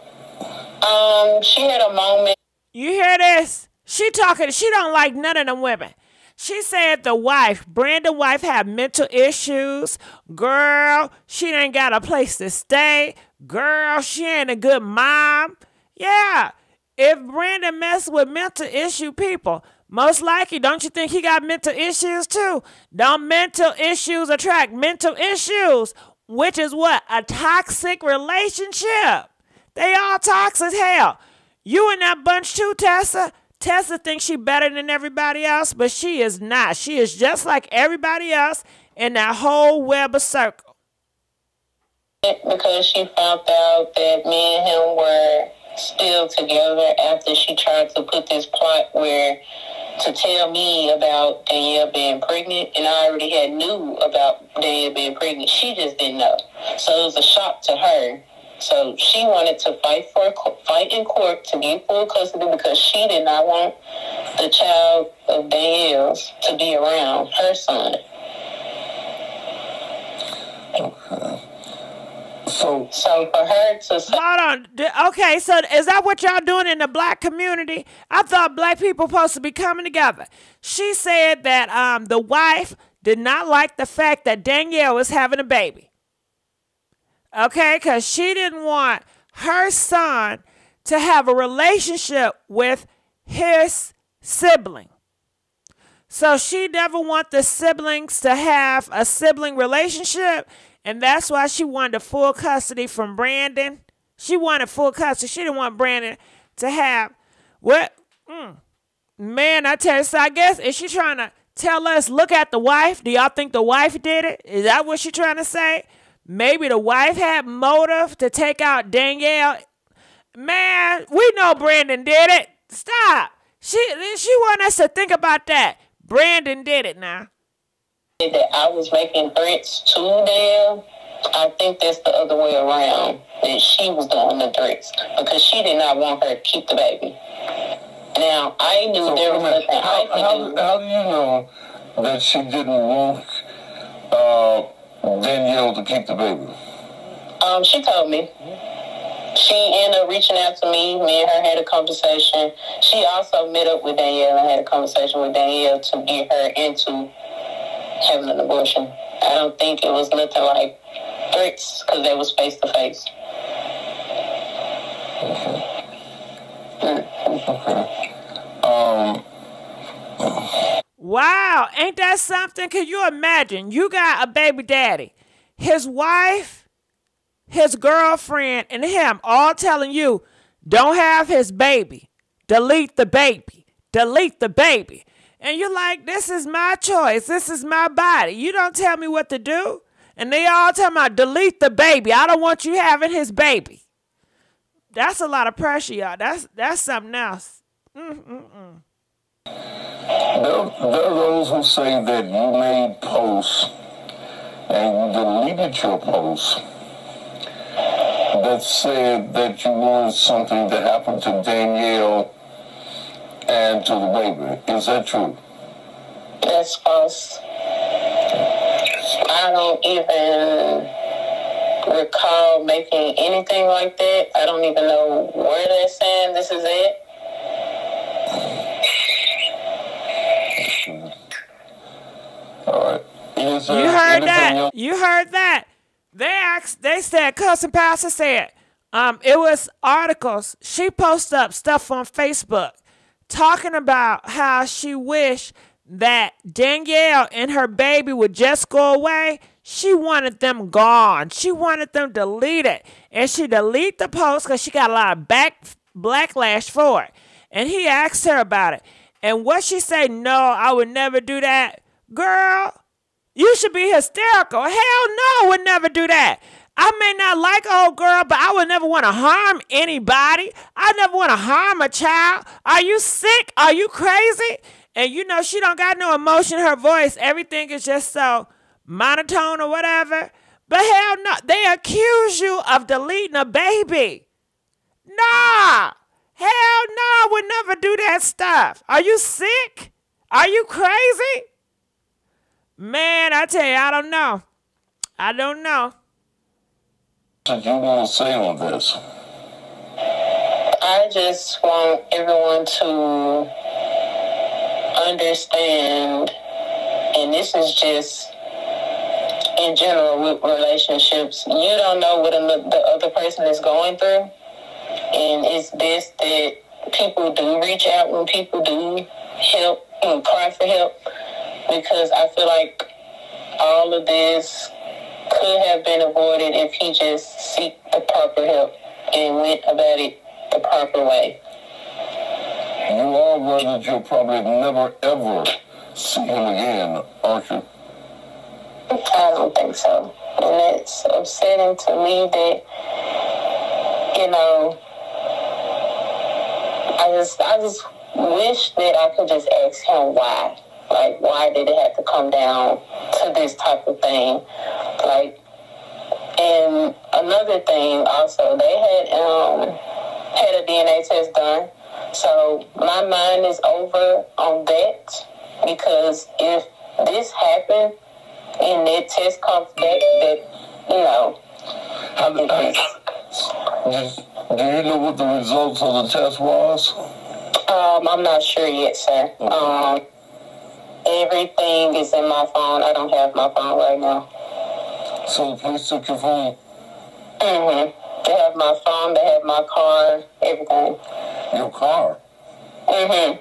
Speaker 2: she had a moment.
Speaker 1: You hear this? She don't like none of them women. She said the wife, Brandon's wife, had mental issues. Girl, she ain't got a place to stay. Girl, she ain't a good mom. Yeah, if Brandon messed with mental issue people, most likely, don't you think he got mental issues too? Don't mental issues attract mental issues, which is what? A toxic relationship. They all toxic as hell. You in that bunch too, Tessa. Tessa thinks she better than everybody else, but she is not. She is just like everybody else in that whole web of circle.
Speaker 2: Because she found out that me and him were still together after she tried to put this plot where to tell me about Danielle being pregnant, and I already had knew about Danielle being pregnant. She just didn't know. So it was a shock to her So she wanted to fight in court to get full custody because she did not want the child of Danielle's to be around her son.
Speaker 3: Okay. So
Speaker 2: for her to say,
Speaker 1: hold on. Okay, so is that what y'all doing in the black community? I thought black people supposed to be coming together. She said that the wife did not like the fact that Danielle was having a baby. Okay, because she didn't want her son to have a relationship with his sibling. So she never want the siblings to have a sibling relationship, and that's why she wanted full custody from Brandon. She wanted full custody. She didn't want Brandon to have what? Man, I tell you, so I guess, is she trying to tell us, look at the wife? Do y'all think the wife did it? Is that what she's trying to say? Maybe the wife had motive to take out Danielle. Man, we know Brandon did it. Stop. She want us to think about that. Brandon did it now.
Speaker 2: That I was making threats to Danielle. I think that's the other way around. That she was doing the threats because she did not want her to keep the baby. Now, I knew there was nothing I could do.
Speaker 3: How do you know that she didn't want Danielle to keep the baby?
Speaker 2: She told me. She ended up reaching out to me. Me and her had a conversation. She also met up with Danielle and had a conversation with Danielle to get her into having an abortion. I don't think it was nothing like threats because they was face to face.
Speaker 1: Wow, ain't that something? Can you imagine? You got a baby daddy, his wife, his girlfriend, and him all telling you, don't have his baby. Delete the baby. Delete the baby. And you're like, this is my choice. This is my body. You don't tell me what to do. And they all tell me, delete the baby. I don't want you having his baby. That's a lot of pressure, y'all. That's something else.
Speaker 3: There are those who say that you made posts and you deleted your posts that said that you wanted something to happen to Danielle and to the baby. Is that true?
Speaker 2: That's false. I don't even recall making anything like that. I don't even know where they're saying this is it.
Speaker 3: All right.
Speaker 1: You heard that? You heard that? They said, Cousin Pastor said, it was articles. She posted up stuff on Facebook talking about how she wished that Danielle and her baby would just go away. She wanted them gone. She wanted them deleted. And she deleted the post because she got a lot of backlash for it. And he asked her about it. And what she said, no, I would never do that. Girl, you should be hysterical. Hell no, I would never do that. I may not like old girl, but I would never want to harm anybody. I never want to harm a child. Are you sick? Are you crazy? And you know, she don't got no emotion in her voice. Everything is just so monotone or whatever. But hell no, they accuse you of deleting a baby. Nah. Hell no, I would never do that stuff. Are you sick? Are you crazy? Man, I tell you, I don't know. I don't know.
Speaker 3: What you want to say on this?
Speaker 2: I just want everyone to understand, and this is just in general with relationships, you don't know what the other person is going through. And it's best that people do reach out when people do help and cry for help, because I feel like all of this could have been avoided if he just seeked the proper help and went about it the proper way.
Speaker 3: You are worried that you'll probably never, ever see him again, aren't you?
Speaker 2: I don't think so. And it's upsetting to me that, you know, I just wish that I could just ask him why. Like, why did it have to come down to this type of thing? Like, and another thing also, they had a DNA test done. So my mind is over on that, because if this happened and that test comes back, that, you know,
Speaker 3: do you know what the results of the test was?
Speaker 2: I'm not sure yet, sir.
Speaker 3: Okay.
Speaker 2: Everything is in my phone. I don't have my phone right now.
Speaker 3: So the police took your phone?
Speaker 2: Mm-hmm. They have my phone, they have my car, everything.
Speaker 3: Your car?
Speaker 2: Mm-hmm.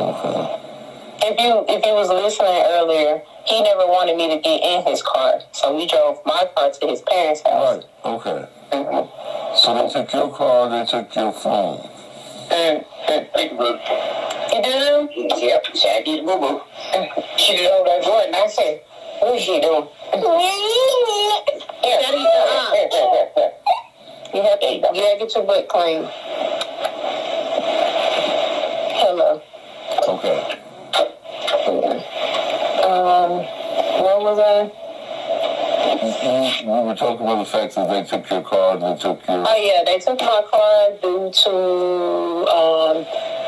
Speaker 3: Okay.
Speaker 2: If you was listening earlier, he never wanted me to get in his car. So we drove my car to his parents' house.
Speaker 3: Right, okay.
Speaker 2: Mm-hmm.
Speaker 3: So they took your car, they took your phone.
Speaker 2: You do? Yep, I did boo-boo. She did all that good, and I said, what is she doing? You have to get your butt clean. Hello.
Speaker 3: Okay.
Speaker 2: What was I?
Speaker 3: We were talking about the fact that they took your car and they took your...
Speaker 2: Oh, yeah, they took my car due to,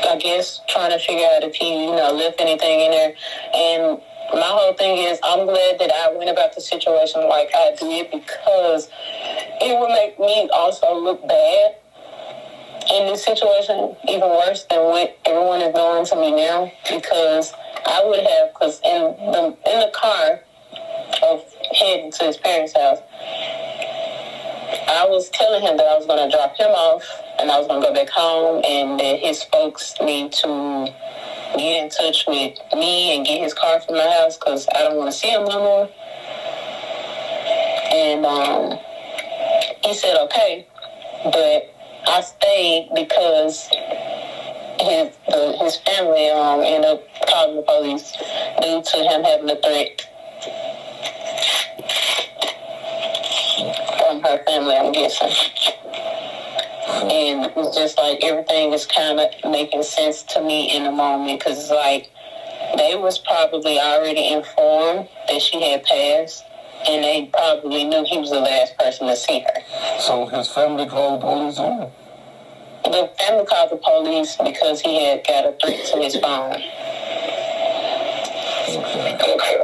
Speaker 2: I guess, trying to figure out if he, left anything in there. And my whole thing is, I'm glad that I went about the situation like I did, because it would make me also look bad in this situation, even worse than what everyone is doing to me now, because I would have, because in the car of heading to his parents' house, I was telling him that I was going to drop him off and I was going to go back home, and that his folks need to get in touch with me and get his car from my house, because I don't want to see him no more. And he said okay, but I stayed because his family ended up calling the police due to him having a threat from her family, I'm guessing. And it's just like everything is kind of making sense to me in the moment, because it's like they was probably already informed that she had passed, and they probably knew he was the last person to see her.
Speaker 3: So his family called the police on him?
Speaker 2: The family called the police because he had got a threat to his phone.
Speaker 3: Okay.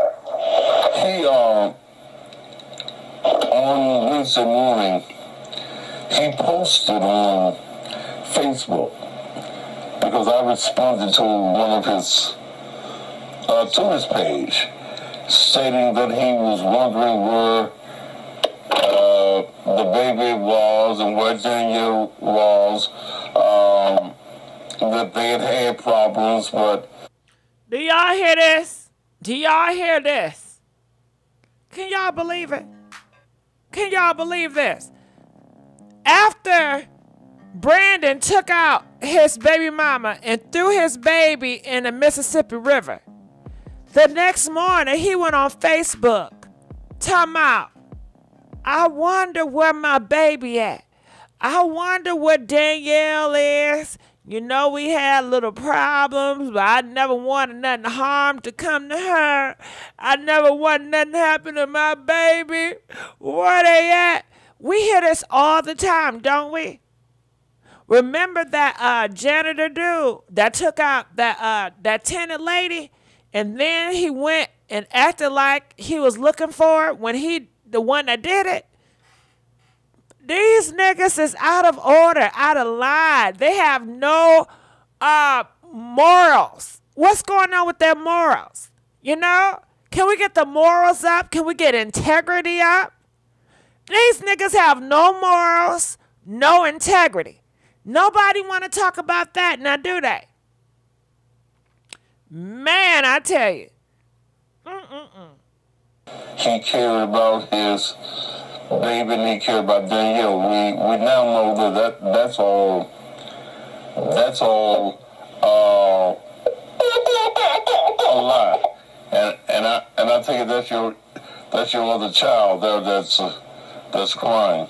Speaker 3: He, on Wednesday morning, he posted on Facebook, because I responded to one of his, to his page, stating that he was wondering where the baby was and where Danielle was, that they had problems, but...
Speaker 1: Do y'all hear this? Do y'all hear this? Can y'all believe it? Can y'all believe this? After Brandon took out his baby mama and threw his baby in the Mississippi River, the next morning he went on Facebook talking about, I wonder where my baby at. I wonder where Danielle is. You know, we had little problems, but I never wanted nothing harm to come to her. I never wanted nothing to happen to my baby. Where they at? We hear this all the time, don't we? Remember that janitor dude that took out that tenant lady, and then he went and acted like he was looking for her when the one that did it? These niggas is out of order, out of line. They have no morals. What's going on with their morals? You know? Can we get the morals up? Can we get integrity up? These niggas have no morals, no integrity. Nobody want to talk about that, now do they? Man, I tell you.
Speaker 3: He cared about his baby and he cared about Danielle. We now know that's all a lie. And I think that's your other child there that's crying.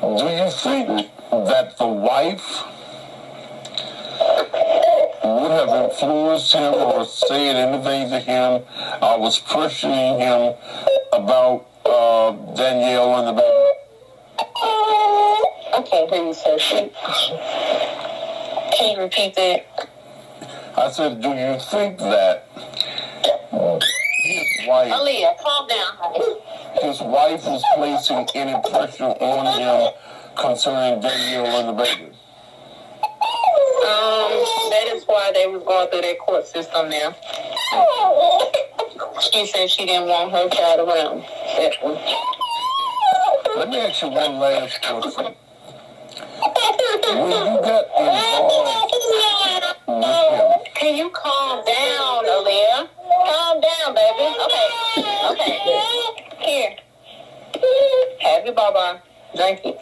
Speaker 3: Do you think that the wife would have influenced him or said anything to him? I was pressuring him about Danielle and the baby?
Speaker 2: I can't hear you, sir. Can you repeat that?
Speaker 3: I said, do you think that his wife...
Speaker 2: Aaliyah, calm down, honey.
Speaker 3: His wife was placing any pressure on him concerning Danielle and the baby?
Speaker 2: That is why they was going through that court system now. She said she didn't want her child around. That one.
Speaker 3: Let me ask you one last question. When you got involved with him...
Speaker 2: Can you calm down, Aaliyah? Calm down, baby. Okay. Here. Have your baba. Drink it.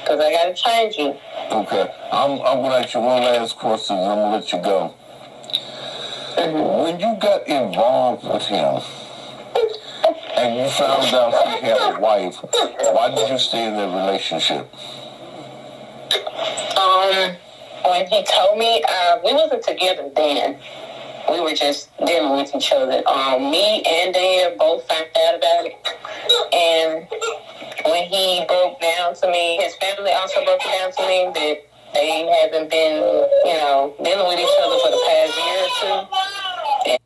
Speaker 2: Because I got to change you.
Speaker 3: Okay. I'm going to ask you one last question and I'm going to let you go. When you got involved with him and you found out he had a wife, why did you stay in that relationship?
Speaker 2: When he told me, we wasn't together then. We were just dealing with each other. Me and Dad both found out about it. And when he broke down to me, his family also broke down to me that they haven't been, dealing with each other for the past year or two.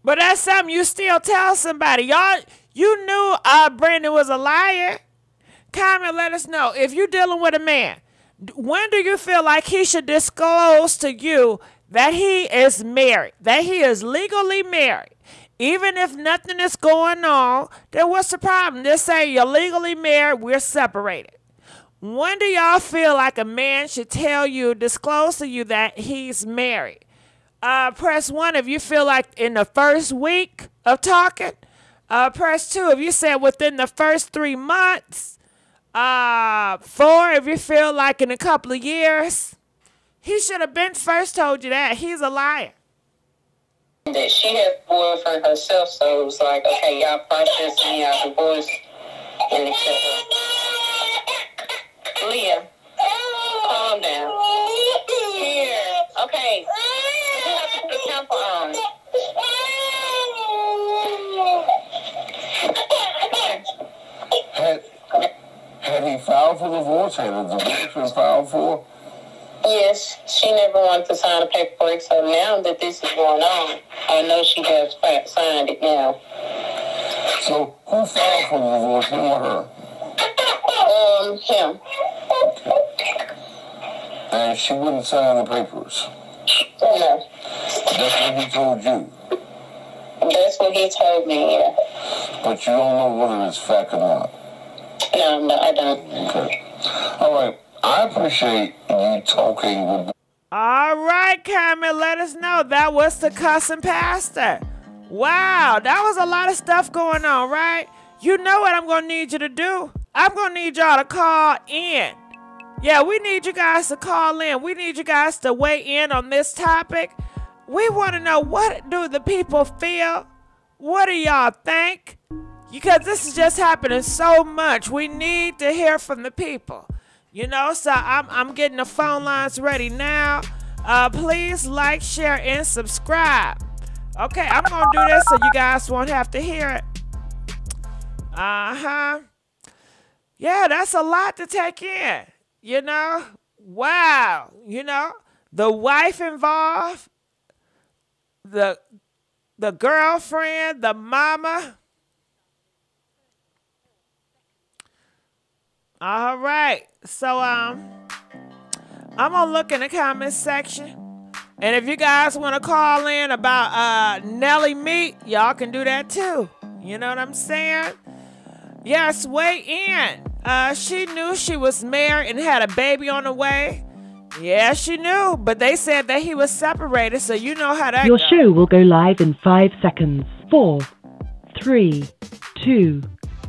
Speaker 1: But that's something you still tell somebody. Y'all, you knew Brandon was a liar. Comment, let us know. If you're dealing with a man, when do you feel like he should disclose to you that he is married, that he is legally married? Even if nothing is going on, then what's the problem? Just say you're legally married, we're separated. When do y'all feel like a man should tell you, disclose to you that he's married? Press 1 if you feel like in the first week of talking. Press 2 if you said within the first 3 months. 4 if you feel like in a couple of years. He should have been first told you that. He's a liar.
Speaker 2: That she had a boyfriend herself, so it was like, okay, y'all processing y'all divorce and etc. Leah, calm down. Here, okay. You have to put the camper on.
Speaker 3: Had he filed for divorce? Had a divorce been filed for?
Speaker 2: Yes, she never wanted to sign the paperwork, so now that this is going on, I know she has signed it now.
Speaker 3: So, who filed for the divorce, him or her?
Speaker 2: Him.
Speaker 3: Okay. And she wouldn't sign the papers?
Speaker 2: No.
Speaker 3: That's what he told you?
Speaker 2: That's what he told me, yeah.
Speaker 3: But you don't know whether it's fact or not?
Speaker 2: No, I don't.
Speaker 3: Okay. All right. I appreciate you talking with me.
Speaker 1: All right, Carmen, let us know. That was the cussing pastor. Wow, that was a lot of stuff going on, right? You know what I'm going to need you to do? I'm going to need y'all to call in. Yeah, we need you guys to call in. We need you guys to weigh in on this topic. We want to know, what do the people feel? What do y'all think? Because this is just happening so much. We need to hear from the people. So I'm getting the phone lines ready now. Please like, share, and subscribe. Okay, I'm going to do this so you guys won't have to hear it. Yeah, that's a lot to take in. Wow. The wife involved, the girlfriend, the mama. All right. So, I'm going to look in the comments section. And if you guys want to call in about Nelly MEAT, y'all can do that too. You know what I'm saying? Yes, weigh in. She knew she was married and had a baby on the way. Yeah, she knew. But they said that he was separated, so you know how that
Speaker 4: Your
Speaker 1: goes.
Speaker 4: show will go live in 5 seconds. 4, 3, 2,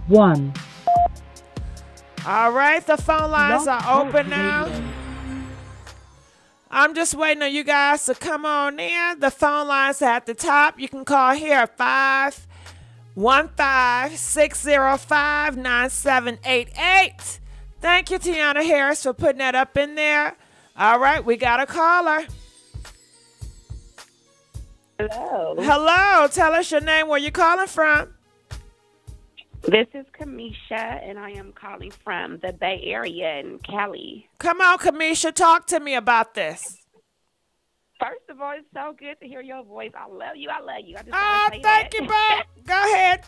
Speaker 4: 1.
Speaker 1: All right, the phone lines are open now. I'm just waiting on you guys to come on in. The phone lines are at the top. You can call here at 515-605-9788. Thank you, Tiana Harris, for putting that up in there. All right, we got a caller.
Speaker 5: Hello.
Speaker 1: Hello. Tell us your name, where you calling from.
Speaker 5: This is Kamisha, and I am calling from the Bay Area in Cali.
Speaker 1: Come on, Kamisha, talk to me about this.
Speaker 5: First of all, it's so good to hear your voice. I love you. I love you. I just
Speaker 1: Oh,
Speaker 5: want to say
Speaker 1: thank
Speaker 5: that.
Speaker 1: you, babe. Go ahead.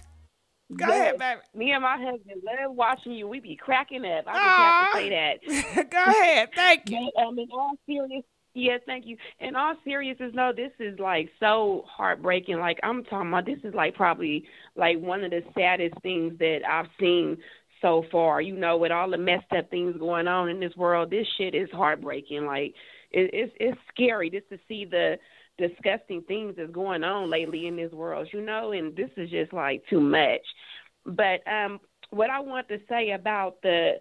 Speaker 1: Go
Speaker 5: Yes.
Speaker 1: ahead, baby.
Speaker 5: Me and my husband love watching you. We be cracking up. I just have to say that.
Speaker 1: Go ahead. Thank you.
Speaker 5: But, in all serious, yes, thank you. In all seriousness, no, this is like so heartbreaking. Like I'm talking about, this is like probably like one of the saddest things that I've seen so far. You know, with all the messed up things going on in this world, this shit is heartbreaking. Like it's scary just to see the disgusting things that's going on lately in this world. You know, and this is just like too much. But what I want to say about the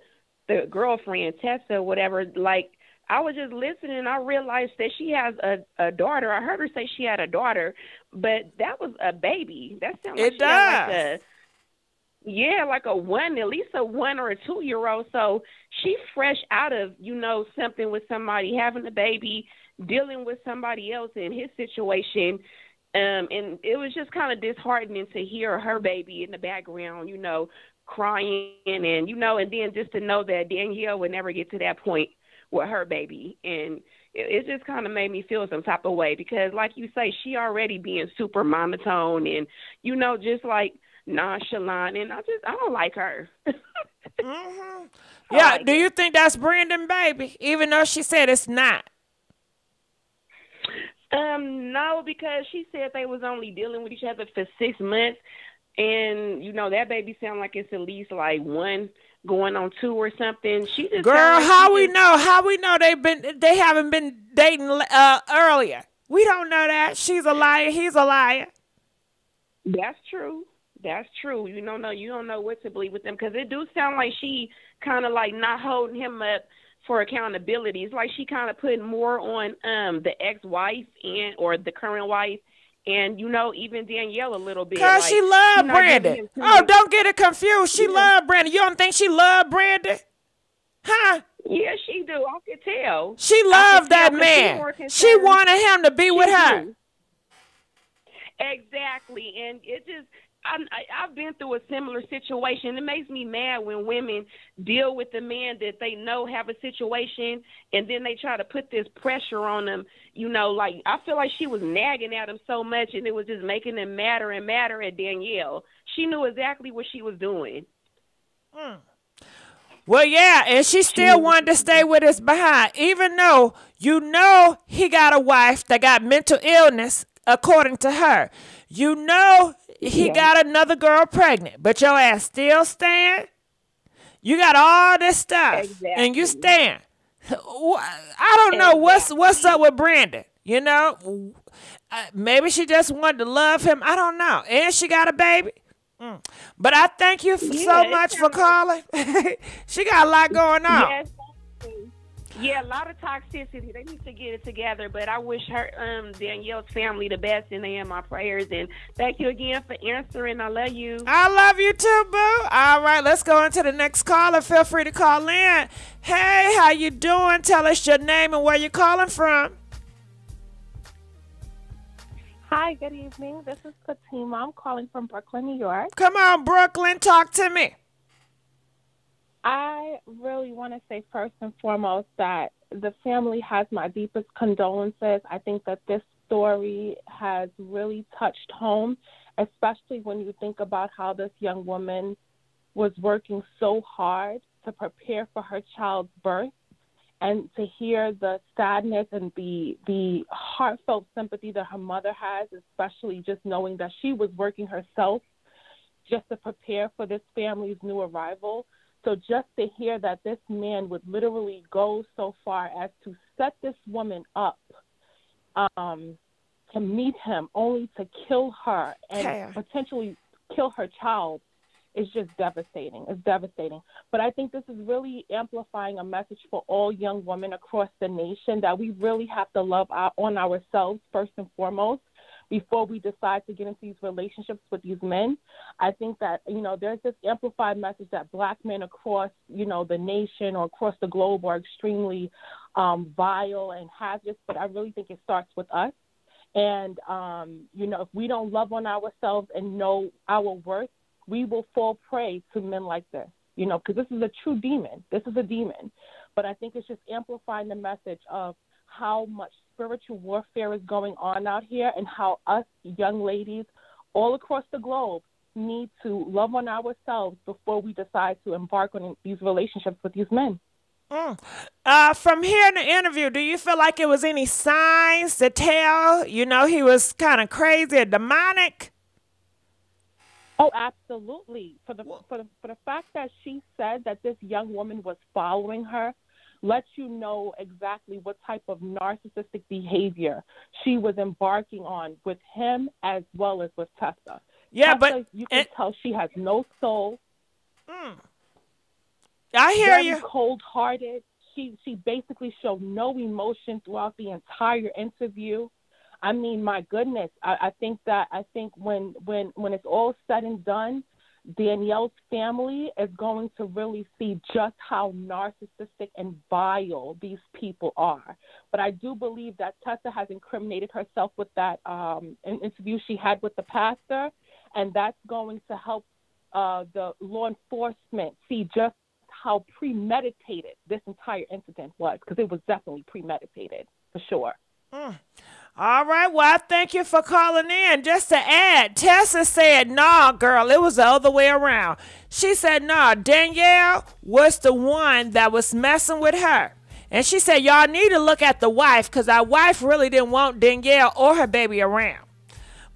Speaker 5: girlfriend Tessa, or whatever, like. I was just listening and I realized that she has a daughter. I heard her say she had a daughter, but that was a baby. That sounds like
Speaker 1: It does.
Speaker 5: Like a one, at least a 1 or a 2-year-old. So she fresh out of, you know, something with somebody, having a baby, dealing with somebody else in his situation. And it was just kind of disheartening to hear her baby in the background, you know, crying and, you know, and then just to know that Danielle would never get to that point with her baby. And it just kind of made me feel some type of way because, like you say, she already being super monotone and, you know, just like nonchalant. And I don't like her.
Speaker 1: Mm-hmm. Yeah, do you think that's Brandon baby, even though she said it's not?
Speaker 5: No, because she said they was only dealing with each other for 6 months. And, you know, that baby sound like it's at least like 1 going on 2 or something. She just
Speaker 1: girl,
Speaker 5: like
Speaker 1: how we know they haven't been dating earlier? We don't know that. She's a liar. He's a liar.
Speaker 5: That's true. That's true. You don't know what to believe with them because it do sound like she kind of like not holding him up for accountability. It's like she kind of putting more on the ex-wife or the current wife. And, you know, even Danielle a little bit.
Speaker 1: Because
Speaker 5: like,
Speaker 1: she loved Brandon. Oh, don't get it confused. She loved Brandon. You don't think she loved Brandon? Huh?
Speaker 5: Yeah, she do. I could tell.
Speaker 1: She loved that man. She wanted him to be with her.
Speaker 5: Exactly. And it just, I've been through a similar situation. It makes me mad when women deal with the men that they know have a situation and then they try to put this pressure on them. You know, like I feel like she was nagging at him so much and it was just making them madder and madder at Danielle. She knew exactly what she was doing.
Speaker 1: Well, yeah, and she still wanted to stay with his behind, even though you know he got a wife that got mental illness, according to her. You know he got another girl pregnant, but your ass still stand. You got all this stuff, and you stand. I don't know what's up with Brandon. You know, maybe she just wanted to love him. I don't know, and she got a baby. But I thank you so much for calling. She got a lot going on.
Speaker 5: Yes. Yeah, a lot of toxicity. They need to get it together. But I wish her, Danielle's family the best, and they in my prayers. And thank you again for answering. I love you.
Speaker 1: I love you too, boo. All right, let's go into the next caller. Feel free to call in. Hey, how you doing? Tell us your name and where you're calling from.
Speaker 6: Hi, good evening. This is Fatima. I'm calling from Brooklyn, New York.
Speaker 1: Come on, Brooklyn. Talk to me.
Speaker 6: I really want to say first and foremost that the family has my deepest condolences. I think that this story has really touched home, especially when you think about how this young woman was working so hard to prepare for her child's birth, and to hear the sadness and the heartfelt sympathy that her mother has, especially just knowing that she was working herself just to prepare for this family's new arrival. So just to hear that this man would literally go so far as to set this woman up to meet him only to kill her and potentially kill her child is just devastating. It's devastating. But I think this is really amplifying a message for all young women across the nation that we really have to love on ourselves first and foremost before we decide to get into these relationships with these men. I think that, you know, there's this amplified message that black men across, you know, the nation or across the globe are extremely vile and hazardous, but I really think it starts with us. And, you know, if we don't love on ourselves and know our worth, we will fall prey to men like this, you know, because this is a true demon. This is a demon. But I think it's just amplifying the message of how much spiritual warfare is going on out here and how us young ladies all across the globe need to love on ourselves before we decide to embark on these relationships with these men.
Speaker 1: From hearing the interview, do you feel like it was any signs to tell, you know, he was kind of crazy or demonic?
Speaker 6: Oh, absolutely. For the fact that she said that this young woman was following her lets you know exactly what type of narcissistic behavior she was embarking on with him as well as with Tessa.
Speaker 1: Yeah,
Speaker 6: Tessa, you can tell she has no soul.
Speaker 1: I hear
Speaker 6: very
Speaker 1: you.
Speaker 6: Cold-hearted. She basically showed no emotion throughout the entire interview. I mean, my goodness. I think when it's all said and done, Danielle's family is going to really see just how narcissistic and vile these people are. But I do believe that Tessa has incriminated herself with that interview she had with the pastor, and that's going to help the law enforcement see just how premeditated this entire incident was, because it was definitely premeditated, for sure.
Speaker 1: All right, well, I thank you for calling in. Just to add, Tessa said, nah, girl, it was the other way around. She said, nah, Danielle was the one that was messing with her. And she said, y'all need to look at the wife, because our wife really didn't want Danielle or her baby around.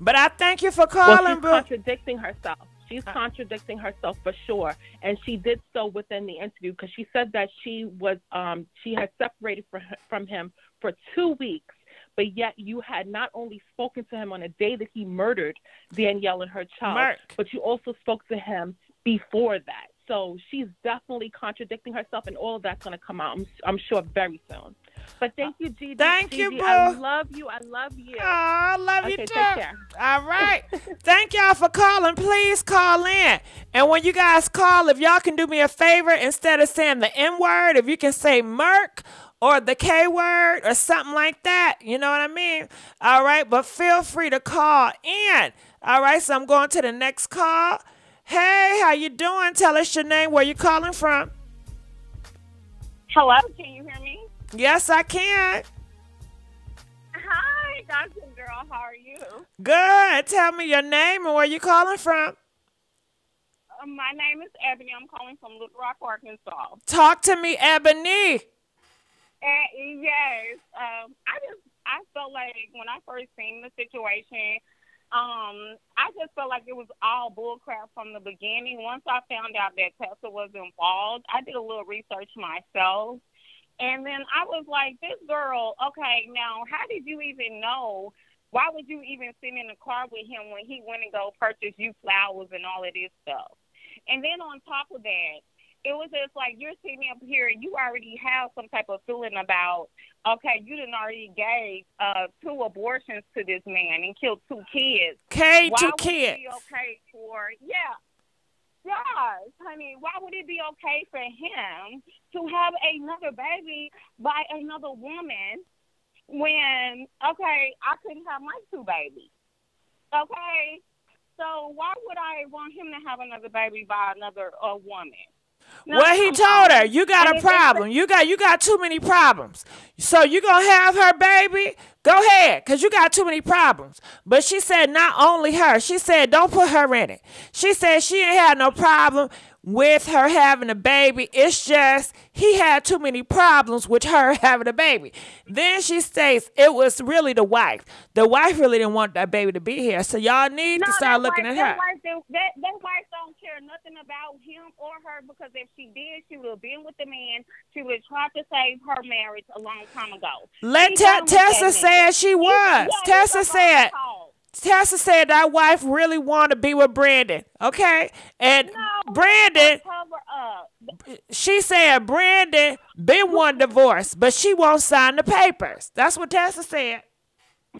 Speaker 1: But I thank you for calling.
Speaker 6: Well, she's contradicting herself. She's contradicting herself for sure, and she did so within the interview, because she said that she had separated from him for 2 weeks, but yet you had not only spoken to him on a day that he murdered Danielle and her child, but you also spoke to him before that. So she's definitely contradicting herself, and all of that's going to come out, I'm sure, very soon. But thank you, Gigi.
Speaker 1: Thank you, boo.
Speaker 6: I love you. I love you.
Speaker 1: Oh, I love you too.
Speaker 6: Take care.
Speaker 1: All right. Thank y'all for calling. Please call in. And when you guys call, if y'all can do me a favor, instead of saying the N word, if you can say Merc or the K word or something like that, you know what I mean? All right. But feel free to call in. All right. So I'm going to the next call. Hey, how you doing? Tell us your name, where you calling from.
Speaker 7: Hello, can you hear me?
Speaker 1: Yes, I can.
Speaker 7: Hi, Dr. Girl. How are you?
Speaker 1: Good. Tell me your name and where you calling from.
Speaker 7: My name is Ebony. I'm calling from Little Rock, Arkansas.
Speaker 1: Talk to me, Ebony.
Speaker 7: Yes. I felt like when I first seen the situation, I just felt like it was all bullcrap from the beginning. Once I found out that Tessa was involved, I did a little research myself. And then I was like, this girl, okay, now how did you even know? Why would you even sit in the car with him when he went and go purchase you flowers and all of this stuff? And then on top of that, it was just like you're sitting up here and you already have some type of feeling about, okay, you done already gave 2 abortions to this man and killed 2 kids.
Speaker 1: Okay, 2 kids.
Speaker 7: Why would it be okay for, yes, honey, why would it be okay for him to have another baby by another woman when, okay, I couldn't have my 2 babies? Okay? So why would I want him to have another baby by another woman? No,
Speaker 1: well, he told her, you got a problem. You got too many problems. So you going to have her baby? Go ahead, because you got too many problems. But she said not only her. She said don't put her in it. She said she ain't had no problem with her having a baby. It's just he had too many problems with her having a baby. Then she states it was really the wife. The wife really didn't want that baby to be here. So y'all need to start looking at her.
Speaker 7: That wife don't care nothing about him or her, because if she did, she would have been with the man. She would have tried to save her marriage a long time ago.
Speaker 1: Tessa said she was. Tessa said that wife really wanted to be with Brandon, okay? And
Speaker 7: no,
Speaker 1: Brandon,
Speaker 7: cover up.
Speaker 1: She said Brandon been one divorce, but she won't sign the papers. That's what Tessa said.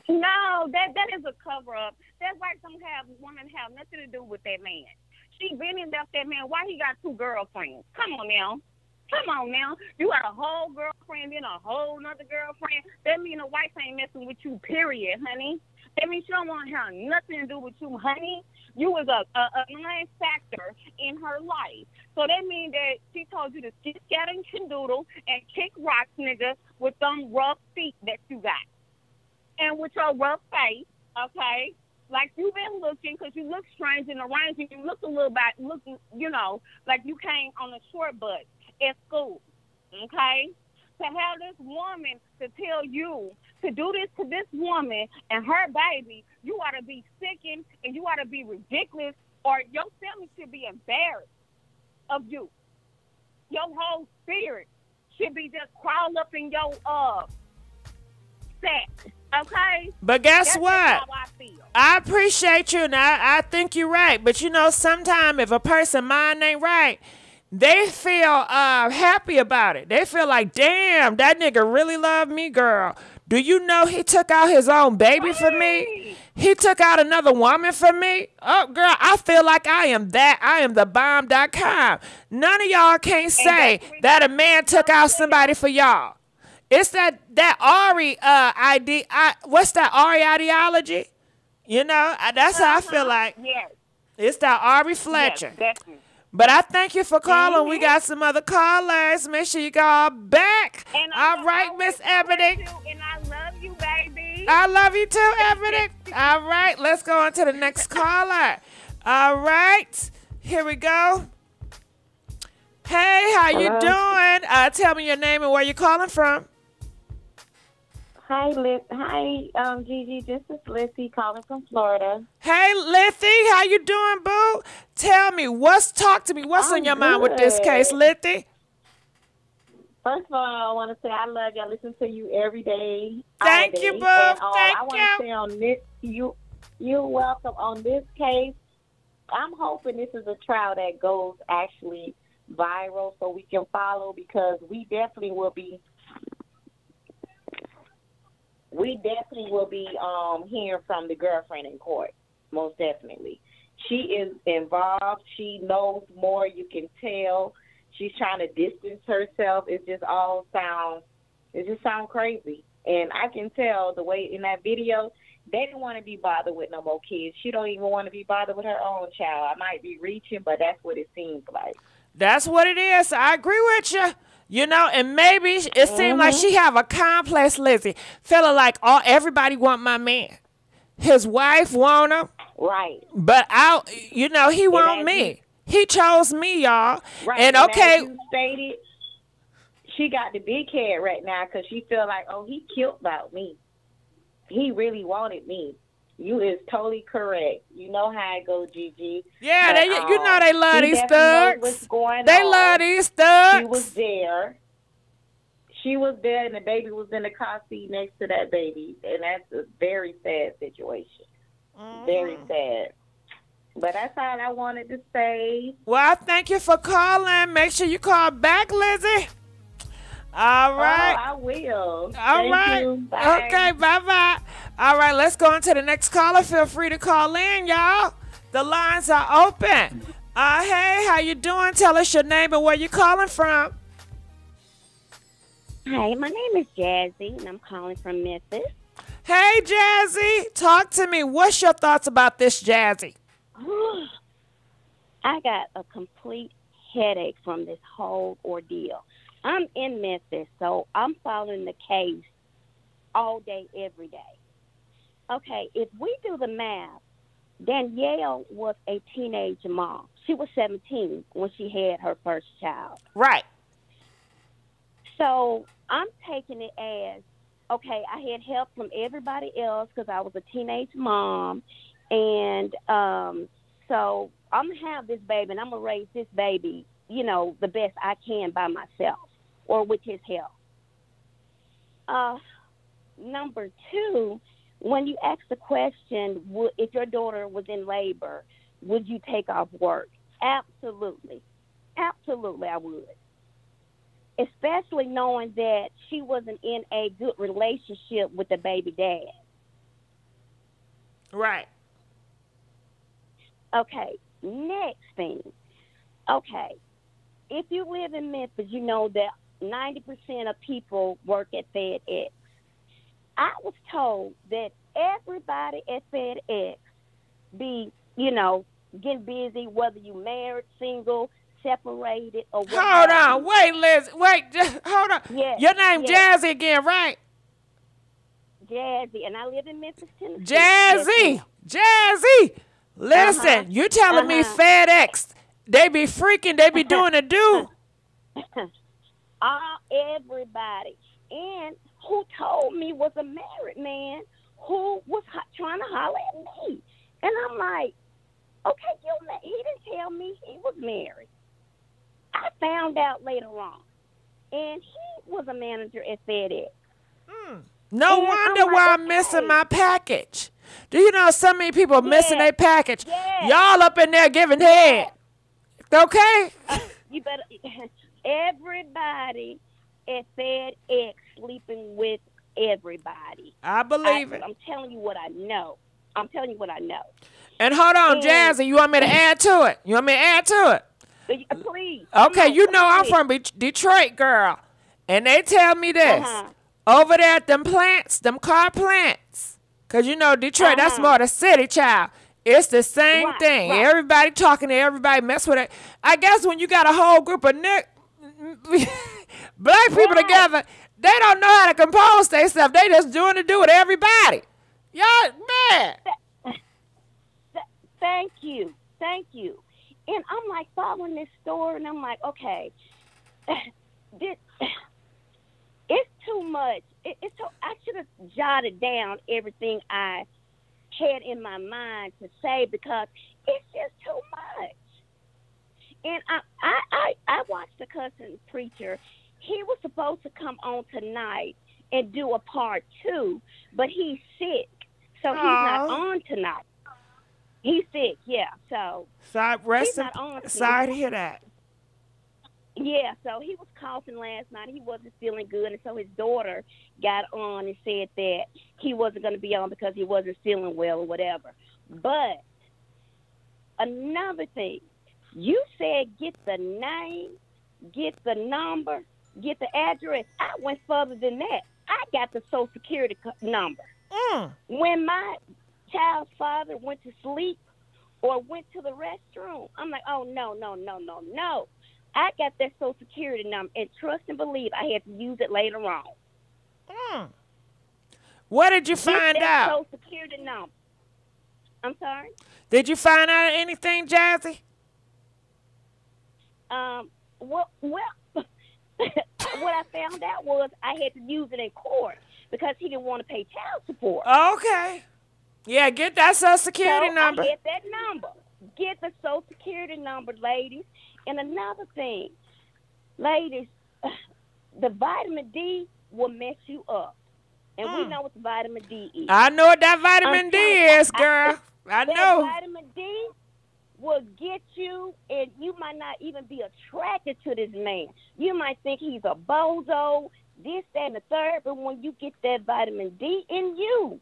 Speaker 7: No, that is a cover up. That wife don't have woman have nothing to do with that man. She been and left that man. Why he got 2 girlfriends? Come on now. You got a whole girlfriend and a whole nother girlfriend. That mean the wife ain't messing with you, period, honey. That means she don't want to have nothing to do with you, honey. You was a non-factor in her life. So that means that she told you to skip, scatter, and canoodle and kick rocks, nigga, with them rough feet that you got. And with your rough face, okay? Like you've been looking, because you look strange in the range, and you look a little bit, like you came on a short bus at school, okay? To have this woman to tell you to do this to this woman and her baby, you ought to be sickened and you ought to be ridiculous, or your family should be embarrassed of you. Your whole spirit should be just crawled up in your set. Okay?
Speaker 1: But guess
Speaker 7: That's
Speaker 1: what?
Speaker 7: how I feel.
Speaker 1: I appreciate you, and I think you're right. But sometimes if a person's mind ain't right, they feel happy about it. They feel like, damn, that nigga really loved me, girl. Do you know he took out his own baby for me? He took out another woman for me? Oh, girl, I feel like I am the bomb.com. None of y'all can't say that a man took out somebody for y'all. It's that Ari what's that Ari ideology? That's how I feel like.
Speaker 7: Yes.
Speaker 1: It's that Ari Fletcher.
Speaker 7: Yes, definitely.
Speaker 1: But I thank you for calling. We got some other callers. Make sure you call back. All right, Miss Ebony.
Speaker 7: And I love you, baby.
Speaker 1: I love you too, Ebony. All right, let's go on to the next caller. All right, here we go. Hey, how you doing? Tell me your name and where you're calling from.
Speaker 8: Hi, Gigi. This is Lissy calling from Florida.
Speaker 1: Hey, Lissy, how you doing, boo? Tell me, talk to me. What's on your mind with this case, Lissy?
Speaker 8: First of all, I want to say I love you. I listen to you every day.
Speaker 1: Thank you, boo. Thank
Speaker 8: I want to say on this, you're welcome on this case. I'm hoping this is a trial that goes actually viral so we can follow, because we definitely will be hearing from the girlfriend in court, most definitely. She is involved. She knows more. You can tell. She's trying to distance herself. It just sounds crazy. And I can tell the way in that video, they didn't want to be bothered with no more kids. She don't even want to be bothered with her own child. I might be reaching, but that's what it seems like. That's what it is. I agree with you. And maybe it seemed like she have a complex, Lizzie. Feeling like everybody want my man. His wife want him. Right. But he want me. He chose me, y'all. Right. And okay. As you stated, she got the big head right now because she feel like, he killed about me. He really wanted me. You is totally correct. You know how it goes, Gigi. Yeah, but, they love these thugs. They love these thugs. She was there. And the baby was in the car seat next to that baby. And that's a very sad situation. Very sad. But that's all I wanted to say. Well, thank you for calling. Make sure you call back, Lizzie. All right. I will. Thank you. Bye. Okay, bye-bye. All right, let's go on to the next caller. Feel free to call in, y'all. The lines are open. Hey, how you doing? Tell us your name and where you calling from.
Speaker 9: Hi, my name is Jazzy, and I'm calling from Memphis.
Speaker 1: Hey, Jazzy. Talk to me. What's your thoughts about this, Jazzy?
Speaker 9: I got a complete headache from this whole ordeal. I'm in Memphis, so I'm following the case all day, every day. Okay, if we do the math, Danielle was a teenage mom. She was 17 when she had her first child. Right. So I'm taking it as, okay, I had help from everybody else because I was a teenage mom. And so I'm going to have this baby, and I'm going to raise this baby, the best I can by myself or with his help. Number two, when you ask the question, if your daughter was in labor, would you take off work? Absolutely. Absolutely, I would. Especially knowing that she wasn't in a good relationship with the baby dad. Right. Okay, next thing. Okay, if you live in Memphis, you know that 90% of people work at FedEx. I was told that everybody at FedEx be, getting busy, whether you married, single, separated, or what.
Speaker 1: Hold on. Wait, Liz. Wait. Hold on.
Speaker 9: Yes,
Speaker 1: Your name Jazzy again, right?
Speaker 9: Jazzy, and I live in Memphis, Tennessee.
Speaker 1: Jazzy. Jazzy. Listen, you telling me FedEx, they be freaking, they be doing a do?
Speaker 9: Everybody. And who told me was a married man who was trying to holler at me. And I'm like, okay, he didn't tell me he was married. I found out later on. And he was a manager at FedEx.
Speaker 1: No wonder why I'm missing my package. Do you know so many people missing their package? Y'all up in there giving head. Okay?
Speaker 9: You better. Everybody at FedEx sleeping with everybody.
Speaker 1: I believe it.
Speaker 9: I'm telling you what I know. I'm telling you what I know.
Speaker 1: And hold on, Jazzy, you want me to add to it? You want me to add to it?
Speaker 9: Please.
Speaker 1: Okay, you know I'm from Detroit, girl. And they tell me this. Over there at them plants, them car plants. Because, Detroit, that's more the city, child. It's the same thing. Right. Everybody talking to everybody, mess with it. I guess when you got a whole group of black people together, they don't know how to compose their stuff. They just doing to do with everybody. Y'all, man.
Speaker 9: Thank you. Thank you. And I'm like following this story, and I'm like, okay, it's too much. I should have jotted down everything I had in my mind to say because it's just too much. And I watched the cousin preacher. He was supposed to come on tonight and do a part 2, but he's sick, so he's not on tonight. He's sick, yeah. So he's not on tonight.
Speaker 1: Sorry to hear that.
Speaker 9: Yeah, so he was coughing last night. He wasn't feeling good, and so his daughter got on and said that he wasn't going to be on because he wasn't feeling well or whatever. But another thing, you said get the name, get the number, get the address. I went further than that. I got the Social Security number. When my child's father went to sleep or went to the restroom, I'm like, oh, no. I got that Social Security number, and trust and believe I had to use it later on.
Speaker 1: What did you find out?
Speaker 9: Social Security number. I'm sorry?
Speaker 1: Did you find out anything, Jazzy?
Speaker 9: Well, what I found out was I had to use it in court because he didn't want to pay child support.
Speaker 1: Okay. Yeah, get that Social Security number.
Speaker 9: Get that number. Get the Social Security number, ladies. And another thing, ladies, the vitamin D will mess you up. And we know what the vitamin D is.
Speaker 1: I know what that vitamin D is, girl. I know.
Speaker 9: That vitamin D will get you, and you might not even be attracted to this man. You might think he's a bozo, this, that, and the third, but when you get that vitamin D in you,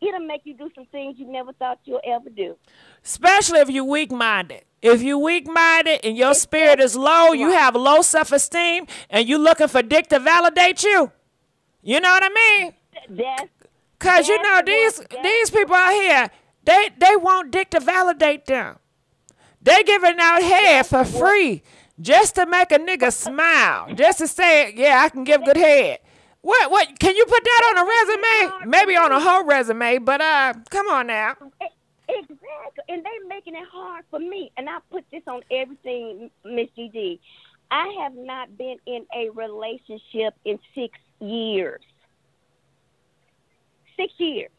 Speaker 9: it'll make you do some things you never thought you'll ever do.
Speaker 1: Especially if you're weak-minded. If you're weak-minded and your spirit is low, you have low self-esteem, and you're looking for dick to validate you. You know what I mean? Because, these people out here, they want dick to validate them. They giving out head for free just to make a nigga smile. Just to say, yeah, I can give good head. What? Can you put that on a resume? Maybe on a whole resume, but come on now.
Speaker 9: Exactly. And they making it hard for me. And I put this on everything, Miss GG. I have not been in a relationship in 6 years. 6 years.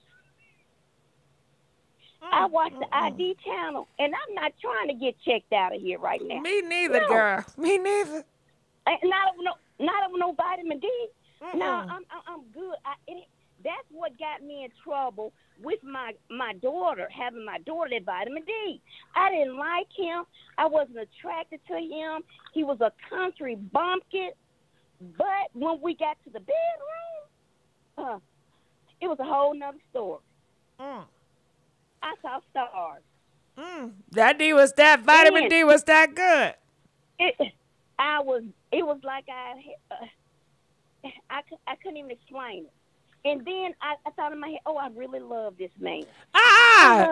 Speaker 9: I watch the ID channel, and I'm not trying to get checked out of here right now.
Speaker 1: Me neither, girl. Me neither.
Speaker 9: Not of no vitamin D. No, I'm good. That's what got me in trouble with my daughter, having my daughter at vitamin D. I didn't like him. I wasn't attracted to him. He was a country bumpkin. But when we got to the bedroom, it was a whole nother story. I saw stars.
Speaker 1: That vitamin D was that good.
Speaker 9: It was like I couldn't even explain it. And then I thought in my head, oh, I really love this man.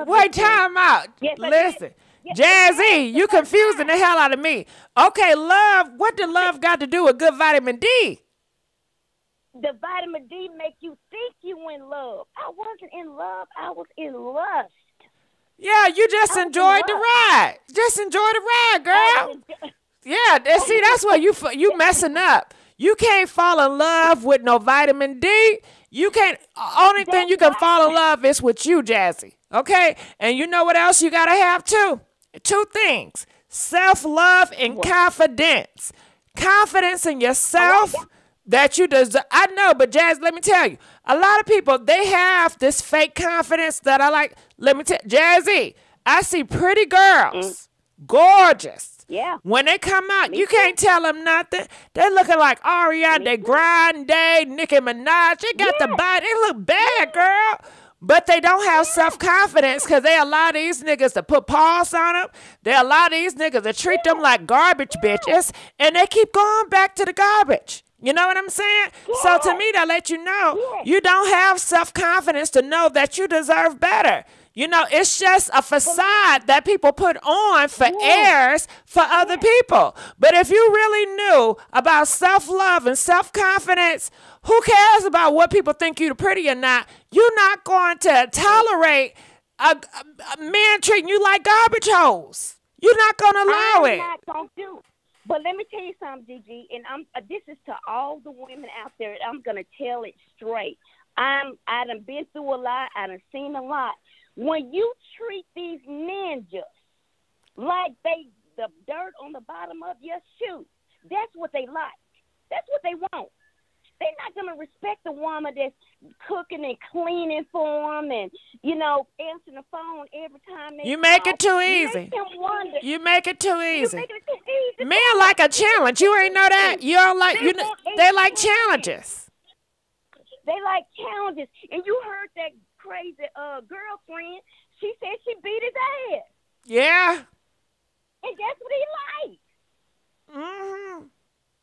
Speaker 1: Wait, time out.
Speaker 9: Yes,
Speaker 1: listen. Jazzy, you confusing the hell out of me. Okay, love, what did love got to do with good vitamin D?
Speaker 9: The vitamin D make you think you in love. I wasn't in love. I was in lust.
Speaker 1: Yeah, you just enjoyed the ride. Just enjoy the ride, girl. Yeah, see, that's where you messing up. You can't fall in love with no vitamin D. You can't. Only thing you can fall in love is with you, Jazzy. Okay? And you know what else you got to have, too? Two things. Self-love and confidence. Confidence in yourself that you deserve. I know, but Jazz, let me tell you. A lot of people, they have this fake confidence that I like. Let me tell you, Jazzy, I see pretty girls, gorgeous.
Speaker 9: Yeah.
Speaker 1: When they come out, you can't tell them nothing. They looking like Ariana Grande, Nicki Minaj. They got the body. They look bad, girl. But they don't have self-confidence because they allow these niggas to put paws on them. They allow these niggas to treat them like garbage bitches. And they keep going back to the garbage. You know what I'm saying? So to me, that let you know you don't have self-confidence to know that you deserve better. You know, it's just a facade that people put on for airs for other people. But if you really knew about self-love and self-confidence, who cares about what people think you're pretty or not? You're not going to tolerate a man treating you like garbage hoes. You're not going to allow it.
Speaker 9: I'm not going to. But let me tell you something, Gigi, and this is to all the women out there. I'm going to tell it straight. I done been through a lot. I done seen a lot. When you treat these ninjas like they the dirt on the bottom of your shoe, that's what they like. That's what they want. They're not going to respect the woman that's cooking and cleaning for them and, you know, answering the phone every time they
Speaker 1: You make it too easy. You make it too easy. Men like a challenge. You ain't know that? You don't like, they like challenges.
Speaker 9: They like challenges. And you heard that crazy girlfriend. She said she beat his ass.
Speaker 1: Yeah.
Speaker 9: And that's what he likes.
Speaker 1: Mm-hmm.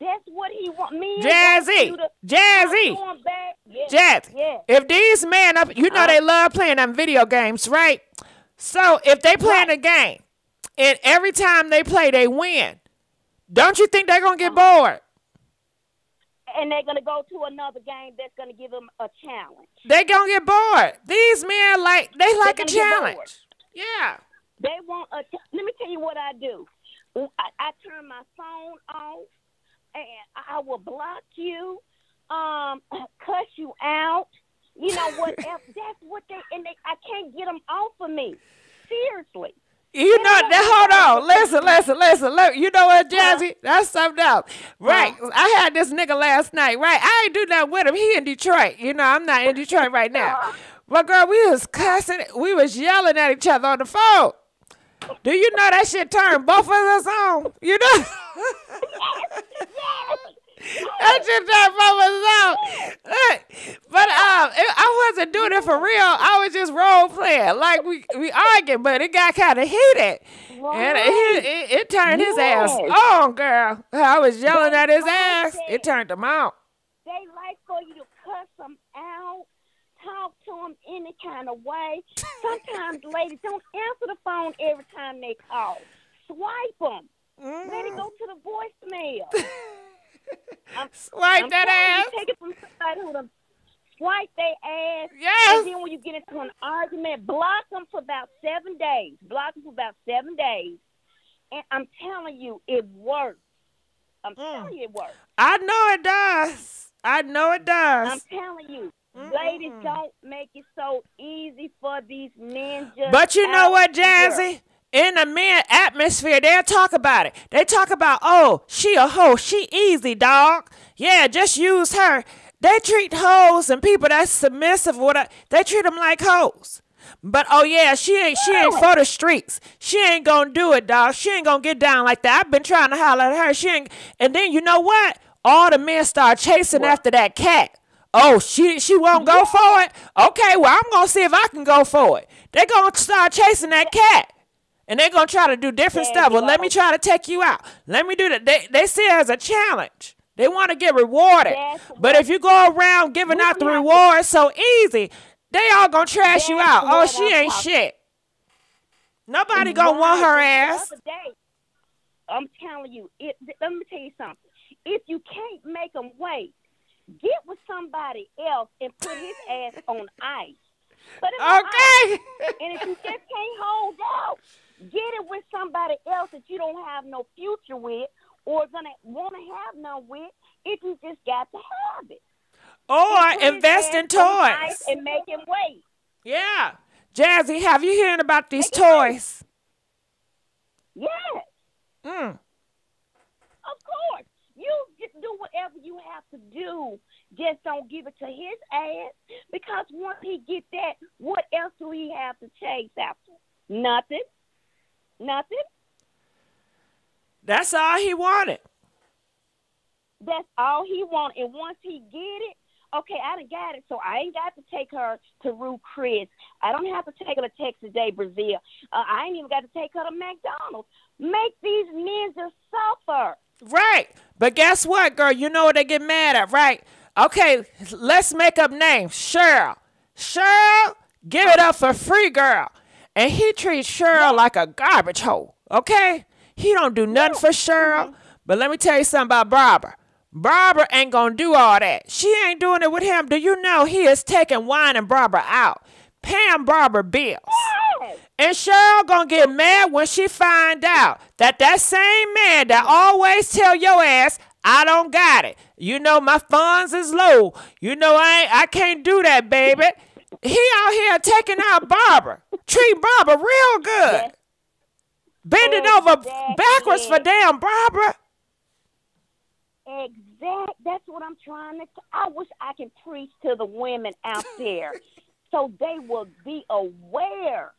Speaker 9: That's what he wants.
Speaker 1: Jazzy.
Speaker 9: Jazzy.
Speaker 1: If these men, you know they love playing them video games, right? So if they playing a game and every time they play, they win, don't you think they're going to get bored?
Speaker 9: And they're going to go to another game that's going to give them a challenge.
Speaker 1: They're going to get bored. These men, they like a challenge. Yeah.
Speaker 9: They want a let me tell you what I do. I turn my phone off, and I will block you, cuss you out. You know, whatever. That's what I can't get them off of me. Seriously.
Speaker 1: You know, hold on. Listen. Look, you know what, Jazzy? That's something else. Right. I had this nigga last night, right? I ain't do nothing with him. He in Detroit. You know, I'm not in Detroit right now. But, girl, we was cussing. We was yelling at each other on the phone. Do you know that shit turned both of us on? You know? That shit turned both of us on. But I wasn't doing it for real. I was just role playing. Like we arguing, but it got kind of heated. And it turned his ass on, girl. I was yelling at his ass. It turned him out.
Speaker 9: They like for you to cuss them out. Talk to them any kind of way. Sometimes ladies don't answer the phone every time they call. Swipe them. Let it go to the voicemail.
Speaker 1: Swipe that ass.
Speaker 9: Take it from somebody who done swipe their ass.
Speaker 1: Yes.
Speaker 9: And then when you get into an argument, block them for about 7 days. Block them for about 7 days. And I'm telling you, it works. I'm telling you it works.
Speaker 1: I know it does.
Speaker 9: I'm telling you. Ladies, don't make it so easy for these men.
Speaker 1: But you know what, Jazzy? In the men atmosphere, they'll talk about it. They talk about, oh, she a hoe. She easy, dog. Yeah, just use her. They treat hoes and people that's submissive, they treat them like hoes. But, oh, yeah, she ain't for the streets. She ain't going to do it, dog. She ain't going to get down like that. I've been trying to holler at her. She ain't. And then, you know what? All the men start chasing after that cat. Oh, she won't go for it? Okay, well, I'm going to see if I can go for it. They're going to start chasing that cat. And they're going to try to do different stuff. Well, let me try to take you out. Let me do that. They see it as a challenge. They want to get rewarded. But if you go around giving out the rewards so easy, they all going to trash you out. Oh, she ain't shit. Nobody going to want her ass.
Speaker 9: I'm telling you, let me tell you something. If you can't make them wait, get with somebody else and put his ass on ice.
Speaker 1: Okay.
Speaker 9: And if you just can't hold out, get it with somebody else that you don't have no future with or gonna want to have none with if you just got to have it.
Speaker 1: Or invest in toys.
Speaker 9: And make him wait.
Speaker 1: Yeah. Jazzy, have you heard about these toys?
Speaker 9: Yes.
Speaker 1: Mm.
Speaker 9: Of course. You just do whatever you have to do. Just don't give it to his ass. Because once he get that, what else do he have to chase after? Nothing. Nothing.
Speaker 1: That's all he wanted.
Speaker 9: That's all he wanted. And once he get it, okay, I done got it. So I ain't got to take her to Ruth Chris. I don't have to take her to Texas Day, Brazil. I ain't even got to take her to McDonald's. Make these men just suffer.
Speaker 1: Right. But guess what, girl? You know what they get mad at, right? Okay, let's make up names. Cheryl. Cheryl, give it up for free, girl. And he treats Cheryl like a garbage hole, okay? He don't do nothing for Cheryl. But let me tell you something about Barbara. Barbara ain't going to do all that. She ain't doing it with him. Do you know he is taking wine and Barbara out, paying Barbara bills? And Cheryl going to get mad when she find out that same man that always tell your ass, I don't got it. You know, my funds is low. You know, I can't do that, baby. He out here taking out Barbara. Treat Barbara real good. Bending over backwards for damn Barbara.
Speaker 9: That's what I'm trying to. I wish I could preach to the women out there so they will be aware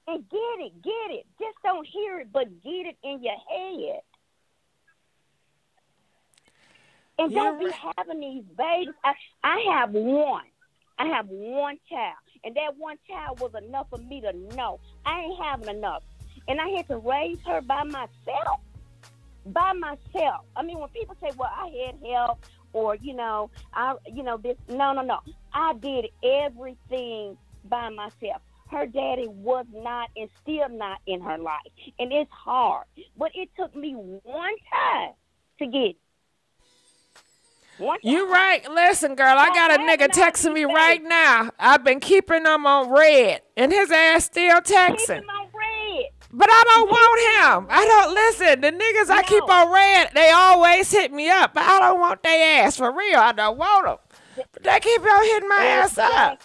Speaker 9: and get it. Just don't hear it, but get it in your head. And don't be having these babies. I have one. I have one child. And that one child was enough for me to know I ain't having enough. And I had to raise her by myself. By myself. I mean, when people say, well, I had help or, this, no. I did everything by myself. Her daddy was not and still not in her life. And it's hard. But it took me one time to get it.
Speaker 1: You right. Listen, girl, I got a nigga texting me right now. I've been keeping him on red, and his ass still texting.
Speaker 9: Keep him on red.
Speaker 1: But I don't want him. I don't listen. The niggas I keep on red, they always hit me up. But I don't want their ass for real. I don't want them. But they keep on hitting my ass up.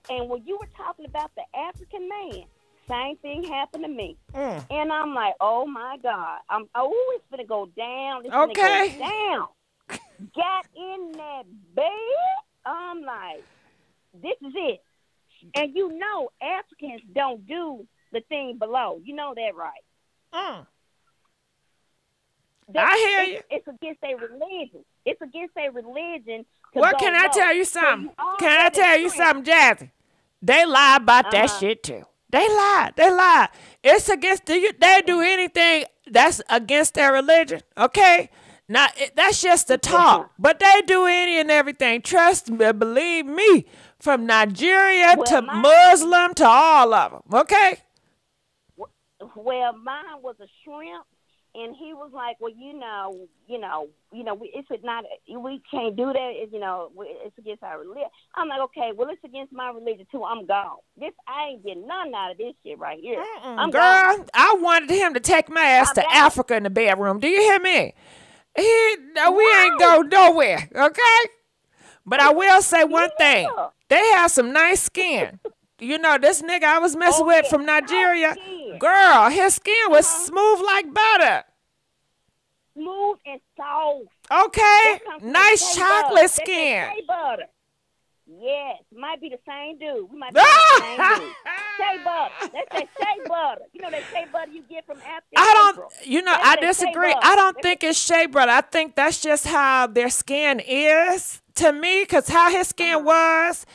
Speaker 9: And when you were talking about the African man, same thing happened to me. And I'm like, oh, my God. It's going to go down. It's going to go down. Got in that bed. I'm like, this is it. And you know Africans don't do the thing below. You know that, right?
Speaker 1: I hear you.
Speaker 9: It's against their religion. It's against their religion.
Speaker 1: Well, can I tell you something? Can I tell you something, Jazzy? They lie about that shit, too. They lie. It's against, they do anything that's against their religion, okay? Now, that's just the talk. But they do any and everything. Trust me, believe me, from Nigeria to Muslim to all of them, okay?
Speaker 9: Well, mine was a shrimp. And he was like, well, we can't do that. It's against our religion. I'm like, okay, well, it's against my religion too. I'm gone. I ain't getting nothing out of this shit right here. I'm
Speaker 1: girl,
Speaker 9: gone.
Speaker 1: I wanted him to take my ass to Africa in the bedroom. Do you hear me? We ain't go nowhere, okay? But I will say one thing. They have some nice skin. This nigga I was messing with from Nigeria, girl, his skin was smooth like butter.
Speaker 9: Smooth and soft.
Speaker 1: Okay, nice chocolate skin.
Speaker 9: Shea butter. Yes, might be the same dude. We might be the same dude. Shea butter. That's that shea butter. You know that shea butter you get from Africa.
Speaker 1: I disagree. I don't think it's shea butter. I think that's just how their skin is to me, because how his skin was.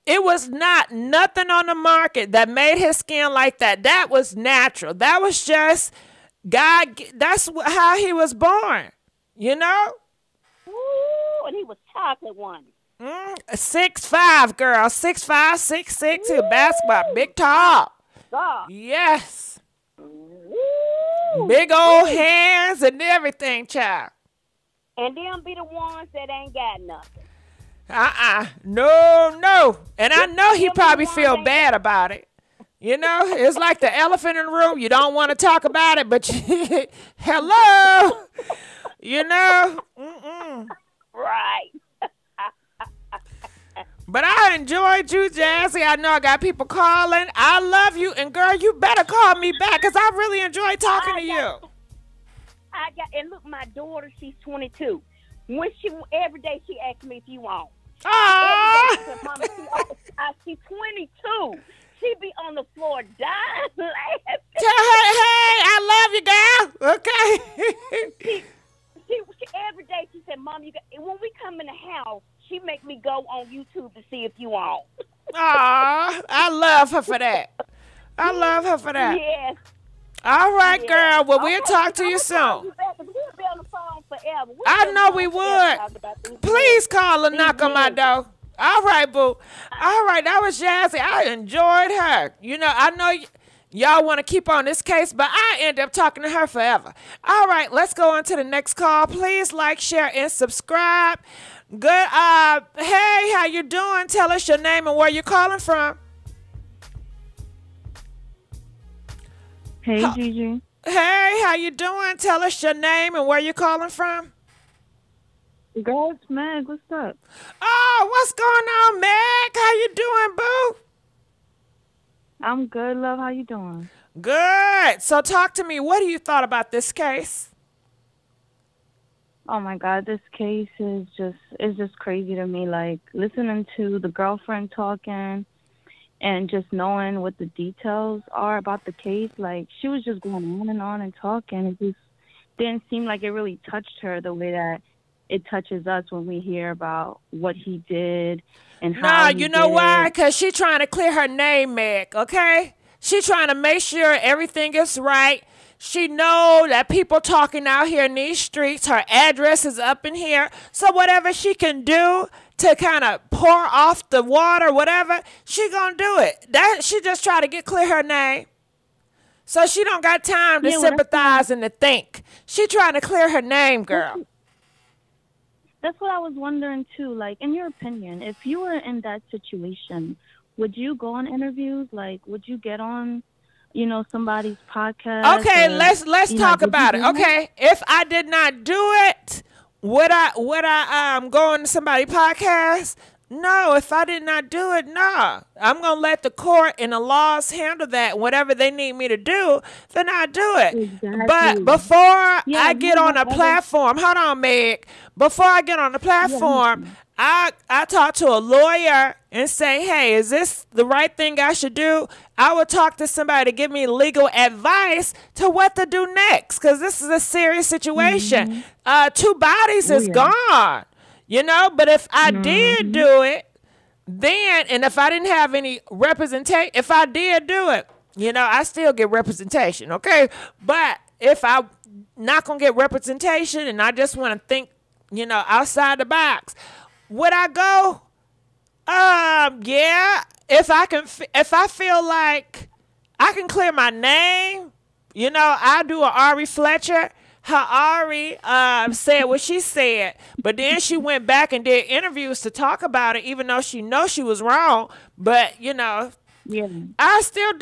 Speaker 1: It was not nothing on the market that made his skin like that. That was natural. That was just God, that's how he was born. You know?
Speaker 9: Ooh, and he was chocolate one.
Speaker 1: 6'5", girl. 6'5", 6'6". He was basketball. Big tall.
Speaker 9: God.
Speaker 1: Yes.
Speaker 9: Ooh,
Speaker 1: Big old hands and everything, child.
Speaker 9: And them be the ones that ain't got nothing.
Speaker 1: No. And I know he probably feel bad about it. You know, it's like the elephant in the room. You don't want to talk about it, but hello. You know?
Speaker 9: Right.
Speaker 1: But I enjoyed you, Jazzy. I know I got people calling. I love you. And, girl, you better call me back because I really enjoyed talking to you.
Speaker 9: And look, my daughter, she's 22. Every day she asks me if you want.
Speaker 1: Aww.
Speaker 9: Every day she said, Mama, she's 22. She be on the floor dying laughing.
Speaker 1: Tell her, hey, I love you, girl. Okay.
Speaker 9: she every day she said, Mom, when we come in the house, she make me go on YouTube to see if you want.
Speaker 1: Aw, I love her for that.
Speaker 9: Yes.
Speaker 1: All right, girl. Well, we'll talk to you soon.
Speaker 9: We'll be on the phone forever.
Speaker 1: I know we would. Please call and knock on my door. All right, boo. All right, that was Jazzy. I enjoyed her. You know, I know y'all want to keep on this case, but I end up talking to her forever. All right, let's go on to the next call. Please like, share, and subscribe. Good. Hey, how you doing? Tell us your name and where you're calling from.
Speaker 10: Hey, Gigi.
Speaker 1: Hey, how you doing? Tell us your name and where you're calling from.
Speaker 10: Girl, it's Meg. What's up?
Speaker 1: Oh, what's going on, Meg? How you doing, boo?
Speaker 10: I'm good, love. How you doing?
Speaker 1: Good. So talk to me. What do you thought about this case?
Speaker 10: Oh my God, this case is just crazy to me. Like listening to the girlfriend talking and just knowing what the details are about the case. Like she was just going on and talking. It just didn't seem like it really touched her the way that it touches us when we hear about what he did and how.
Speaker 1: No, you know why? Because she trying to clear her name, Meg. Okay, she trying to make sure everything is right. She know that people talking out here in these streets. Her address is up in here. So whatever she can do to kind of pour off the water, whatever, she gonna do it. That she just try to clear her name. So she don't got time to sympathize and to think. She trying to clear her name, girl.
Speaker 10: That's what I was wondering too. Like, in your opinion, if you were in that situation, would you go on interviews? Like, would you get on, somebody's podcast?
Speaker 1: Okay, let's talk about it. Okay, if I did not do it, would I go on somebody's podcast? No, if I did not do it, no. I'm going to let the court and the laws handle that. Whatever they need me to do, then I do it. Exactly. But before I get on a platform, hold on, Meg. Before I get on the platform, I talk to a lawyer and say, hey, is this the right thing I should do? I would talk to somebody to give me legal advice to what to do next, because this is a serious situation. 2 bodies is gone. But if I did do it, then, and if I didn't have any representation, if I did do it, I still get representation, okay? But if I'm not going to get representation and I just want to think, outside the box, would I go? Yeah. If I feel like I can clear my name, I do an Ari Fletcher. Ari said what she said, but then she went back and did interviews to talk about it, even though she knows she was wrong. But, I still,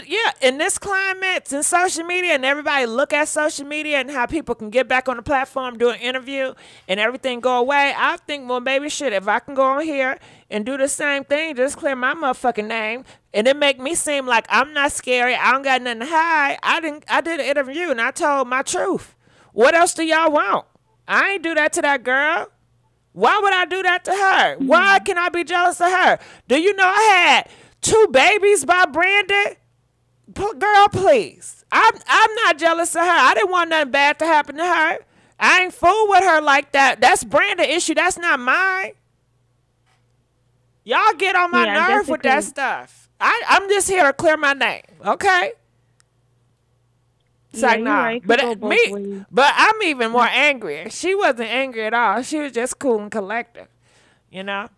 Speaker 1: in this climate and social media, and everybody look at social media and how people can get back on the platform, do an interview, and everything go away. I think, well, maybe shit, if I can go on here and do the same thing, just clear my motherfucking name, and it make me seem like I'm not scary, I don't got nothing to hide. I did an interview, and I told my truth. What else do y'all want? I ain't do that to that girl. Why would I do that to her? Why can I be jealous of her? Do you know I had 2 babies by Brandon? Girl, please. I'm not jealous of her. I didn't want nothing bad to happen to her. I ain't fool with her like that. That's Brandon's issue. That's not mine. Y'all get on my nerve with that stuff. I'm just here to clear my name, okay? It's like,
Speaker 10: you're
Speaker 1: nah.
Speaker 10: right. Could
Speaker 1: But
Speaker 10: go both ways.
Speaker 1: but I'm even more angry. She wasn't angry at all. She was just cool and collected, you know.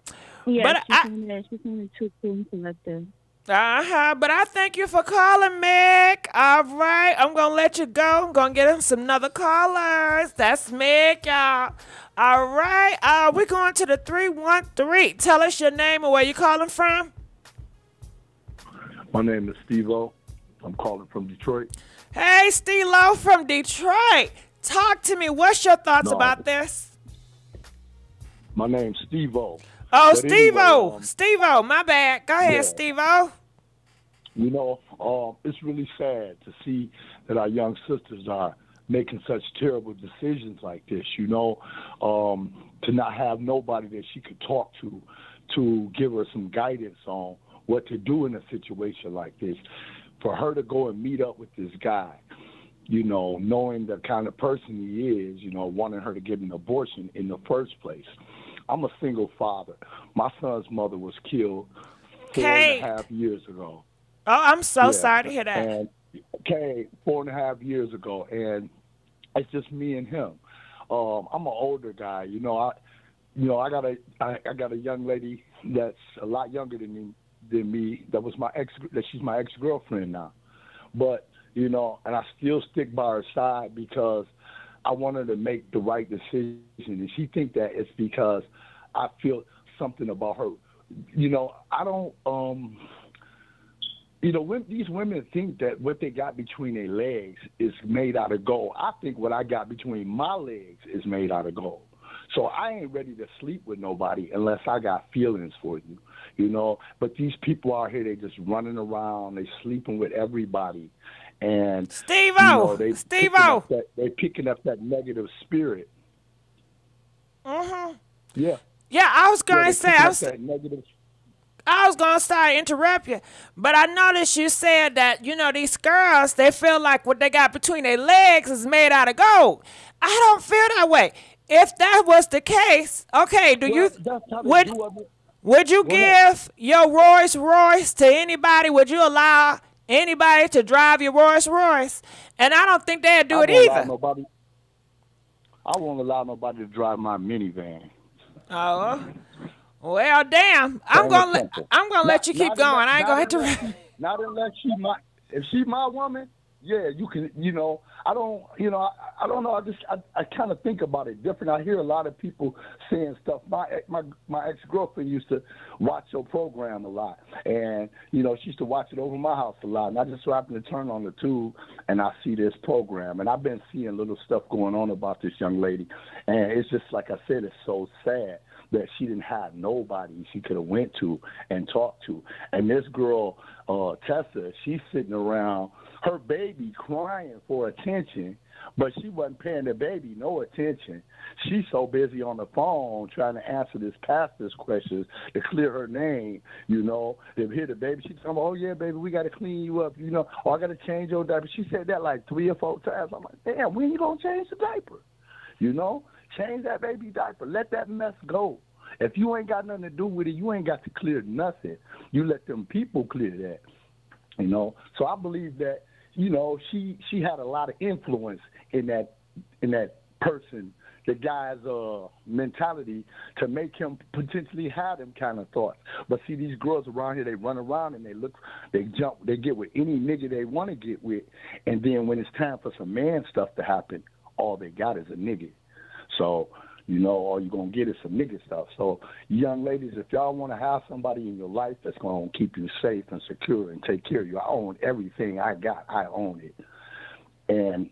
Speaker 10: Yeah,
Speaker 1: But
Speaker 10: she seemed too cool and collective.
Speaker 1: But I thank you for calling, Meg. All right, I'm gonna let you go. I'm gonna get in some other callers. That's Meg, y'all. All right, we're going to the 313. Tell us your name and where you calling from.
Speaker 11: My name is Steve-O. I'm calling from Detroit.
Speaker 1: Hey, Steve-O from Detroit. Talk to me. What's your thoughts
Speaker 11: No.
Speaker 1: about this?
Speaker 11: My name's Steve-O.
Speaker 1: Oh,
Speaker 11: But
Speaker 1: Steve-O.
Speaker 11: anyway,
Speaker 1: Steve-O, my bad. Go ahead,
Speaker 11: yeah.
Speaker 1: Steve-O.
Speaker 11: You know, it's really sad to see that our young sisters are making such terrible decisions like this, you know, to not have nobody that she could talk to give her some guidance on what to do in a situation like this. For her to go and meet up with this guy, you know, knowing the kind of person he is, you know, wanting her to get an abortion in the first place. I'm a single father. My son's mother was killed 4.5 years ago.
Speaker 1: Oh, I'm so sorry to hear that.
Speaker 11: And 4.5 years ago, and it's just me and him. I'm an older guy, you know. I got a young lady that's a lot younger than me. That was she's my ex-girlfriend now. But you know, and I still stick by her side because I want her to make the right decision. And she think that it's because I feel something about her. You know, I don't. You know, when these women think that what they got between their legs is made out of gold, I think what I got between my legs is made out of gold. So I ain't ready to sleep with nobody unless I got feelings for you, you know. But these people out here, they just running around, they sleeping with everybody. And
Speaker 1: Steve-O,
Speaker 11: you know,
Speaker 1: Steve-O.
Speaker 11: They're picking up that negative spirit.
Speaker 1: Mm-hmm.
Speaker 11: Yeah.
Speaker 1: Yeah, I was going to say, I was going to start interrupt you, but I noticed you said that, you know, these girls, they feel like what they got between their legs is made out of gold. I don't feel that way. If that was the case, okay, would you give your Rolls Royce to anybody? Would you allow anybody to drive your Rolls Royce? And I don't think they'd do it either.
Speaker 11: I won't allow nobody to drive my minivan.
Speaker 1: Oh, well, damn. I'm gonna let you keep going. I ain't gonna interrupt.
Speaker 11: Not unless if she's my woman, yeah, you can. You know, I don't know. I kind of think about it different. I hear a lot of people saying stuff. My ex-girlfriend used to watch your program a lot, and you know, she used to watch it over my house a lot. And I just so happened to turn on the tube, and I see this program, and I've been seeing little stuff going on about this young lady, and it's just like I said, it's so sad that she didn't have nobody she could have went to and talked to. And this girl, Tessa, she's sitting around, her baby crying for attention, but she wasn't paying the baby no attention. She's so busy on the phone trying to answer this pastor's questions to clear her name, you know. They hear the baby, she's talking, oh, yeah, baby, we got to clean you up, you know. Oh, I got to change your diaper. She said that like 3 or 4 times. I'm like, damn, when you going to change the diaper? You know? Change that baby diaper. Let that mess go. If you ain't got nothing to do with it, you ain't got to clear nothing. You let them people clear that, you know. So I believe that, you know, she had a lot of influence in that person, the guy's mentality, to make him potentially have them kind of thoughts. But see, these girls around here, they run around and they jump, they get with any nigga they want to get with, and then when it's time for some man stuff to happen, all they got is a nigga. So, you know, all you're going to get is some nigga stuff. So, young ladies, if y'all want to have somebody in your life that's going to keep you safe and secure and take care of you, I own everything I got. I own it. And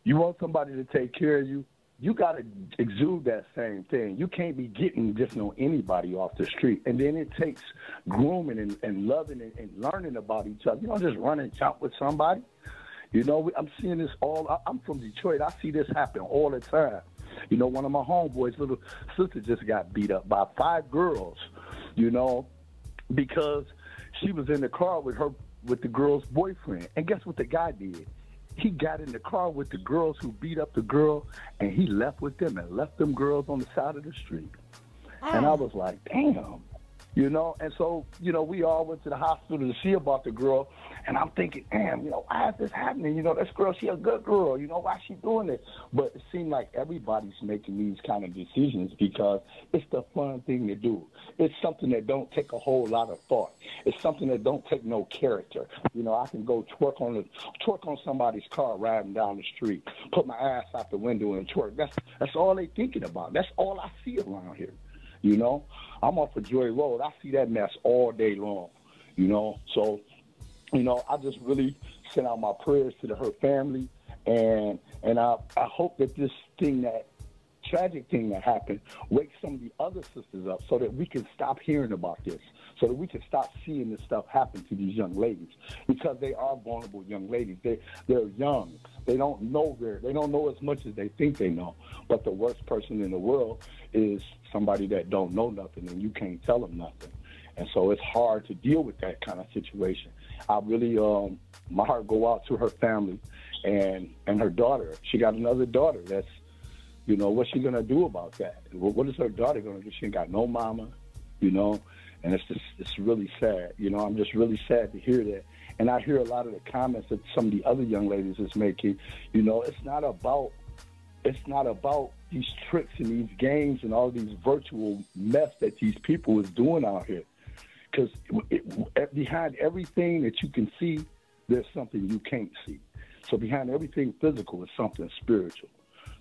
Speaker 11: you want somebody to take care of you, you got to exude that same thing. You can't be getting just no anybody off the street. And then it takes grooming and loving and learning about each other. You don't just run and jump with somebody. You know, I'm seeing this I'm from Detroit. I see this happen all the time. You know, one of my homeboys' little sister just got beat up by 5 girls, you know, because she was in the car with the girl's boyfriend. And guess what the guy did? He got in the car with the girls who beat up the girl, and he left with them and left them girls on the side of the street. And I was like, damn, You know, and so, you know, we all went to the hospital to see about the girl, and I'm thinking, damn, you know, why is this happening? You know, this girl, she a good girl, you know, why is she doing this? But it seemed like everybody's making these kind of decisions because it's the fun thing to do. It's something that don't take a whole lot of thought. It's something that don't take no character. You know, I can go twerk on somebody's car riding down the street, put my ass out the window and twerk. That's all they thinking about. That's all I see around here. You know, I'm off of Joy Road. I see that mess all day long, you know. So, you know, I just really send out my prayers to her family, and I hope that this thing, that tragic thing that happened, wakes some of the other sisters up so that we can stop hearing about this, so that we can stop seeing this stuff happen to these young ladies, because they are vulnerable young ladies. They're young. They don't know as much as they think they know. But the worst person in the world is somebody that don't know nothing, and you can't tell them nothing. And so it's hard to deal with that kind of situation. I really, my heart go out to her family and her daughter. She got another daughter. That's, you know, what's she gonna do about that? What is her daughter gonna do? She ain't got no mama, you know. And it's really sad. You know, I'm just really sad to hear that. And I hear a lot of the comments that some of the other young ladies is making. You know, it's not about these tricks and these games and all these virtual mess that these people is doing out here. Because behind everything that you can see, there's something you can't see. So behind everything physical is something spiritual.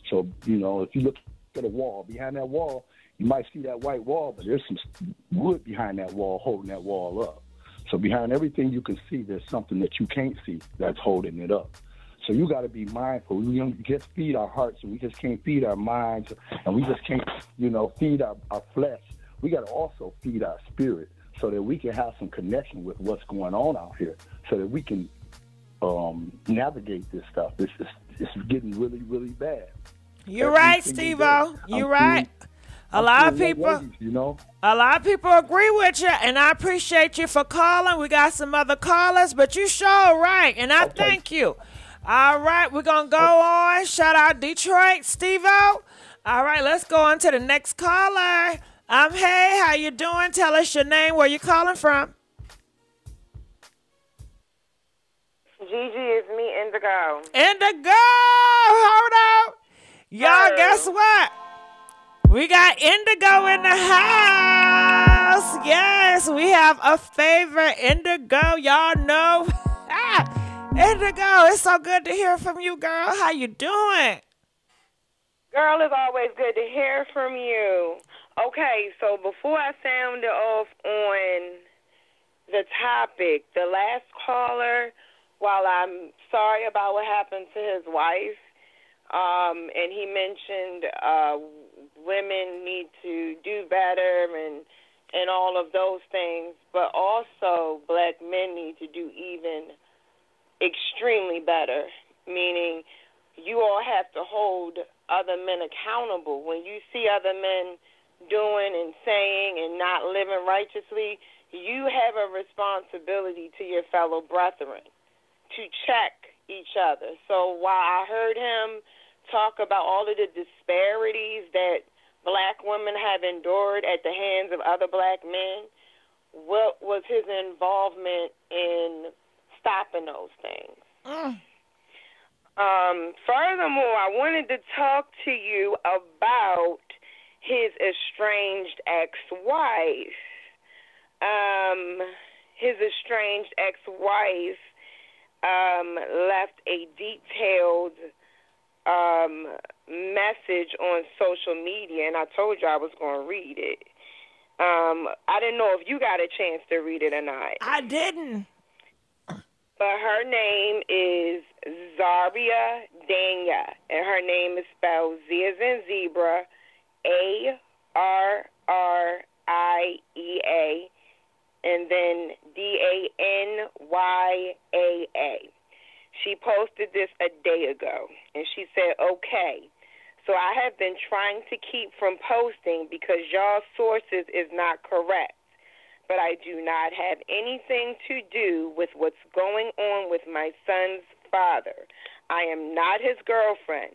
Speaker 11: So, you know, if you look at a wall, behind that wall, you might see that white wall, but there's some wood behind that wall holding that wall up. So behind everything you can see, there's something that you can't see that's holding it up. So you got to be mindful. We just feed our hearts, and we just can't feed our minds, and we just can't, you know, feed our flesh. We got to also feed our spirit so that we can have some connection with what's going on out here, so that we can navigate this stuff. It's getting really, really bad.
Speaker 1: You're right, Steve-O. You're right. A lot of people,
Speaker 11: you know,
Speaker 1: a lot of people agree with you, and I appreciate you for calling. We got some other callers, but you sure right, and I thank you. All right, we're gonna go on. Shout out Detroit, Steve-O. All right, let's go on to the next caller. Hey, how you doing? Tell us your name, where you calling from.
Speaker 12: Gigi, is me, Indigo.
Speaker 1: Indigo, hold on. Y'all, guess what? We got Indigo in the house. Yes, we have a favorite, Indigo. Y'all know. Indigo, it's so good to hear from you, girl. How you doing?
Speaker 12: Girl, it's always good to hear from you. Okay, so before I sound off on the topic, the last caller, while I'm sorry about what happened to his wife, and he mentioned women need to do better and all of those things, but also black men need to do even extremely better, meaning you all have to hold other men accountable. When you see other men doing and saying and not living righteously, you have a responsibility to your fellow brethren to check each other. So while I heard him talk about all of the disparities that black women have endured at the hands of other black men, what was his involvement in stopping those things? Furthermore, I wanted to talk to you about his estranged ex-wife. His estranged ex-wife left a detailed message on social media, and I told you I was going to read it. I didn't know if you got a chance to read it or not.
Speaker 1: I didn't.
Speaker 12: But her name is Zaria Danya, and her name is spelled Z as in zebra, A-R-R-I-E-A, and then D-A-N-Y-A-A. She posted this a day ago, and she said, okay, so I have been trying to keep from posting because y'all sources is not correct, but I do not have anything to do with what's going on with my son's father. I am not his girlfriend.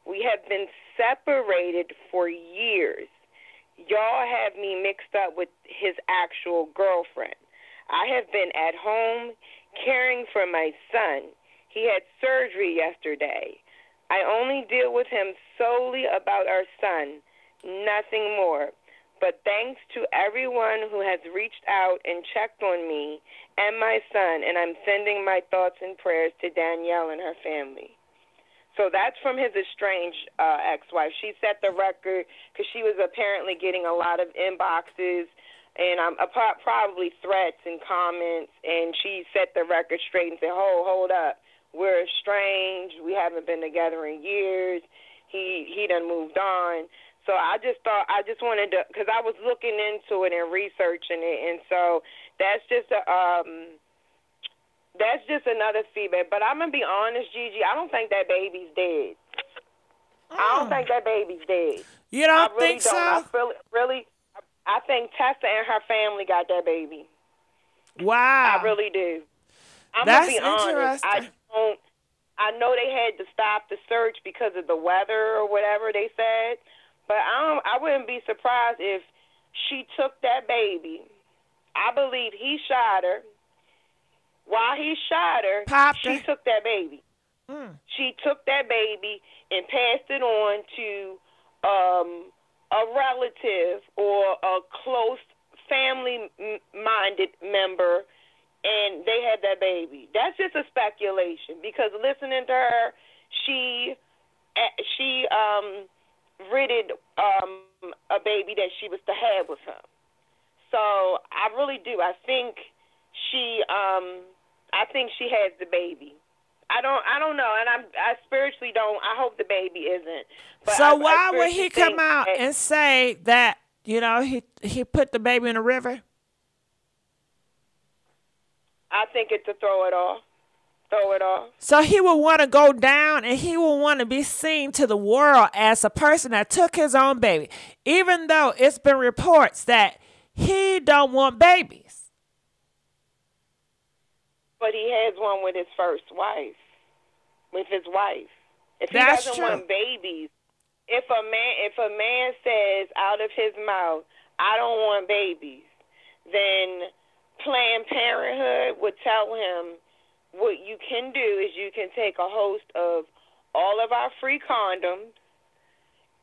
Speaker 12: We have been separated for years. y'all have me mixed up with his actual girlfriend. I have been at home caring for my son. He had surgery yesterday. I only deal with him solely about our son, nothing more. But thanks to everyone who has reached out and checked on me and my son, and I'm sending my thoughts and prayers to Danielle and her family. So that's from his estranged ex-wife. She set the record because she was apparently getting a lot of inboxes and probably threats and comments, and she set the record straight and said, hold up. We're estranged. We haven't been together in years. He done moved on. So I just wanted to, because I was looking into it and researching it, and so that's just another feedback. But I'm gonna be honest, Gigi, I don't think that baby's dead. I don't think that baby's dead.
Speaker 1: You don't
Speaker 12: really
Speaker 1: think so?
Speaker 12: I think Tessa and her family got that baby.
Speaker 1: Wow.
Speaker 12: I really do. I'm
Speaker 1: That's
Speaker 12: gonna be honest. I know they had to stop the search because of the weather or whatever they said, but I wouldn't be surprised if she took that baby. I believe he shot her. While he shot her, she took that baby. She took that baby and passed it on to a relative or a close family-minded member, and they had that baby. That's just a speculation because listening to her, she ridded a baby that she was to have with him. So I really do. I think she has the baby. I don't know, and I spiritually don't. I hope the baby isn't. But
Speaker 1: so why would he come out and say that, he put the baby in the river?
Speaker 12: I think it's to throw it off.
Speaker 1: So he would want to go down and he would want to be seen to the world as a person that took his own baby, even though it's been reports that he don't want babies.
Speaker 12: But he has one with his first wife, with his wife. If he
Speaker 1: That's
Speaker 12: doesn't
Speaker 1: true.
Speaker 12: want babies, if a man says out of his mouth, I don't want babies, then Planned Parenthood would tell him, what you can do is you can take a host of all of our free condoms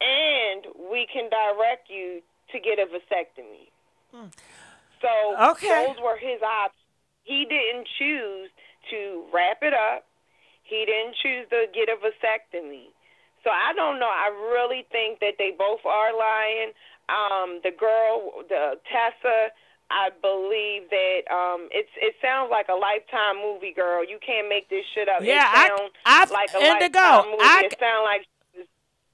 Speaker 12: and we can direct you to get a vasectomy. So those were his options. He didn't choose to wrap it up. He didn't choose to get a vasectomy. So I don't know. I really think that they both are lying. The girl, the Tessa, I believe that it sounds like a Lifetime movie, girl. You can't make this shit up.
Speaker 1: Yeah,
Speaker 12: it sounds like a Lifetime movie. It sounds like.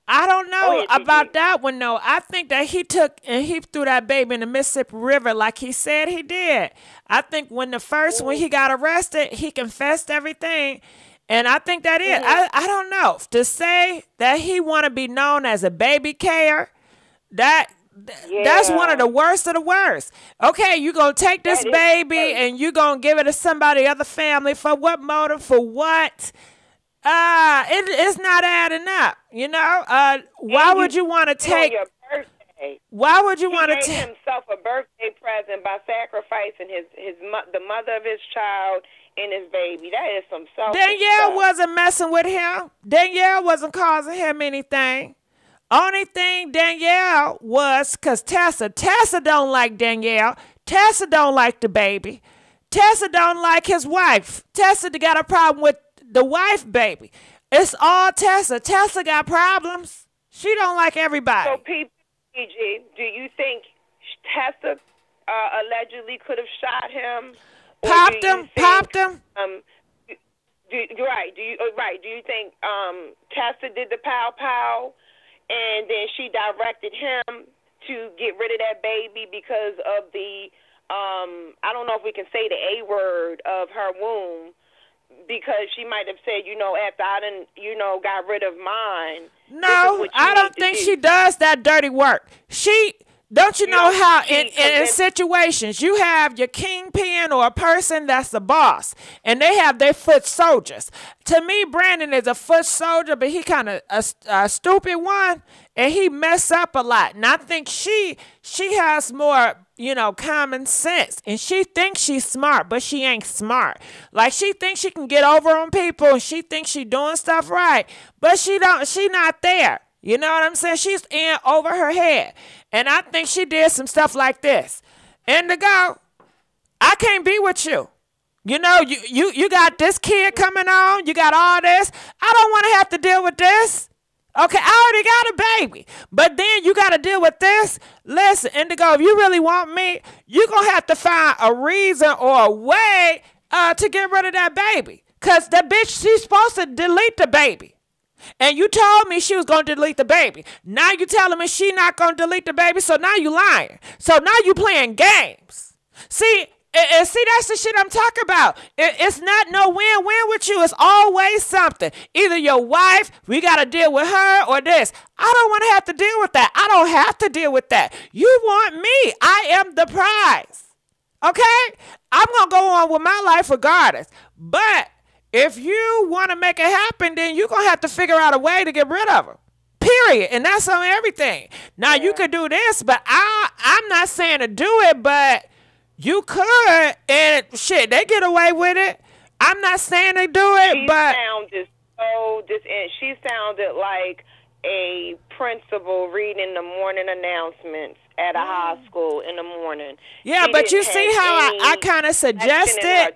Speaker 1: I don't know about that one, though. I think that he took and he threw that baby in the Mississippi River like he said he did. I think when he got arrested, he confessed everything. And I think that is. I don't know. To say that he want to be known as a baby carrier, that's one of the worst of the worst. Okay, you going to take this baby and you going to give it to somebody other family. For what motive? For what? It's not adding up, why would you want to take
Speaker 12: your birthday?
Speaker 1: Why would you want to
Speaker 12: take himself a birthday present by sacrificing the mother of his child and his baby? That is some selfish
Speaker 1: Danielle
Speaker 12: stuff.
Speaker 1: wasn't messing with him. Danielle wasn't causing him anything. Only thing Danielle was because Tessa don't like Danielle. Tessa don't like the baby. Tessa don't like his wife. Tessa got a problem with the wife, baby. It's all Tessa. Tessa got problems. She don't like everybody.
Speaker 12: So, PG, do you think Tessa allegedly could have shot him?
Speaker 1: Popped him?
Speaker 12: Do you think Tessa did the pow, and then she directed him to get rid of that baby because of the, I don't know if we can say the A word of her womb, because she might have said, after I done, got rid of mine.
Speaker 1: No, I don't think she does that dirty work. Don't you know how in situations you have your kingpin or a person that's the boss, and they have their foot soldiers. To me, Brandon is a foot soldier, but he kind of a stupid one, and he mess up a lot. And I think she has more, you know, common sense, and she thinks she's smart, but she ain't smart. Like, she thinks she can get over on people, and she thinks she doing stuff right, but she not there. You know what I'm saying? She's in over her head. And I think she did some stuff like this. Indigo, I can't be with you. You know, you got this kid coming on. You got all this. I don't want to have to deal with this. Okay, I already got a baby. But then you got to deal with this. Listen, Indigo, if you really want me, you're going to have to find a reason or a way to get rid of that baby. Because the bitch, she's supposed to delete the baby. And you told me she was going to delete the baby. Now you telling me she not going to delete the baby, so now you lying. So now you playing games. See, that's the shit I'm talking about. It's not no win-win with you. It's always something. Either your wife, we got to deal with her, or this. I don't want to have to deal with that. I don't have to deal with that. You want me. I am the prize. Okay? I'm going to go on with my life regardless. But if you want to make it happen, then you're going to have to figure out a way to get rid of her. Period. And that's on everything. Now, you could do this, but I'm not saying to do it, but you could. And shit, they get away with it. I'm not saying to do it, but
Speaker 12: she sounded like a principal reading the morning announcements at a high school in the morning.
Speaker 1: Yeah, but you see how I kind of suggested.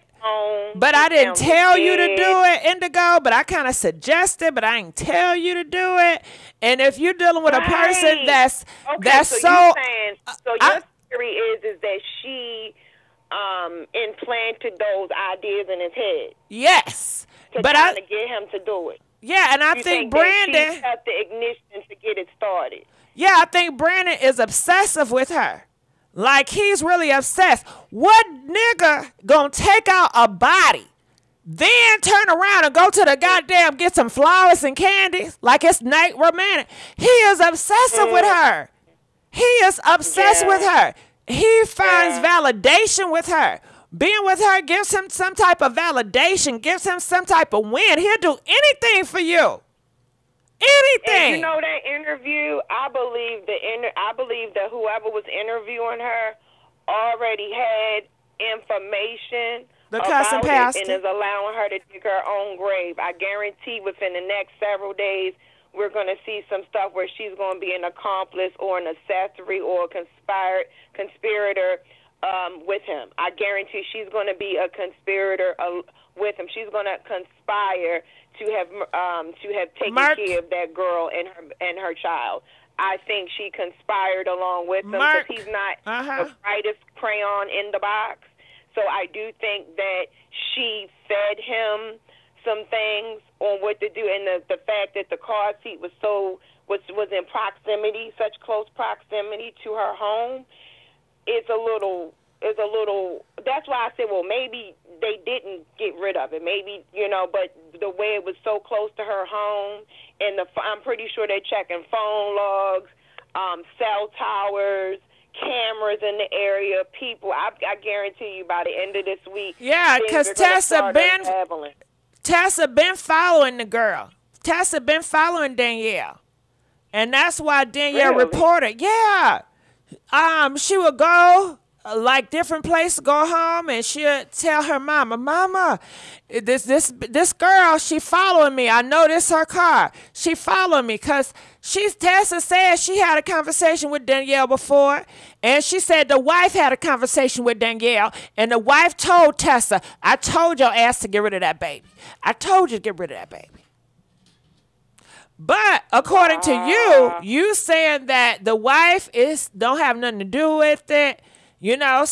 Speaker 1: But I didn't tell you to do it, Indigo. But I kind of suggested, but I didn't tell you to do it. And if you're dealing with a person that's so
Speaker 12: your theory is that she implanted those ideas in his head.
Speaker 1: Yes,
Speaker 12: to get him to do it.
Speaker 1: Yeah, and I think Brandon
Speaker 12: she cut the ignition to get it started.
Speaker 1: Yeah, I think Brandon is obsessive with her. Like, he's really obsessed. What nigga gonna take out a body, then turn around and go to the goddamn get some flowers and candies like it's night romantic? He is obsessive with her. He is obsessed with her. He finds validation with her. Being with her gives him some type of validation, gives him some type of win. He'll do anything for you. Anything.
Speaker 12: And you know that interview? I believe that whoever was interviewing her already had information about it and is allowing her to dig her own grave. I guarantee within the next several days we're going to see some stuff where she's going to be an accomplice or an accessory or a conspirator with him. I guarantee she's going to be a conspirator with him. She's going to conspire to have taken care of that girl and her child. I think she conspired along with him because he's not the brightest crayon in the box. So I do think that she fed him some things on what to do, and the fact that the car seat was in proximity, such close proximity to her home, is a little. That's why I said, well, maybe they didn't get rid of it. Maybe, but the way it was so close to her home, and I'm pretty sure they're checking phone logs, cell towers, cameras in the area, people. I guarantee you by the end of this week.
Speaker 1: Yeah, because Tessa been following the girl. Tessa been following Danielle. And that's why Danielle reported. Yeah. She would go like different places, go home, and she'll tell her mama, this girl, she following me. I know this her car. She following me because Tessa said she had a conversation with Danielle before, and she said the wife had a conversation with Danielle, and the wife told Tessa, I told your ass to get rid of that baby. I told you to get rid of that baby. But according to you saying that the wife don't have nothing to do with it,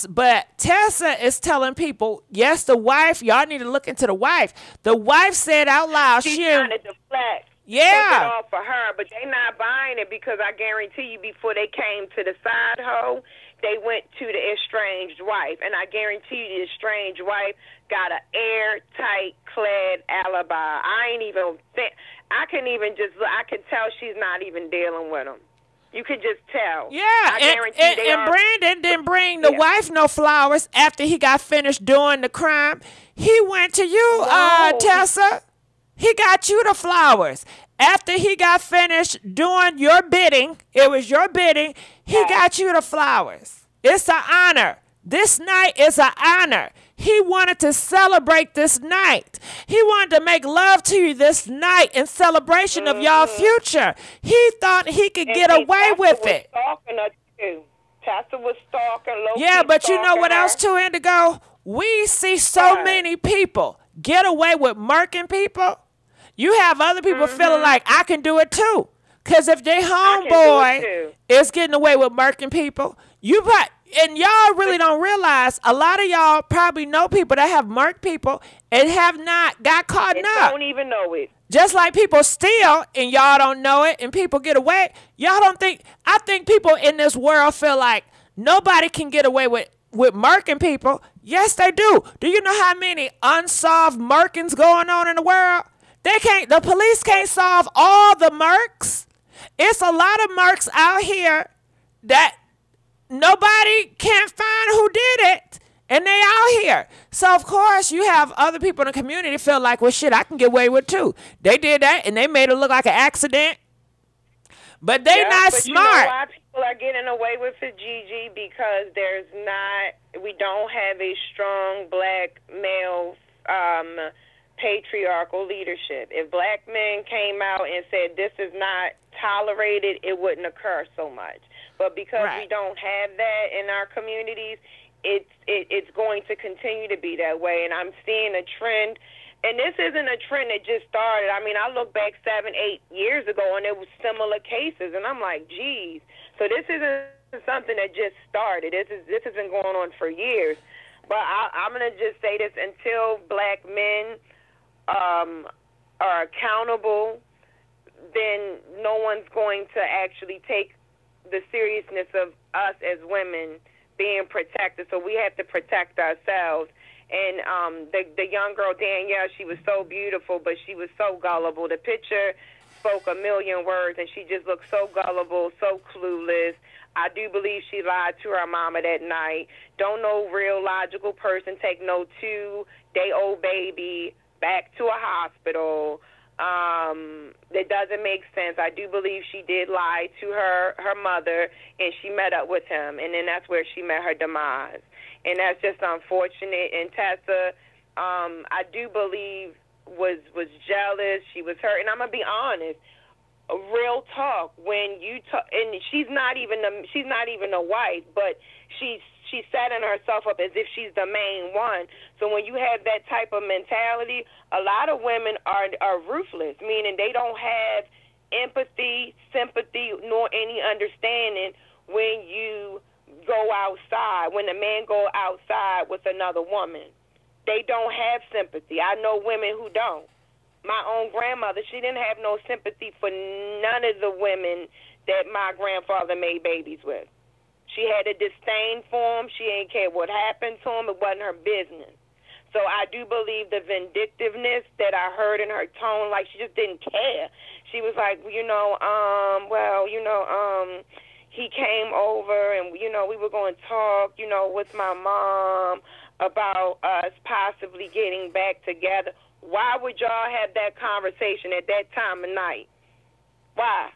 Speaker 1: but Tessa is telling people, yes, the wife, y'all need to look into the wife. The wife said out loud,
Speaker 12: she's trying to deflect.
Speaker 1: Yeah.
Speaker 12: It off for her, but they not buying it because I guarantee you before they came to the side hoe, they went to the estranged wife. And I guarantee you the estranged wife got an airtight clad alibi. I can tell she's not even dealing with him. You could just tell.
Speaker 1: Yeah,
Speaker 12: I guarantee they
Speaker 1: and
Speaker 12: are.
Speaker 1: Brandon didn't bring the wife no flowers after he got finished doing the crime. He went to you, Tessa. He got you the flowers. After he got finished doing your bidding, it was your bidding, he got you the flowers. It's an honor. This night is an honor. He wanted to celebrate this night. He wanted to make love to you this night in celebration of y'all future. He thought he could get away with it.
Speaker 12: Tessa was stalking.
Speaker 1: Yeah, but you know what else too, Indigo? We see so many people get away with murking people. You have other people feeling like I can do it too. Because if they homeboy is getting away with murking people, and y'all really don't realize a lot of y'all probably know people that have murked people and have not got caught up.
Speaker 12: Don't even know it.
Speaker 1: Just like people steal and y'all don't know it and people get away. Y'all don't think, I think people in this world feel like nobody can get away with murking people. Yes, they do. Do you know how many unsolved murkings going on in the world? The police can't solve all the murks. It's a lot of murks out here that nobody can't find who did it, and they out here. So, of course, you have other people in the community feel like, well, shit, I can get away with it too. They did that, and they made it look like an accident. But they not smart.
Speaker 12: You know why people are getting away with it, Gigi? Because we don't have a strong black male patriarchal leadership. If black men came out and said this is not tolerated, it wouldn't occur so much. But because we don't have that in our communities, it's going to continue to be that way. And I'm seeing a trend, and this isn't a trend that just started. I mean, I look back 7, 8 years ago, and there was similar cases, and I'm like, geez. So this isn't something that just started. This has been going on for years. But I'm going to just say this: until black men are accountable, then no one's going to actually take the seriousness of us as women being protected. So we have to protect ourselves. And the young girl, Danielle, she was so beautiful, but she was so gullible. The picture spoke a million words, and she just looked so gullible, so clueless. I do believe she lied to her mama that night. Don't no real logical person take no 2-day-old baby back to a hospital. That doesn't make sense. I do believe she did lie to her mother, and she met up with him, and then that's where she met her demise. And that's just unfortunate. And Tessa, I do believe was jealous. She was hurt. And I'm gonna be honest, real talk. When you talk, and she's not even a wife, but she's setting herself up as if she's the main one. So when you have that type of mentality, a lot of women are ruthless, meaning they don't have empathy, sympathy, nor any understanding when you go outside, when a man go outside with another woman. They don't have sympathy. I know women who don't. My own grandmother, she didn't have no sympathy for none of the women that my grandfather made babies with. She had a disdain for him. She ain't care what happened to him. It wasn't her business. So I do believe the vindictiveness that I heard in her tone, like she just didn't care. She was like, he came over and, we were going to talk, with my mom about us possibly getting back together. Why would y'all have that conversation at that time of night? Why?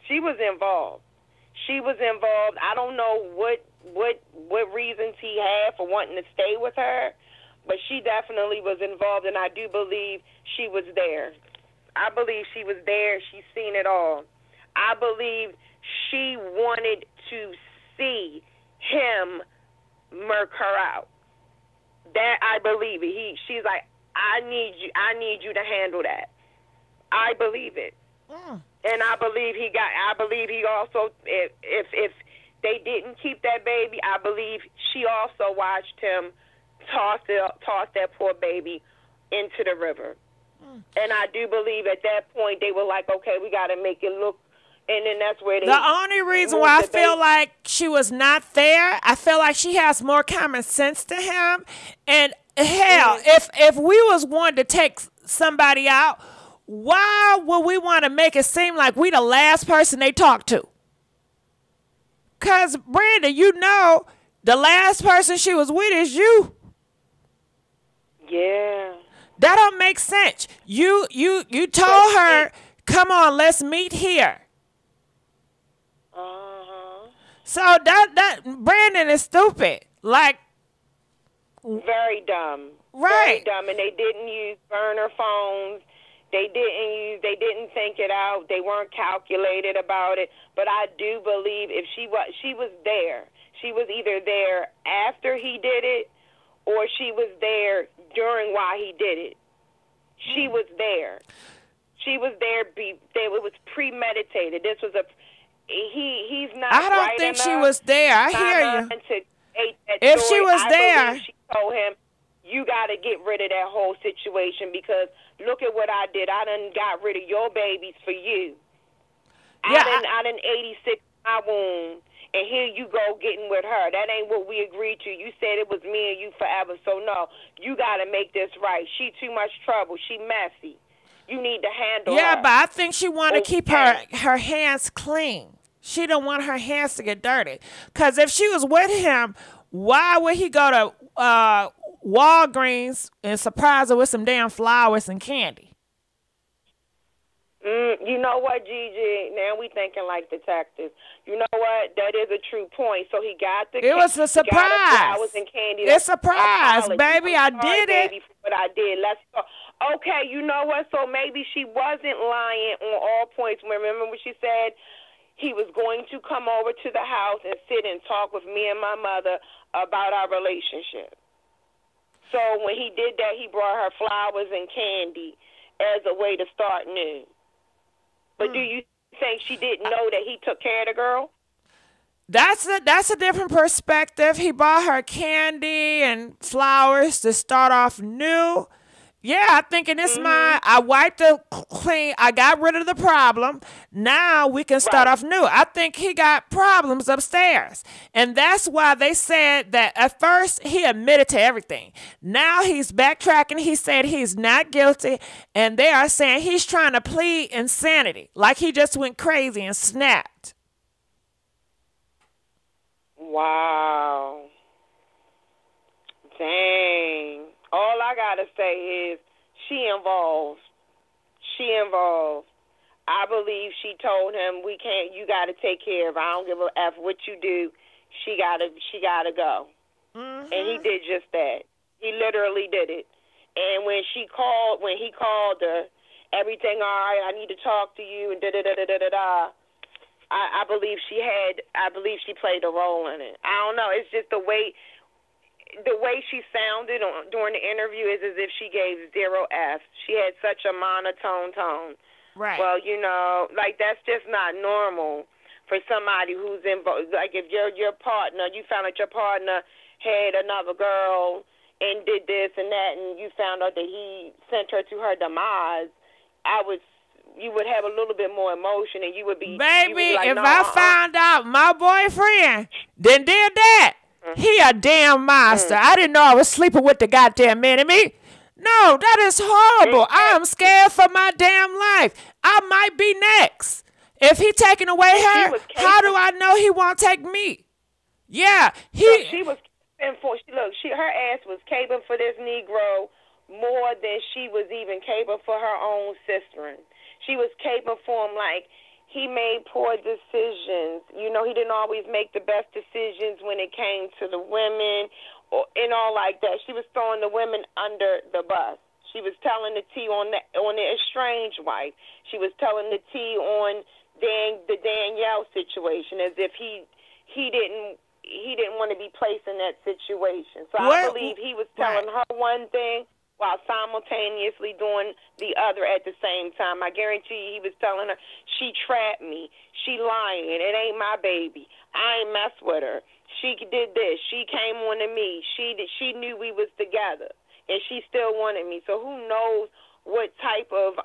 Speaker 12: She was involved. I don't know what reasons he had for wanting to stay with her, but she definitely was involved, and I do believe she was there. I believe she was there. She's seen it all. I believe she wanted to see him murk her out. That I believe it. She's like, I need you to handle that. I believe it. And I believe he also, if they didn't keep that baby, I believe she also watched him toss that poor baby into the river. And I do believe at that point they were like, okay, we got to make it look. And then that's where they.
Speaker 1: The only reason why I feel like she was not there, I feel like she has more common sense to him. And hell, if we was wanting to take somebody out, why would we want to make it seem like we the last person they talk to? Because, Brandon, you know the last person she was with is you.
Speaker 12: Yeah.
Speaker 1: That don't make sense. You told her, come on, let's meet here. So that Brandon is stupid. Like,
Speaker 12: very dumb.
Speaker 1: Right.
Speaker 12: Very dumb. And they didn't use burner phones. They didn't think it out. They weren't calculated about it. But I do believe if she was there. She was either there after he did it or she was there during why he did it. She was there. She was there. It was premeditated. This was he's not.
Speaker 1: I don't
Speaker 12: right
Speaker 1: think
Speaker 12: enough.
Speaker 1: she was there. I hear you. If she was there,
Speaker 12: she told him, "You got to get rid of that whole situation because look at what I did. I done got rid of your babies for you.
Speaker 1: Yeah,
Speaker 12: I done 86 my womb, and here you go getting with her. That ain't what we agreed to. You said it was me and you forever. So no, you got to make this right. She too much trouble. She messy. You need to handle her."
Speaker 1: Yeah, but I think she want to keep her hands clean. She don't want her hands to get dirty. Because if she was with him, why would he go to Walgreens and surprise her with some damn flowers and candy?
Speaker 12: You know what, Gigi? Now we thinking like detectives. You know what? That is a true point. So he got the.
Speaker 1: It was a surprise.
Speaker 12: Flowers and candy.
Speaker 1: It's a surprise, baby. I did it.
Speaker 12: Baby, for what I did. Let's go. Okay, you know what? So maybe she wasn't lying on all points. Remember what she said? He was going to come over to the house and sit and talk with me and my mother about our relationship. So when he did that, he brought her flowers and candy as a way to start new. But do you think she didn't know that he took care of the girl?
Speaker 1: That's a different perspective. He bought her candy and flowers to start off new. Yeah, I think in this mind, I wiped the clean. I got rid of the problem. Now we can start off new. I think he got problems upstairs. And that's why they said that at first he admitted to everything. Now he's backtracking. He said he's not guilty. And they are saying he's trying to plead insanity. Like he just went crazy and snapped.
Speaker 12: Wow. Dang. All I got to say is she involved. She involved. I believe she told him, you got to take care of her. I don't give a F what you do. She got to go. And he did just that. He literally did it. And when he called her, everything all right, I need to talk to you, and da-da-da-da-da-da. I believe she played a role in it. I don't know. It's just the way she sounded during the interview is as if she gave 0 F. She had such a monotone tone.
Speaker 1: Right.
Speaker 12: Well, like that's just not normal for somebody who's involved. Like if your partner, you found out your partner had another girl and did this and that, and you found out that he sent her to her demise, you would have a little bit more emotion, and you would be.
Speaker 1: Baby,
Speaker 12: like,
Speaker 1: if
Speaker 12: no,
Speaker 1: I found out my boyfriend then did that, he a damn monster. I didn't know I was sleeping with the goddamn enemy. No, that is horrible. I am scared for my damn life. I might be next. If he taking away her, how do I know he won't take me? Yeah,
Speaker 12: she was caping for. Her ass was caping for this Negro more than she was even caping for her own sister. She was caping for him like he made poor decisions. He didn't always make the best decisions when it came to the women and all like that. She was throwing the women under the bus. She was telling the tea on the estranged wife. She was telling the tea on the Danielle situation as if he didn't want to be placed in that situation. So I believe he was telling her one thing while simultaneously doing the other at the same time. I guarantee you he was telling her, she trapped me. She lying. It ain't my baby. I ain't mess with her. She did this. She came on to me. She knew we was together, and she still wanted me. So who knows what type of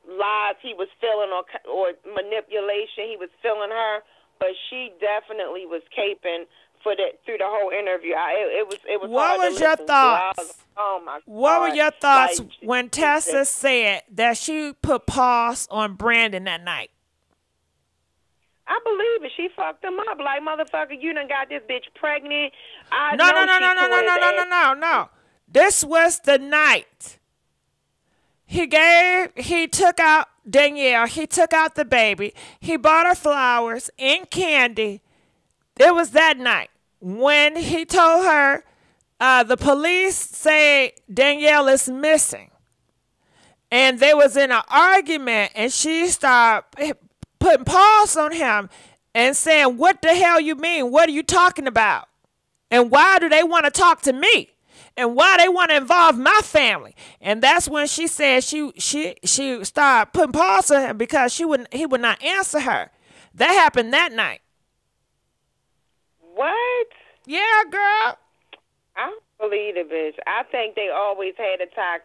Speaker 12: lies he was feeling or manipulation he was feeling her, but she definitely was caping for that through the whole interview. It was
Speaker 1: what
Speaker 12: hard
Speaker 1: was
Speaker 12: to
Speaker 1: your
Speaker 12: listen
Speaker 1: thoughts?
Speaker 12: to. Oh my God.
Speaker 1: What were your thoughts
Speaker 12: Like,
Speaker 1: when Tessa said that she put pause on Brandon that night?
Speaker 12: I believe it. She fucked him up. Like, motherfucker, you done got this bitch pregnant.
Speaker 1: No. This was the night. He took out Danielle. He took out the baby. He bought her flowers and candy. It was that night when he told her, the police say Danielle is missing. And they was in an argument, and she started putting pause on him and saying, what the hell you mean? What are you talking about? And why do they want to talk to me? And why they want to involve my family? And that's when she said she started putting pause on him because he would not answer her. That happened that night.
Speaker 12: What?
Speaker 1: Yeah, girl.
Speaker 12: I don't believe it, bitch. I think they always had a talk.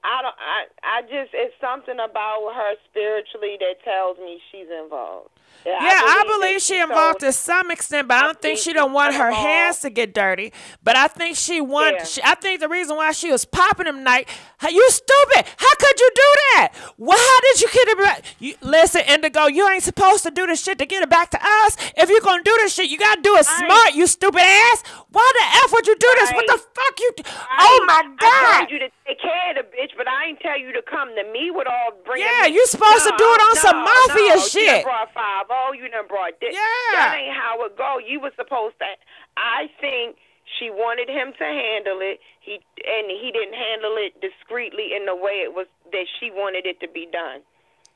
Speaker 12: I just, it's something about her spiritually that tells me she's involved.
Speaker 1: Yeah, I believe she involved to some extent, but I don't think she don't want her hands to get dirty. But I think she want. I think the reason why she was popping him night, you stupid. How could you do that? Well, how did you get it back? Listen, Indigo, you ain't supposed to do this shit to get it back to us. If you're gonna do this shit, you gotta do it smart. You stupid ass. Why the f would you do this? What the fuck you? Oh my God!
Speaker 12: I told you to take care of the bitch, but I ain't tell you to come to me with all bringing.
Speaker 1: Yeah, you supposed to do it on some mafia shit.
Speaker 12: You brought 5-0. You done brought this.
Speaker 1: Yeah.
Speaker 12: That ain't how it go. You was supposed to. I think she wanted him to handle it. He didn't handle it discreetly in the way it was that she wanted it to be done.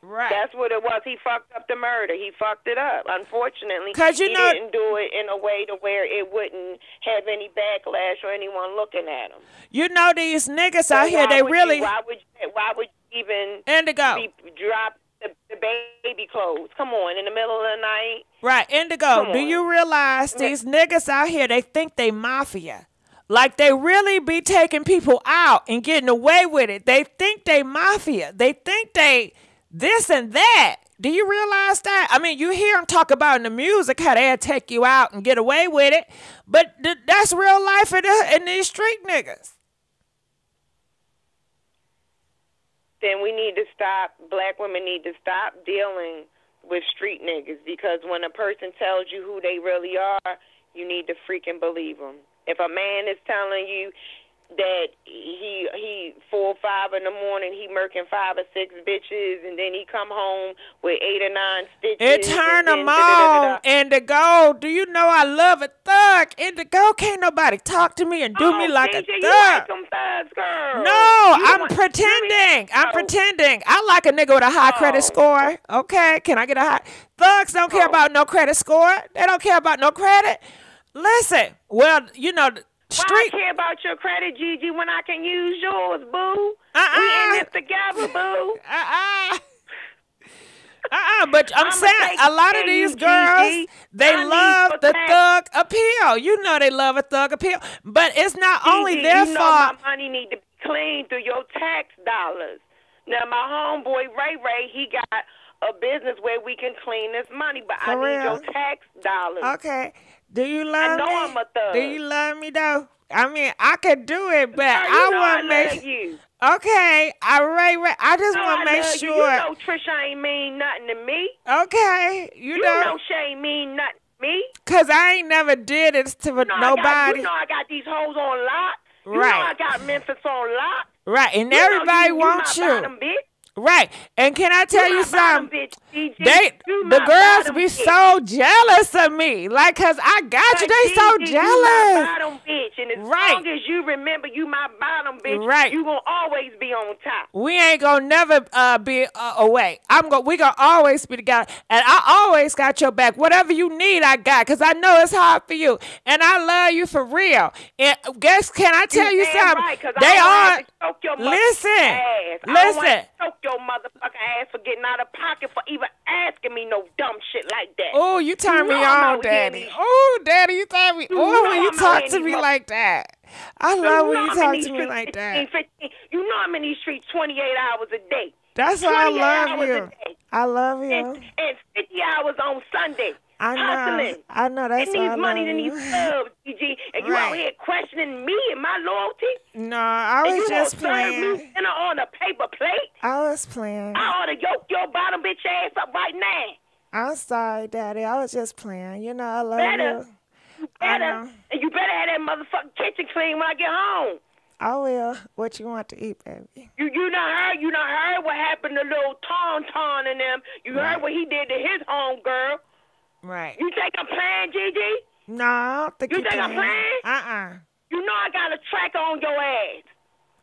Speaker 1: Right.
Speaker 12: That's what it was. He fucked up the murder. He fucked it up. Unfortunately,
Speaker 1: he
Speaker 12: didn't do it in a way to where it wouldn't have any backlash or anyone looking at him.
Speaker 1: You know these niggas out here, they really.
Speaker 12: Why would you even
Speaker 1: Indigo
Speaker 12: drop the baby clothes? Come on, in the middle of the night.
Speaker 1: Right, Indigo. Do you realize these niggas out here? They think they mafia. Like they really be taking people out and getting away with it. They think they mafia. They think they this and that. Do you realize that? I mean, you hear them talk about in the music how they'll take you out and get away with it, but that's real life in these street niggas.
Speaker 12: Then we need to stop. Black women need to stop dealing with street niggas, because when a person tells you who they really are, you need to freaking believe them. If a man is telling you that he 4 or 5 in the morning, he murking 5 or 6 bitches, and then he come home with 8 or 9 stitches.
Speaker 1: It turn them on. Indigo, do you know I love a thug? Indigo, can't nobody talk to me and do me like a thug.
Speaker 12: You like them thugs, girl.
Speaker 1: No, I'm pretending. I'm pretending. I like a nigga with a high credit score. Okay, can I get a high? Thugs don't care about no credit score. They don't care about no credit. Listen, well, you know.
Speaker 12: Why I care about your credit, Gigi, when I can use yours, boo? We in this together, boo.
Speaker 1: But I'm saying a lot of these girls, they love the thug appeal. You know they love a thug appeal. But it's not only their fault.
Speaker 12: My money need to be clean through your tax dollars. Now, my homeboy, Ray, he got a business where we can clean this money, but I need your tax dollars.
Speaker 1: Okay. Do you love me?
Speaker 12: I know I'm a thug.
Speaker 1: Do you love me, though? I mean, I could do it, but I want to make
Speaker 12: you.
Speaker 1: Okay, I just want to make sure.
Speaker 12: You know Trisha ain't mean nothing to me.
Speaker 1: Okay, you know
Speaker 12: she ain't mean nothing to me.
Speaker 1: Because I ain't never did it to nobody.
Speaker 12: You know I got these hoes on lock.
Speaker 1: Right.
Speaker 12: You know I got Memphis on lock.
Speaker 1: Right, and everybody wants you.
Speaker 12: Bottom, bitch.
Speaker 1: Right, and can I tell you something? The girls be
Speaker 12: bitch.
Speaker 1: so jealous of me, like, cause I got you. They so jealous.
Speaker 12: You my bottom bitch, and as long as you remember you my bottom bitch, you gonna always be on top.
Speaker 1: We ain't gonna never be away. We gonna always be together, and I always got your back. Whatever you need, I got, cause I know it's hard for you, and I love you for real. And can I tell you something?
Speaker 12: Right,
Speaker 1: they are.
Speaker 12: Listen. Your motherfucking ass for getting out of pocket for even asking me no dumb shit like that.
Speaker 1: Oh, you turn me on, Daddy. Oh, Daddy, you turn me on when you talk to me like that. I love when you talk to me like that.
Speaker 12: You know I'm in these streets 28 hours a day.
Speaker 1: That's why I love you. I love you.
Speaker 12: And 50 hours on Sunday.
Speaker 1: I know.
Speaker 12: hustling.
Speaker 1: I know. That's
Speaker 12: It
Speaker 1: why I
Speaker 12: needs money
Speaker 1: love
Speaker 12: in
Speaker 1: you.
Speaker 12: these clubs, GG. And you out here questioning me and my loyalty?
Speaker 1: No, I
Speaker 12: and
Speaker 1: was
Speaker 12: you
Speaker 1: just
Speaker 12: gonna serve me
Speaker 1: playing.
Speaker 12: dinner on a paper plate?
Speaker 1: I was playing.
Speaker 12: I ought to yoke your bottom bitch ass up right now.
Speaker 1: I'm sorry, Daddy. I was just playing. You know, I love
Speaker 12: Better.
Speaker 1: you.
Speaker 12: Better.
Speaker 1: I know.
Speaker 12: And you better have that motherfucking kitchen clean when I get home.
Speaker 1: I will. What you want to eat, baby?
Speaker 12: You done heard what happened to little Tauntaun and them. You heard what he did to his homegirl.
Speaker 1: Right.
Speaker 12: You think I'm playing, Gigi?
Speaker 1: No, I don't think
Speaker 12: You think I'm playing? You know I got a track on your ass.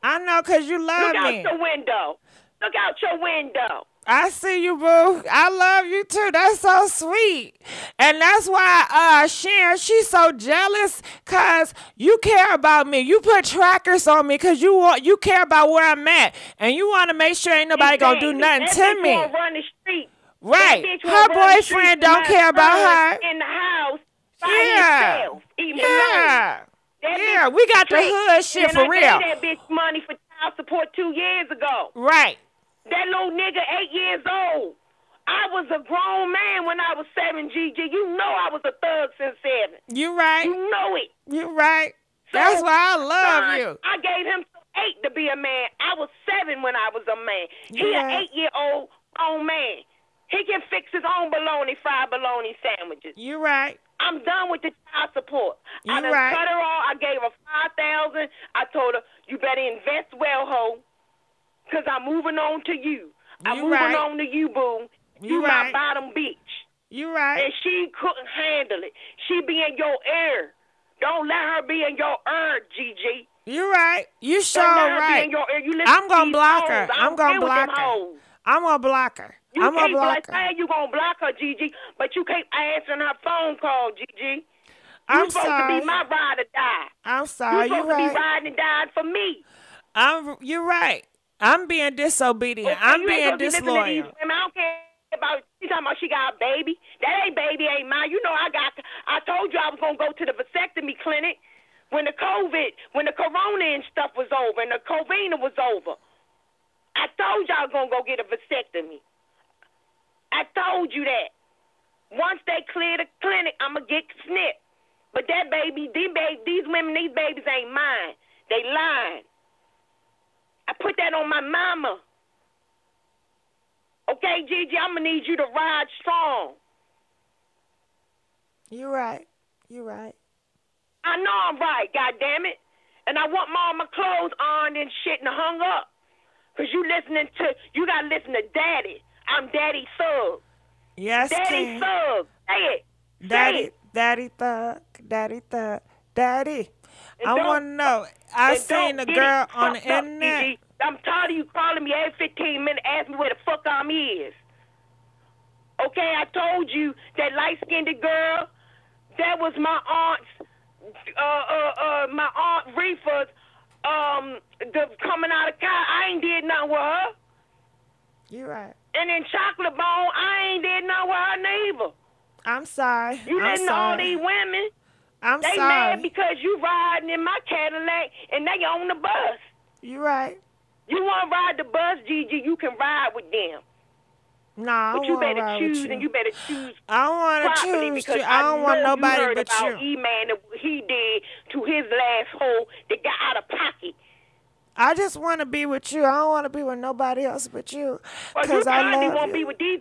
Speaker 1: I know, because you love
Speaker 12: Look
Speaker 1: me.
Speaker 12: out your window. Look out your window.
Speaker 1: I see you, boo. I love you, too. That's so sweet. And that's why Sharon, she's so jealous because you care about me. You put trackers on me because you care about where I'm at. And you want to make sure ain't nobody going to do nothing to me.
Speaker 12: That bitch run the street.
Speaker 1: Right.
Speaker 12: That bitch
Speaker 1: Her
Speaker 12: wanna run the street
Speaker 1: boyfriend
Speaker 12: with
Speaker 1: don't
Speaker 12: my
Speaker 1: care about
Speaker 12: son
Speaker 1: her.
Speaker 12: in the house by
Speaker 1: Yeah.
Speaker 12: himself. Eating
Speaker 1: Yeah.
Speaker 12: alone.
Speaker 1: Yeah, we got the hood shit for real.
Speaker 12: I gave that bitch money for child support 2 years ago.
Speaker 1: Right.
Speaker 12: That little nigga 8 years old. I was a grown man when I was 7, GG. You know I was a thug since 7.
Speaker 1: You right.
Speaker 12: You know it.
Speaker 1: You right. That's why I love
Speaker 12: son,
Speaker 1: you.
Speaker 12: I gave him 8 to be a man. I was 7 when I was a man. He
Speaker 1: Yeah.
Speaker 12: an 8-year-old grown man. He can fix his own fried bologna sandwiches.
Speaker 1: You right.
Speaker 12: I'm done with the child support. I
Speaker 1: You
Speaker 12: done
Speaker 1: right.
Speaker 12: cut her off. I gave her $5,000. I told her, you better invest well, ho, because I'm moving on to you. I'm moving
Speaker 1: right.
Speaker 12: on to you, boo. You my
Speaker 1: right.
Speaker 12: bottom bitch.
Speaker 1: You right.
Speaker 12: And she couldn't handle it. She be in your ear. Don't let her be in your ear, Gigi.
Speaker 1: You right. You sure
Speaker 12: Don't let her be
Speaker 1: right.
Speaker 12: in your ear. You listen
Speaker 1: I'm
Speaker 12: to
Speaker 1: gonna
Speaker 12: these
Speaker 1: block her.
Speaker 12: hoes. I
Speaker 1: I'm
Speaker 12: don't
Speaker 1: gonna
Speaker 12: deal with
Speaker 1: block
Speaker 12: them
Speaker 1: her.
Speaker 12: hoes.
Speaker 1: I'm gonna block her.
Speaker 12: You
Speaker 1: I'm gonna
Speaker 12: can't
Speaker 1: block her.
Speaker 12: say you gonna block her, Gigi, but you can't answer her phone call, Gigi.
Speaker 1: I'm
Speaker 12: You supposed to
Speaker 1: sorry.
Speaker 12: be my ride or die.
Speaker 1: I'm sorry.
Speaker 12: You supposed
Speaker 1: You
Speaker 12: to be
Speaker 1: right.
Speaker 12: riding and dying for me.
Speaker 1: You're right. I'm being disobedient.
Speaker 12: Okay,
Speaker 1: I'm
Speaker 12: you ain't
Speaker 1: being
Speaker 12: supposed to be listening to these
Speaker 1: disloyal.
Speaker 12: women. I don't care about. She talking about she got a baby. That baby ain't mine. You know I told you I was gonna go to the vasectomy clinic when the corona and stuff was over and the covina was over. I told you I was gonna go get a vasectomy. I told you that. Once they clear the clinic, I'ma get snipped. But that baby, these women, these babies ain't mine. They lying. I put that on my mama. Okay, Gigi, I'm going to need you to ride strong.
Speaker 1: You're right. You're right.
Speaker 12: I know I'm right, goddammit. And I want all my clothes on and shit and hung up. Because you got to listen to Daddy. I'm Daddy Thug.
Speaker 1: Yes,
Speaker 12: Daddy
Speaker 1: King.
Speaker 12: Thug. Say it.
Speaker 1: Daddy Thug. Daddy Thug. Daddy.
Speaker 12: And
Speaker 1: I
Speaker 12: don't-
Speaker 1: want to know. I
Speaker 12: and
Speaker 1: seen
Speaker 12: don't
Speaker 1: a
Speaker 12: get
Speaker 1: girl
Speaker 12: it
Speaker 1: on the
Speaker 12: fucked up,
Speaker 1: internet.
Speaker 12: Gigi. I'm tired of you calling me every 15 minutes asking me where the fuck I'm is. Okay, I told you that light-skinned girl, that was my aunt's, my aunt Reefa's, coming out of car. I ain't did nothing with her.
Speaker 1: You're right.
Speaker 12: And then Chocolate Bone, I ain't did nothing with her neither.
Speaker 1: I'm sorry.
Speaker 12: You
Speaker 1: I'm
Speaker 12: didn't know all
Speaker 1: sorry.
Speaker 12: these women.
Speaker 1: I'm
Speaker 12: they
Speaker 1: sorry.
Speaker 12: mad because you riding in my Cadillac and they on the bus.
Speaker 1: You're right.
Speaker 12: You want to ride the bus, Gigi, you can ride with them.
Speaker 1: Nah,
Speaker 12: But
Speaker 1: I
Speaker 12: you
Speaker 1: want to
Speaker 12: better
Speaker 1: ride
Speaker 12: choose,
Speaker 1: with
Speaker 12: and
Speaker 1: you.
Speaker 12: you better choose
Speaker 1: I want to
Speaker 12: properly
Speaker 1: choose
Speaker 12: because
Speaker 1: you. I don't want
Speaker 12: know
Speaker 1: nobody
Speaker 12: you heard
Speaker 1: but
Speaker 12: about
Speaker 1: you.
Speaker 12: E-Man and what he did to his last hole that got out of pocket.
Speaker 1: I just want to be with you. I don't want to be with nobody else but you.
Speaker 12: Well, you
Speaker 1: Because I
Speaker 12: probably
Speaker 1: love
Speaker 12: won't
Speaker 1: you.
Speaker 12: be with these.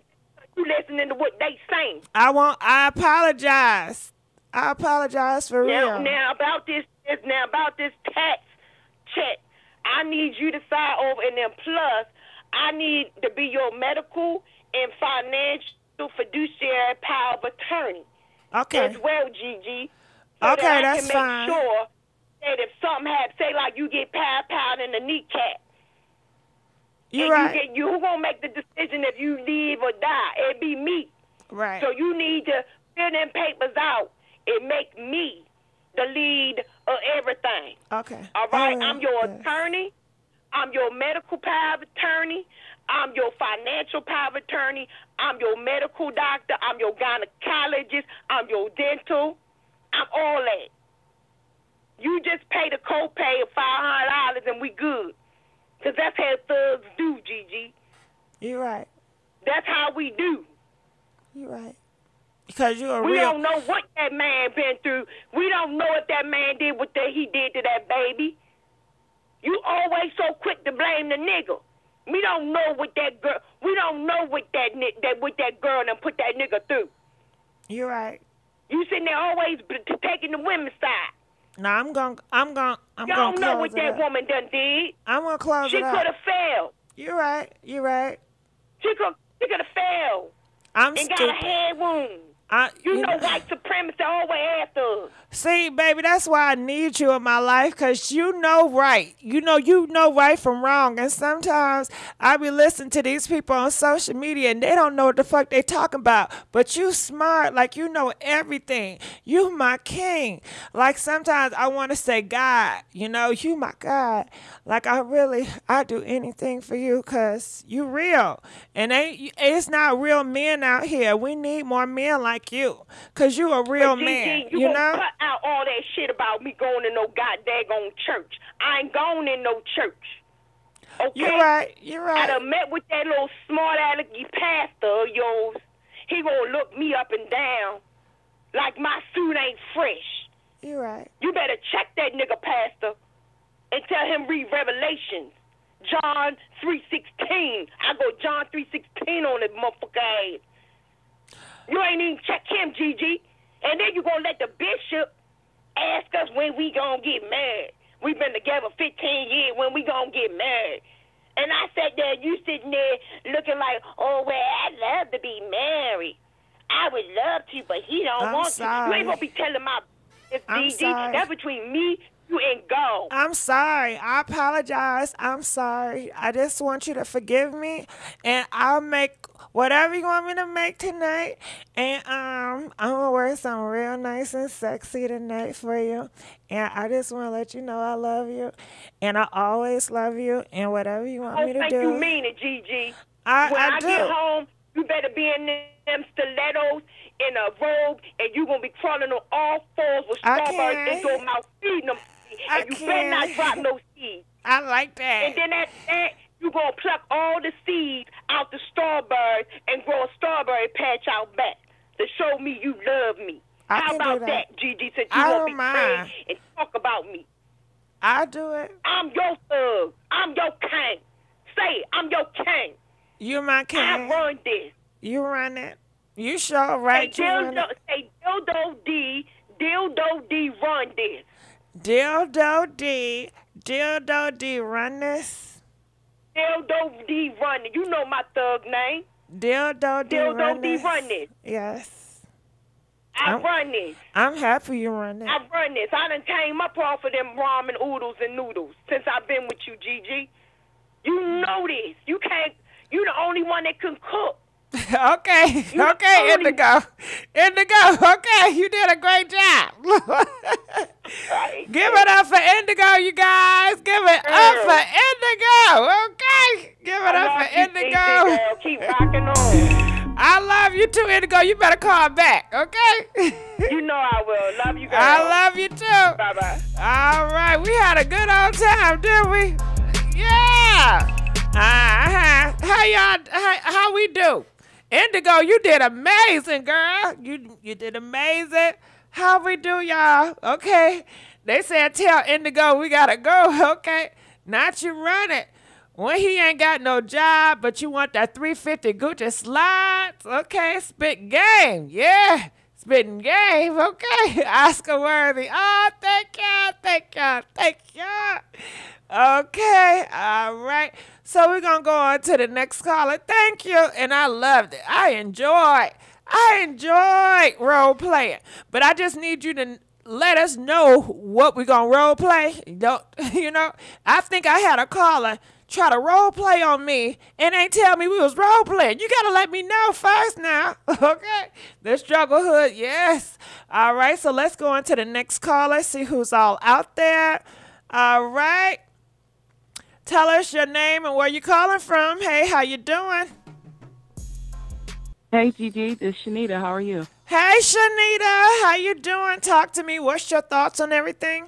Speaker 12: You listening to what they saying.
Speaker 1: I apologize. I apologize for real.
Speaker 12: Now about this tax check, I need you to sign over, and then plus, I need to be your medical and financial fiduciary power of attorney.
Speaker 1: Okay.
Speaker 12: As well, Gigi. So
Speaker 1: Okay,
Speaker 12: that I
Speaker 1: that's
Speaker 12: can make
Speaker 1: fine.
Speaker 12: sure that if something happens, say like you get pound in the kneecap.
Speaker 1: You're right.
Speaker 12: Who gonna make the decision if you live or die? It be me.
Speaker 1: Right.
Speaker 12: So you need to fill them papers out and make me the lead of everything.
Speaker 1: Okay.
Speaker 12: All right?
Speaker 1: Oh,
Speaker 12: I'm your
Speaker 1: yes.
Speaker 12: attorney. I'm your medical power of attorney. I'm your financial power of attorney. I'm your medical doctor. I'm your gynecologist. I'm your dental. I'm all that. You just pay the copay of $500 and we good. Because that's how thugs do, Gigi.
Speaker 1: You're right.
Speaker 12: That's how we do.
Speaker 1: You're right. Because you a
Speaker 12: We
Speaker 1: real.
Speaker 12: don't know what that man been through. We don't know if that man did what he did to that baby. You always so quick to blame the nigga. We don't know what that girl. We don't know what that girl done put that nigga through.
Speaker 1: You're right.
Speaker 12: You sitting there always taking the women's side.
Speaker 1: No, I'm gonna
Speaker 12: Y'all don't know what that woman done did.
Speaker 1: I'm gonna close
Speaker 12: She
Speaker 1: it up.
Speaker 12: could have failed.
Speaker 1: You're right. You're right.
Speaker 12: She could have failed.
Speaker 1: I'm
Speaker 12: and
Speaker 1: stupid.
Speaker 12: got a head wound. You know white supremacists always after us.
Speaker 1: See, baby, that's why I need you in my life, because you know right. You know right from wrong. And sometimes I be listening to these people on social media and they don't know what the fuck they talking about. But you smart, like you know everything. You my king. Like sometimes I want to say God, you my God. Like I do anything for you because you real. And it's not real men out here. We need more men like you, because you a real man,
Speaker 12: you know? Cut out all that shit about me going to no goddamn church. I ain't going in no church. Okay?
Speaker 1: You're right. You're right.
Speaker 12: I done met with that little smart alecky pastor of yours. He gonna look me up and down like my suit ain't fresh.
Speaker 1: You're right.
Speaker 12: You better check that nigga pastor and tell him read Revelations. John 3:16. I go John 3:16 on that motherfucker ass. You ain't even check him, Gigi. And then you gonna let the bishop ask us when we gonna get married. We've been together 15 years, when we gonna get married. And I sat there, you sitting there looking like, oh, well, I'd love to be married. I would love to, but he don't want to. You ain't gonna be telling my business, Gigi. That's between me, you, and God.
Speaker 1: I'm sorry. I apologize. I'm sorry. I just want you to forgive me, and I'll make whatever you want me to make tonight. And I'm gonna wear something real nice and sexy tonight for you. And I just want to let you know I love you, and I always love you. And whatever you want me to do.
Speaker 12: You mean it, Gigi. When
Speaker 1: I do.
Speaker 12: Get home, you better be in them stilettos in a robe, and you gonna be crawling on all fours with strawberries into your mouth, feeding them. And you better not drop no seeds.
Speaker 1: I like that.
Speaker 12: And then after that, you gonna pluck all the seeds out the strawberries and grow a strawberry patch out back to show me you love me. How about that, Gigi, since you won't be praying and talk about me?
Speaker 1: I do it.
Speaker 12: I'm your thug. I'm your king. Say it. I'm your king.
Speaker 1: You're my king.
Speaker 12: I run this.
Speaker 1: You run it. You sure right.
Speaker 12: Say Dildo D, run this.
Speaker 1: Dildo D, run this.
Speaker 12: Dildo D, run it. You know my thug name.
Speaker 1: Dildo D,
Speaker 12: run this.
Speaker 1: Yes.
Speaker 12: I run this.
Speaker 1: I'm happy you run it.
Speaker 12: I run this. I done came up off of them ramen oodles and noodles since I've been with you, Gigi. You know this. You can't. You the only one that can cook.
Speaker 1: Okay, Indigo. Okay, you did a great job. Give it up for Indigo, you guys. Give it up for Indigo. Okay, give it up for Indigo.
Speaker 12: Keep rocking on.
Speaker 1: I love you too, Indigo. You better call back, okay?
Speaker 12: You know I will. Love you, girl.
Speaker 1: I love you too.
Speaker 12: Bye-bye.
Speaker 1: All right, we had a good old time, didn't we? Yeah. How y'all? How we do? Indigo, you did amazing, girl. You did amazing. How we do, y'all? Okay. They said tell Indigo we gotta go. Okay. Not you run it. When he ain't got no job, but you want that 350 Gucci slides. Okay. Spit game. Yeah. Spitting game. Okay. Oscar worthy. Oh, thank y'all. Okay. All right. So we're going to go on to the next caller. Thank you. And I loved it. I enjoyed role playing. But I just need you to let us know what we're going to role play. I think I had a caller try to role play on me and ain't tell me we was role playing. You got to let me know first now. Okay. The struggle hood. Yes. All right. So let's go on to the next caller. See who's all out there. All right. Tell us your name and where you calling from. Hey, how you doing?
Speaker 13: Hey, Gigi, this is Shanita. How are you?
Speaker 1: Hey, Shanita. How you doing? Talk to me. What's your thoughts on everything?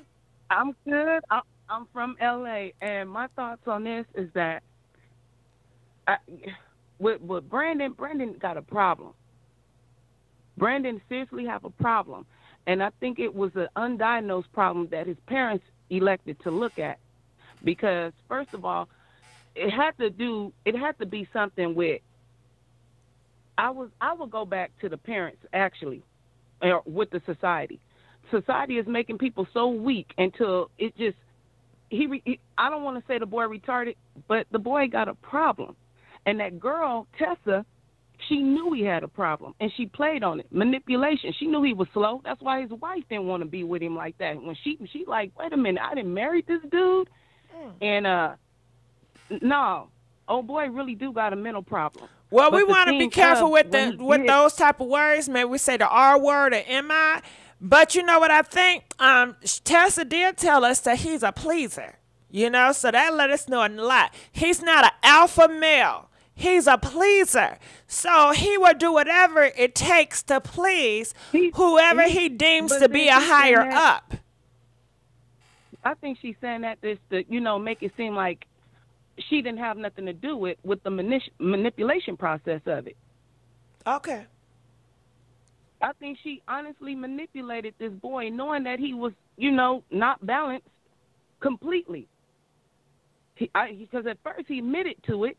Speaker 13: I'm good. I'm from L.A., and my thoughts on this is that with Brandon got a problem. Brandon seriously have a problem. And I think it was an undiagnosed problem that his parents elected to look at. Because, first of all, it had to be something with, I will go back to the parents, actually, with the society. Society is making people so weak until it just, I don't want to say the boy retarded, but the boy got a problem. And that girl, Tessa, she knew he had a problem, and she played on it. Manipulation. She knew he was slow. That's why his wife didn't want to be with him like that. When she like, wait a minute, I didn't marry this dude? And, no, old boy really do got a mental problem.
Speaker 1: Well, we want to be careful with those type of words. Maybe we say the R word or MI. But you know what I think? Tessa did tell us that he's a pleaser. You know, so that let us know a lot. He's not an alpha male. He's a pleaser. So he will do whatever it takes to please whoever he deems to be a higher up.
Speaker 13: I think she's saying that just to, you know, make it seem like she didn't have nothing to do with the manipulation process of it.
Speaker 1: Okay.
Speaker 13: I think she honestly manipulated this boy, knowing that he was, you know, not balanced completely. Because at first he admitted to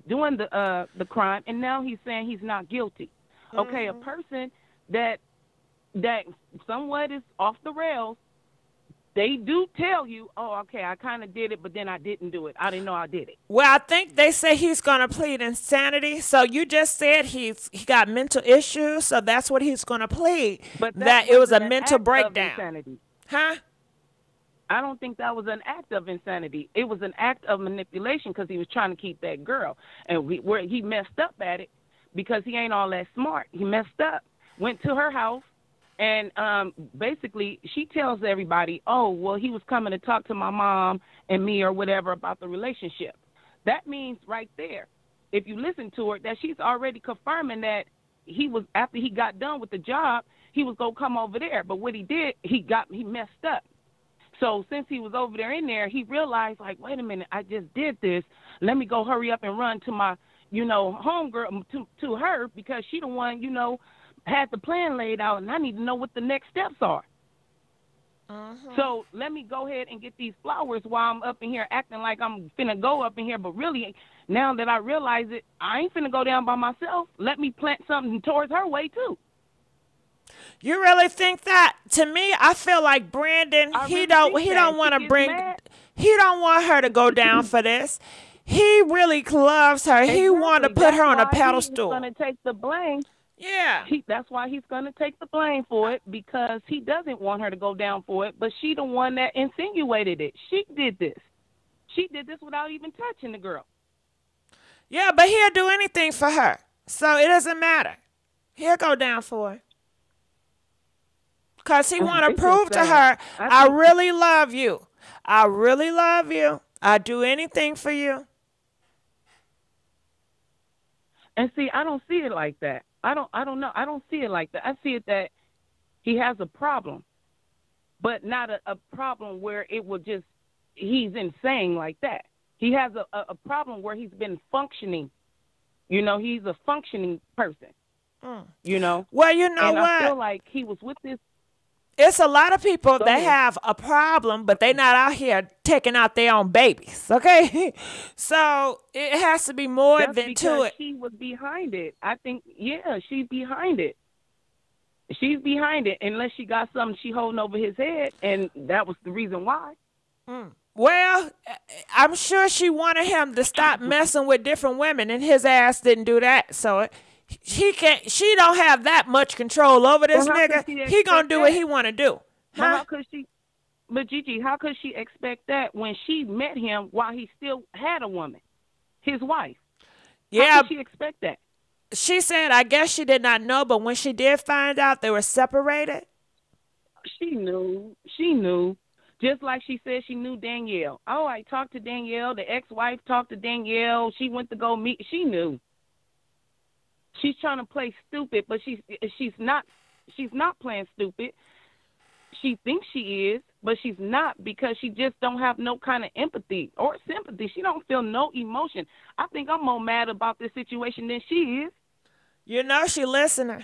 Speaker 13: doing the crime, and now he's saying he's not guilty. Okay, a person that somewhat is off the rails, they do tell you, oh, okay, I kind of did it, but then I didn't do it. I didn't know I did it.
Speaker 1: Well, I think they say he's going to plead insanity. So you just said he got mental issues, so that's what he's going to plead.
Speaker 13: But
Speaker 1: that it was a mental breakdown. Huh?
Speaker 13: I don't think that was an act of insanity. It was an act of manipulation because he was trying to keep that girl. And where he messed up at it because he ain't all that smart. He messed up, went to her house, and basically she tells everybody, oh, well, he was coming to talk to my mom and me or whatever about the relationship. That means right there, if you listen to her, that she's already confirming that he was, after he got done with the job, he was going to come over there. But what he did, he messed up. So since he was over there in there, he realized, like, wait a minute, I just did this. Let me go hurry up and run to my, you know, homegirl, to her, because she the one, you know, had the plan laid out, and I need to know what the next steps are. So let me go ahead and get these flowers while I'm up in here acting like I'm finna go up in here. But really, now that I realize it, I ain't finna go down by myself. Let me plant something towards her way, too.
Speaker 1: You really think that? To me, I feel like Brandon, he don't want her to go down for this. He really loves her. Exactly. He want to put her on a pedestal.
Speaker 13: He's going to take the blame.
Speaker 1: Yeah.
Speaker 13: That's why he's going to take the blame for it, because he doesn't want her to go down for it, but she the one that insinuated it. She did this. She did this without even touching the girl.
Speaker 1: Yeah, but he'll do anything for her. So it doesn't matter. He'll go down for it. Because he want to prove to her, I really love you. I really love you. I'd do anything for you.
Speaker 13: And see, I don't see it like that. I don't know. I don't see it like that. I see it that he has a problem, but not a problem where it will just, he's insane like that. He has a problem where he's been functioning. You know, he's a functioning person. You know?
Speaker 1: Well, you know
Speaker 13: and
Speaker 1: what?
Speaker 13: I feel like he was with this.
Speaker 1: It's a lot of people that have a problem, but they're not out here taking out their own babies, okay? So it has to be more than to it.
Speaker 13: She was behind it. I think, yeah, she's behind it. She's behind it, unless she got something she holding over his head, and that was the reason why.
Speaker 1: Well, I'm sure she wanted him to stop messing with different women, and his ass didn't do that. So she don't have that much control over this nigga. He gonna do what he want to do.
Speaker 13: How could she? But Gigi, how could she expect that when she met him while he still had a woman, his wife?
Speaker 1: Yeah,
Speaker 13: how could she expect that?
Speaker 1: She said, I guess she did not know, but when she did find out they were separated,
Speaker 13: she knew. She knew. Just like she said she knew Danielle. Oh, I talked to Danielle. The ex-wife talked to Danielle. She went to go meet. She knew. She's trying to play stupid, but she's not playing stupid. She thinks she is, but she's not, because she just don't have no kind of empathy or sympathy. She don't feel no emotion. I think I'm more mad about this situation than she is.
Speaker 1: You know she listening.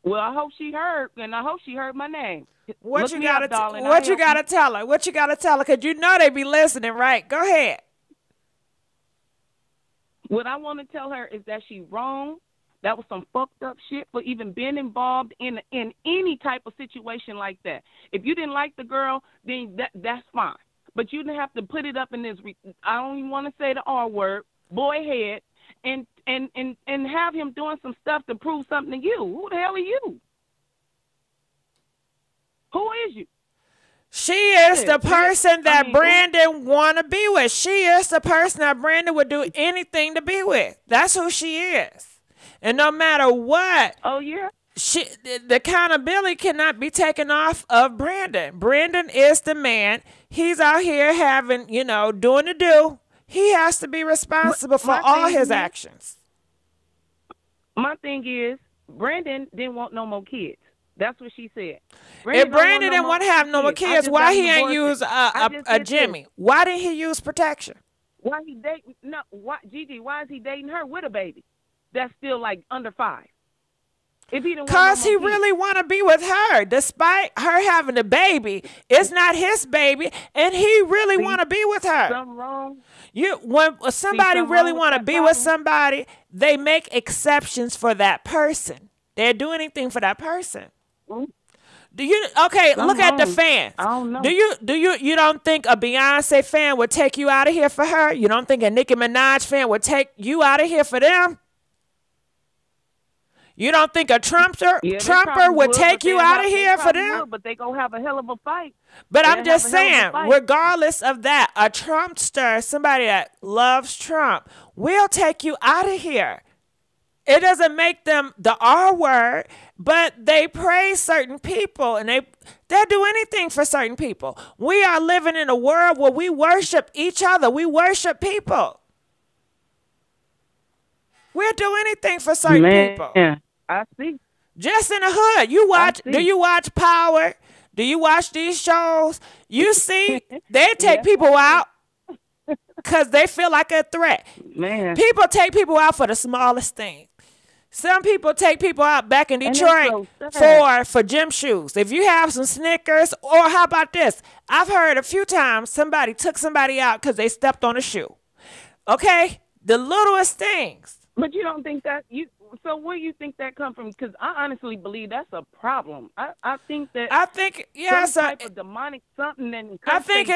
Speaker 13: Well, I hope she heard, and I hope she heard my name.
Speaker 1: What
Speaker 13: Look
Speaker 1: you
Speaker 13: me
Speaker 1: gotta,
Speaker 13: up, darling.
Speaker 1: what you gotta tell her? What you gotta tell her? Cause you know they be listening, right? Go ahead.
Speaker 13: What I want to tell her is that she's wrong. That was some fucked up shit for even being involved in any type of situation like that. If you didn't like the girl, then that's fine. But you didn't have to put it up in this. I don't even want to say the R word, boy head, and have him doing some stuff to prove something to you. Who the hell are you? Who is you?
Speaker 1: She is the person that Brandon want to be with. She is the person that Brandon would do anything to be with. That's who she is. And no matter what, the accountability cannot be taken off of Brandon. Brandon is the man. He's out here having, doing the do. He has to be responsible for all his actions.
Speaker 13: My thing is, Brandon didn't want no more kids. That's what she said.
Speaker 1: If Brandon didn't want to have no more kids, why he ain't use a Jimmy? Why didn't he use protection?
Speaker 13: Why he dating? No, Gigi? Why is he dating her with a baby that's still like under 5?
Speaker 1: Because he really want to be with her, despite her having a baby. It's not his baby, and he really want to be with her.
Speaker 13: Something wrong.
Speaker 1: When somebody really want to be with somebody, they make exceptions for that person. They'll do anything for that person. Do you look at the fans.
Speaker 13: I don't know.
Speaker 1: You don't think a Beyonce fan would take you out of here for her? You don't think a Nicki Minaj fan would take you out of here for them? You don't think a Trumper would take you out of here for them?
Speaker 13: But they gonna have a hell of a fight.
Speaker 1: But I'm just saying, regardless of that, a Trumpster, somebody that loves Trump, will take you out of here. It doesn't make them the R word, but they praise certain people, and they'll do anything for certain people. We are living in a world where we worship each other. We worship people. We'll do anything for certain people.
Speaker 13: Yeah, I see.
Speaker 1: Just in the hood. Do you watch Power? Do you watch these shows? You see, they take people out because they feel like a threat.
Speaker 13: Man.
Speaker 1: People take people out for the smallest thing. Some people take people out back in Detroit for gym shoes. If you have some Snickers, or how about this? I've heard a few times somebody took somebody out because they stepped on a shoe. Okay? The littlest things.
Speaker 13: But you don't think that so where do you think that come from? Because I honestly believe that's a problem. I think some type of demonic something and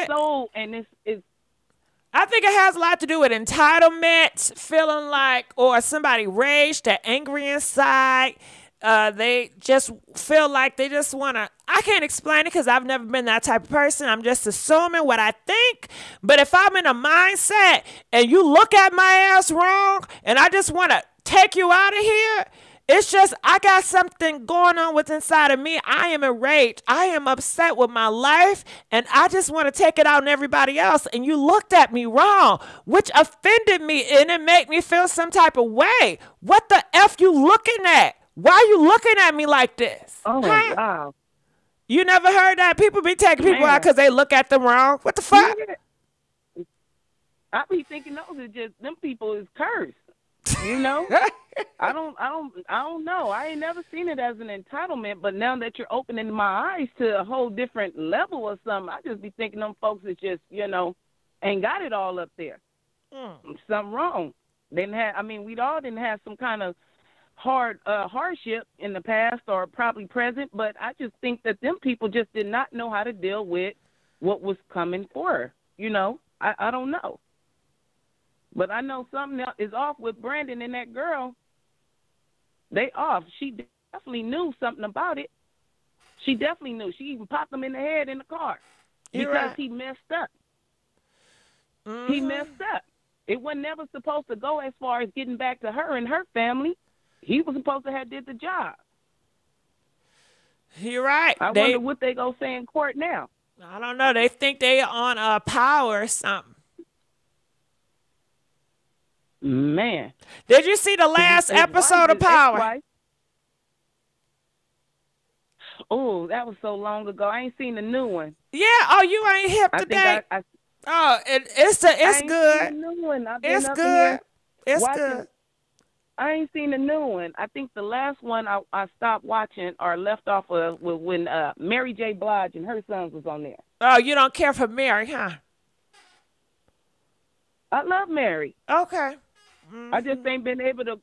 Speaker 13: soul, and
Speaker 1: I think it has a lot to do with entitlement, feeling like, or somebody raged, they're angry inside. They just feel like they just want to, I can't explain it because I've never been that type of person. I'm just assuming what I think. But if I'm in a mindset and you look at my ass wrong and I just want to take you out of here, it's just I got something going on with inside of me. I am enraged. I am upset with my life, and I just want to take it out on everybody else. And you looked at me wrong, which offended me, and it made me feel some type of way. What the F you looking at? Why are you looking at me like this?
Speaker 13: Oh, my God.
Speaker 1: You never heard that? People be taking people out because they look at them wrong. What the fuck?
Speaker 13: Yeah. I be thinking those are just, them people is cursed. You know? I don't know. I ain't never seen it as an entitlement, but now that you're opening my eyes to a whole different level or something, I just be thinking them folks is just, ain't got it all up there. Something wrong. We all didn't have some kind of hardship in the past or probably present, but I just think that them people just did not know how to deal with what was coming for her. I don't know. But I know something else is off with Brandon and that girl. They off. She definitely knew something about it. She definitely knew. She even popped him in the head in the car because he messed up. He messed up. It wasn't never supposed to go as far as getting back to her and her family. He was supposed to have did the job.
Speaker 1: You're right.
Speaker 13: I wonder what they go say in court now.
Speaker 1: I don't know. They think they on Power or something.
Speaker 13: Man.
Speaker 1: Did you see the last episode of Power?
Speaker 13: Oh, that was so long ago. I ain't seen the new one.
Speaker 1: Yeah. Oh, you ain't hip today. It's good.
Speaker 13: Seen the new one.
Speaker 1: It's good. It's good.
Speaker 13: I ain't seen the new one. I think the last one I stopped watching or left off of was when Mary J. Blige and her sons was on there.
Speaker 1: Oh, you don't care for Mary, huh?
Speaker 13: I love Mary.
Speaker 1: Okay.
Speaker 13: I just ain't been able to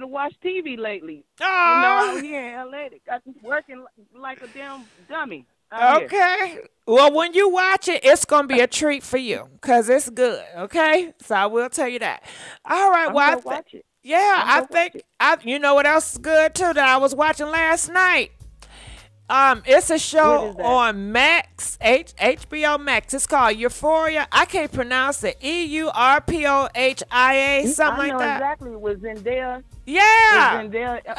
Speaker 13: watch TV lately.
Speaker 1: Oh.
Speaker 13: You know, out here in LA, I just working like a damn dummy.
Speaker 1: Okay. Well, when you watch it, it's going to be a treat for you because it's good. Okay. So I will tell you that. All right. Well,
Speaker 13: watch it.
Speaker 1: Yeah, I think you know what else is good too that I was watching last night. It's a show on Max, HBO Max. It's called Euphoria. I can't pronounce it. EURPOHIA, something like that.
Speaker 13: I know exactly. It was Zendaya.
Speaker 1: Yeah.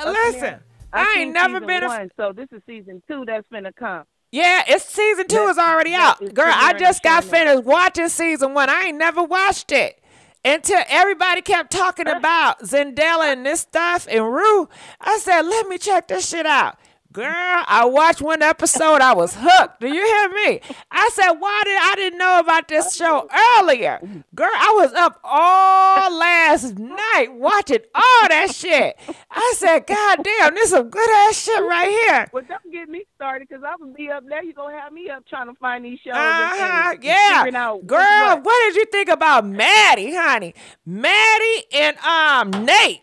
Speaker 13: Listen,
Speaker 1: I ain't never been
Speaker 13: one, so this is season 2 that's finna come.
Speaker 1: Yeah, it's season 2 is already out. Girl, I just got finished watching season 1. I ain't never watched it. Until everybody kept talking about Zendaya and this stuff and Rue, I said, let me check this shit out. Girl, I watched one episode. I was hooked. Do you hear me? I said, I didn't know about this show earlier. Girl, I was up all last night watching all that shit. I said, God damn, this is some good ass shit right here.
Speaker 13: Well, don't get me started because I'm going to be up there. You're going to have me up trying to find these shows.
Speaker 1: Yeah.
Speaker 13: Figuring out
Speaker 1: Girl, what did you think about Maddie, honey? Maddie and Nate.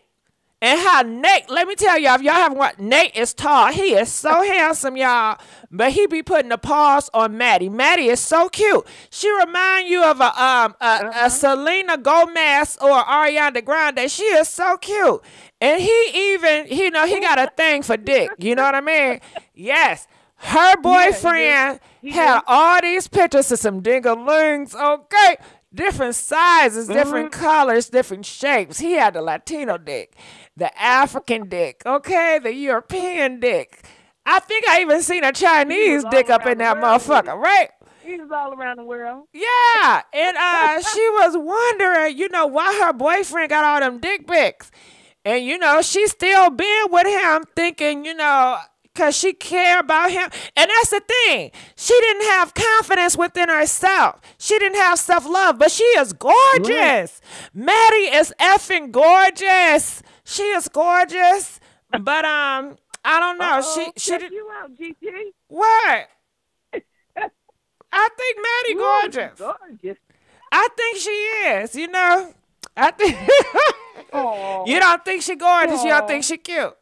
Speaker 1: And how Nate, let me tell y'all, if y'all haven't watched, Nate is tall. He is so handsome, y'all. But he be putting the paws on Maddie. Maddie is so cute. She remind you of a Selena Gomez or Ariana Grande. She is so cute. And he even, he got a thing for dick. You know what I mean? Yes. Her boyfriend had all these pictures of some dingalings, okay? Different sizes, different colors, different shapes. He had the Latino dick, the African dick, okay, the European dick. I think I even seen a Chinese dick up in that motherfucker, right?
Speaker 13: He was all around the world.
Speaker 1: Yeah, and she was wondering, why her boyfriend got all them dick pics. And, she still been with him thinking, because she cared about him. And that's the thing. She didn't have confidence within herself. She didn't have self-love, but she is gorgeous. Maddie is effing gorgeous. She is gorgeous. But I don't know. She did
Speaker 13: you out, GG.
Speaker 1: What? I think Maddie gorgeous. I think she is, I think You don't think she gorgeous, you don't think she cute.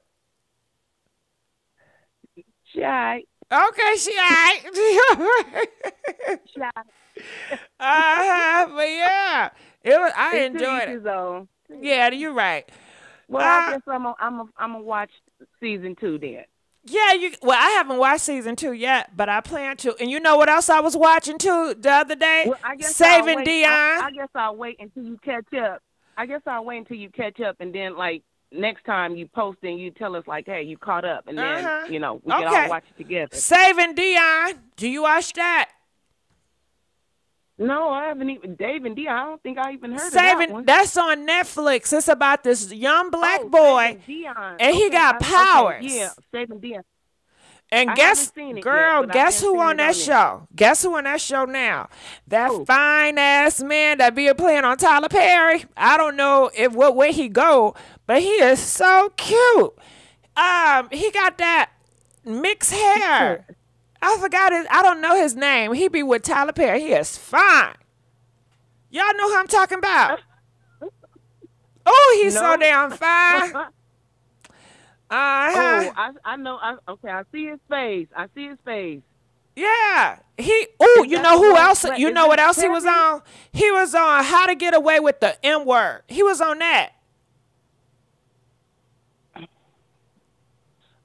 Speaker 13: She all right.
Speaker 1: Okay, she all right.
Speaker 13: She all right.
Speaker 1: But yeah, I enjoyed it. Yeah, you're right.
Speaker 13: Well, I guess I'm gonna watch season 2 then.
Speaker 1: Yeah, I haven't watched season 2 yet, but I plan to. And you know what else I was watching too the other day?
Speaker 13: Well, I guess
Speaker 1: Saving Dion.
Speaker 13: I guess I'll wait until you catch up. And then next time you post and you tell us hey, you caught up, and then we can all watch it together.
Speaker 1: Saving Dion. Do you watch that?
Speaker 13: No, I haven't even. Dave and Dion. I don't think I even heard of that one.
Speaker 1: That's on Netflix. It's about this young black boy, and he got powers.
Speaker 13: Yeah, Saving Dion.
Speaker 1: And guess who on that show? Guess who on that show now? That fine ass man that be playing on Tyler Perry. I don't know what way he go, but he is so cute. He got that mixed hair. I forgot I don't know his name. He be with Tyler Perry. He is fine. Y'all know who I'm talking about? Oh, he's so damn fine.
Speaker 13: I know. I see his face.
Speaker 1: Yeah. You know who else? You know what else he was on? He was on How to Get Away with the N-Word. He was on that.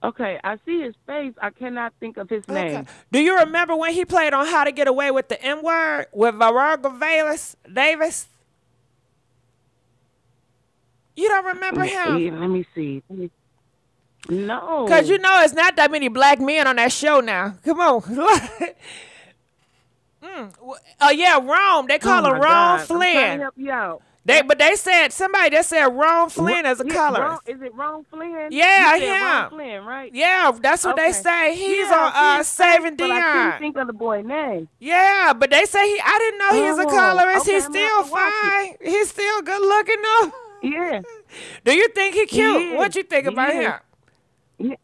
Speaker 13: Okay, I see his face. I cannot think of his name.
Speaker 1: Do you remember when he played on How to Get Away with the N-Word with Viola Davis? You don't remember him?
Speaker 13: Let me see. No.
Speaker 1: Because it's not that many black men on that show now. Come on. Oh, yeah, Rome. They call her Rome Flynn.
Speaker 13: I'm trying to help you out.
Speaker 1: Somebody said Rome Flynn as a colorist.
Speaker 13: Is it Rome Flynn?
Speaker 1: Yeah,
Speaker 13: Rome Flynn, right?
Speaker 1: Yeah, that's what they say. He's on Saving Dion.
Speaker 13: But I can't think of the boy's name.
Speaker 1: Yeah, but they say I didn't know he's a colorist. He's still fine. He's still good looking though.
Speaker 13: Yeah.
Speaker 1: Do you think he cute?
Speaker 13: He
Speaker 1: What you think about
Speaker 13: is.
Speaker 1: him?
Speaker 13: Yeah.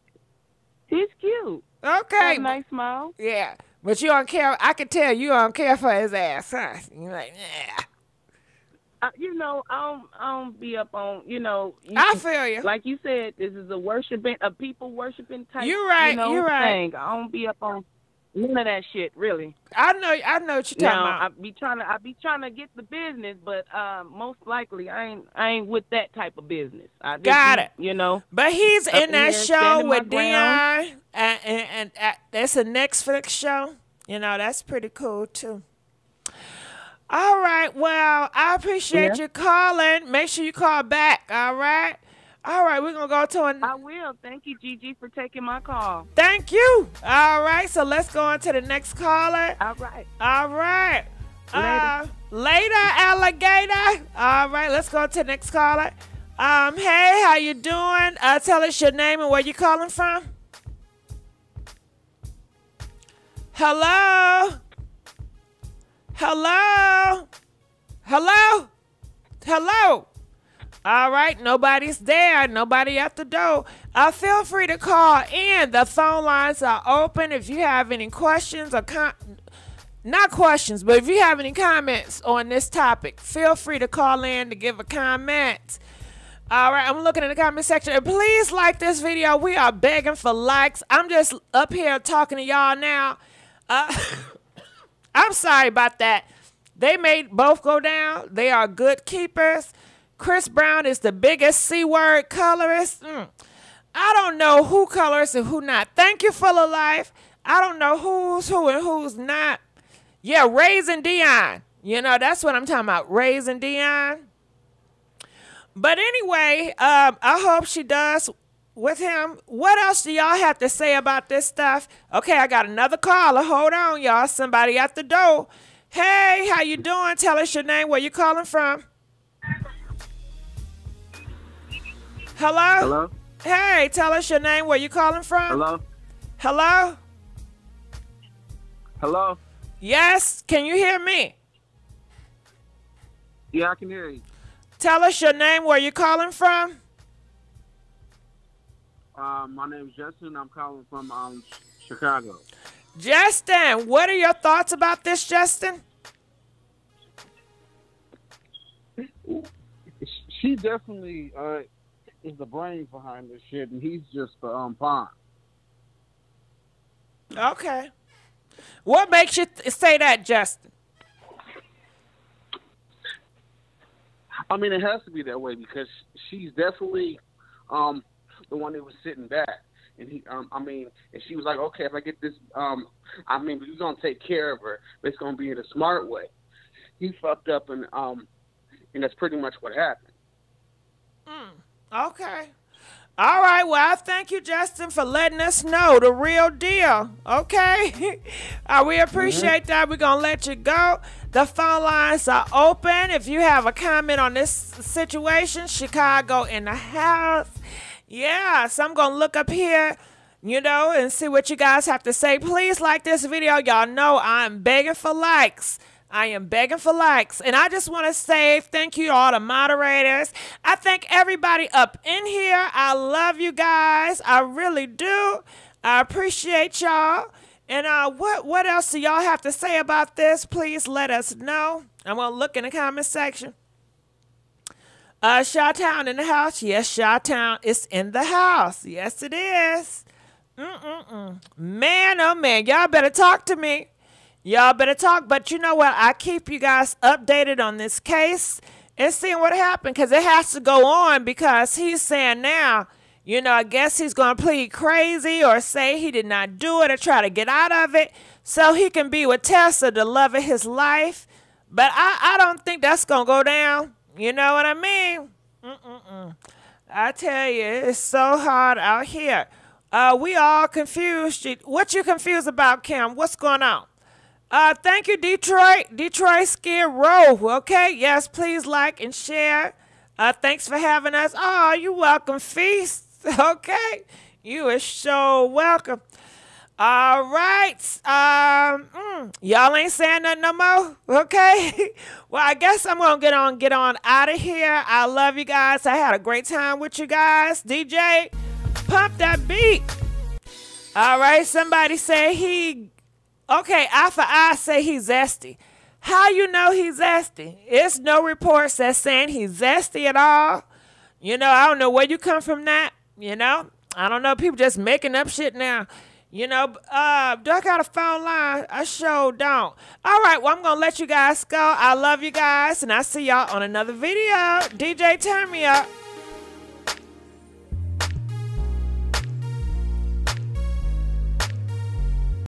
Speaker 13: He's cute.
Speaker 1: Okay.
Speaker 13: Got a nice smile.
Speaker 1: Yeah. But you don't care. I can tell you don't care for his ass, huh? You're like, yeah.
Speaker 13: You know, I don't be up on, you know.
Speaker 1: I feel you.
Speaker 13: Like you said, this is a people worshiping type.
Speaker 1: You're right.
Speaker 13: You know,
Speaker 1: you're right.
Speaker 13: thing. I don't be up on none of that shit, really.
Speaker 1: I know what you're talking about.
Speaker 13: I be trying to get the business, but most likely I ain't with that type of business.
Speaker 1: Got it.
Speaker 13: You know.
Speaker 1: But he's
Speaker 13: up
Speaker 1: in that
Speaker 13: here,
Speaker 1: show with
Speaker 13: ground.
Speaker 1: Dion, and that's a Netflix show. You know, that's pretty cool too. All right. Well, I appreciate you calling. Make sure you call back. All right. All right. We're gonna go to an.
Speaker 13: I will. Thank you, Gigi, for taking my call.
Speaker 1: Thank you. All right. So let's go on to the next caller.
Speaker 13: All right.
Speaker 1: All right. Later, alligator. All right. Let's go to the next caller. Hey, how you doing? Tell us your name and where you calling from. Hello. Hello? Hello? Hello? All right, nobody's there. Nobody at the door. Feel free to call in. The phone lines are open. If you have any questions or not questions, but if you have any comments on this topic, feel free to call in to give a comment. All right, I'm looking in the comment section. And please like this video. We are begging for likes. I'm just up here talking to y'all now. I'm sorry about that. They made both go down. They are good keepers. Chris Brown is the biggest C-word colorist. I don't know who colorist and who not. Thank you, Full of Life. I don't know who's who and who's not. Yeah, Raising Dion. You know, that's what I'm talking about. Raising Dion. But anyway, I hope she does with him. What else do y'all have to say about this stuff? Okay, I got another caller. Hold on, y'all. Somebody at the door. Hey, how you doing? Tell us your name. Where you calling from? Hello?
Speaker 14: Hello?
Speaker 1: Hey, tell us your name. Where you calling from?
Speaker 14: Hello?
Speaker 1: Hello?
Speaker 14: Hello?
Speaker 1: Yes, can you hear me?
Speaker 14: Yeah, I can hear you.
Speaker 1: Tell us your name. Where you calling from?
Speaker 14: My name is Justin. I'm calling from Chicago.
Speaker 1: Justin, what are your thoughts about this, Justin?
Speaker 14: She definitely is the brain behind this shit, and he's just the pawn.
Speaker 1: Okay. What makes you say that, Justin?
Speaker 14: I mean, it has to be that way because she's definitely the one that was sitting back. And he, and she was like, okay, if I get this, we're going to take care of her, but it's going to be in a smart way. He fucked up, and that's pretty much what happened.
Speaker 1: Okay. All right. Well, I thank you, Justin, for letting us know the real deal. Okay. We appreciate that. We're going to let you go. The phone lines are open. If you have a comment on this situation, Chicago in the house. Yeah, so I'm going to look up here, and see what you guys have to say. Please like this video. Y'all know I'm begging for likes. I am begging for likes. And I just want to say thank you to all the moderators. I thank everybody up in here. I love you guys. I really do. I appreciate y'all. And what else do y'all have to say about this? Please let us know. I'm going to look in the comment section. Chi-Town in the house. Yes, Chi-Town is in the house. Yes, it is. Man, oh, man. Y'all better talk to me. Y'all better talk. But you know what? I keep you guys updated on this case and seeing what happened because it has to go on because he's saying now, I guess he's going to plead crazy or say he did not do it or try to get out of it so he can be with Tessa, the love of his life. But I don't think that's going to go down. You know what I mean? I tell you, it's so hard out here. We all confused. What you confused about, Kim? What's going on? Thank you, Detroit. Detroit Skid Row. Okay, yes, please like and share. Thanks for having us. Oh, you're welcome, Feast. Okay, you are so welcome. All right. Y'all ain't saying nothing no more? Okay. Well, I guess I'm going to get on out of here. I love you guys. I had a great time with you guys. DJ, pump that beat. All right. Somebody say okay, Alpha I say he's zesty. How you know he's zesty? It's no reports that saying he's zesty at all. You know, I don't know where you come from that. You know, I don't know. People just making up shit now. You know, do I got a phone line? I sure don't. All right, well, I'm going to let you guys go. I love you guys, and I'll see y'all on another video. DJ, turn me up.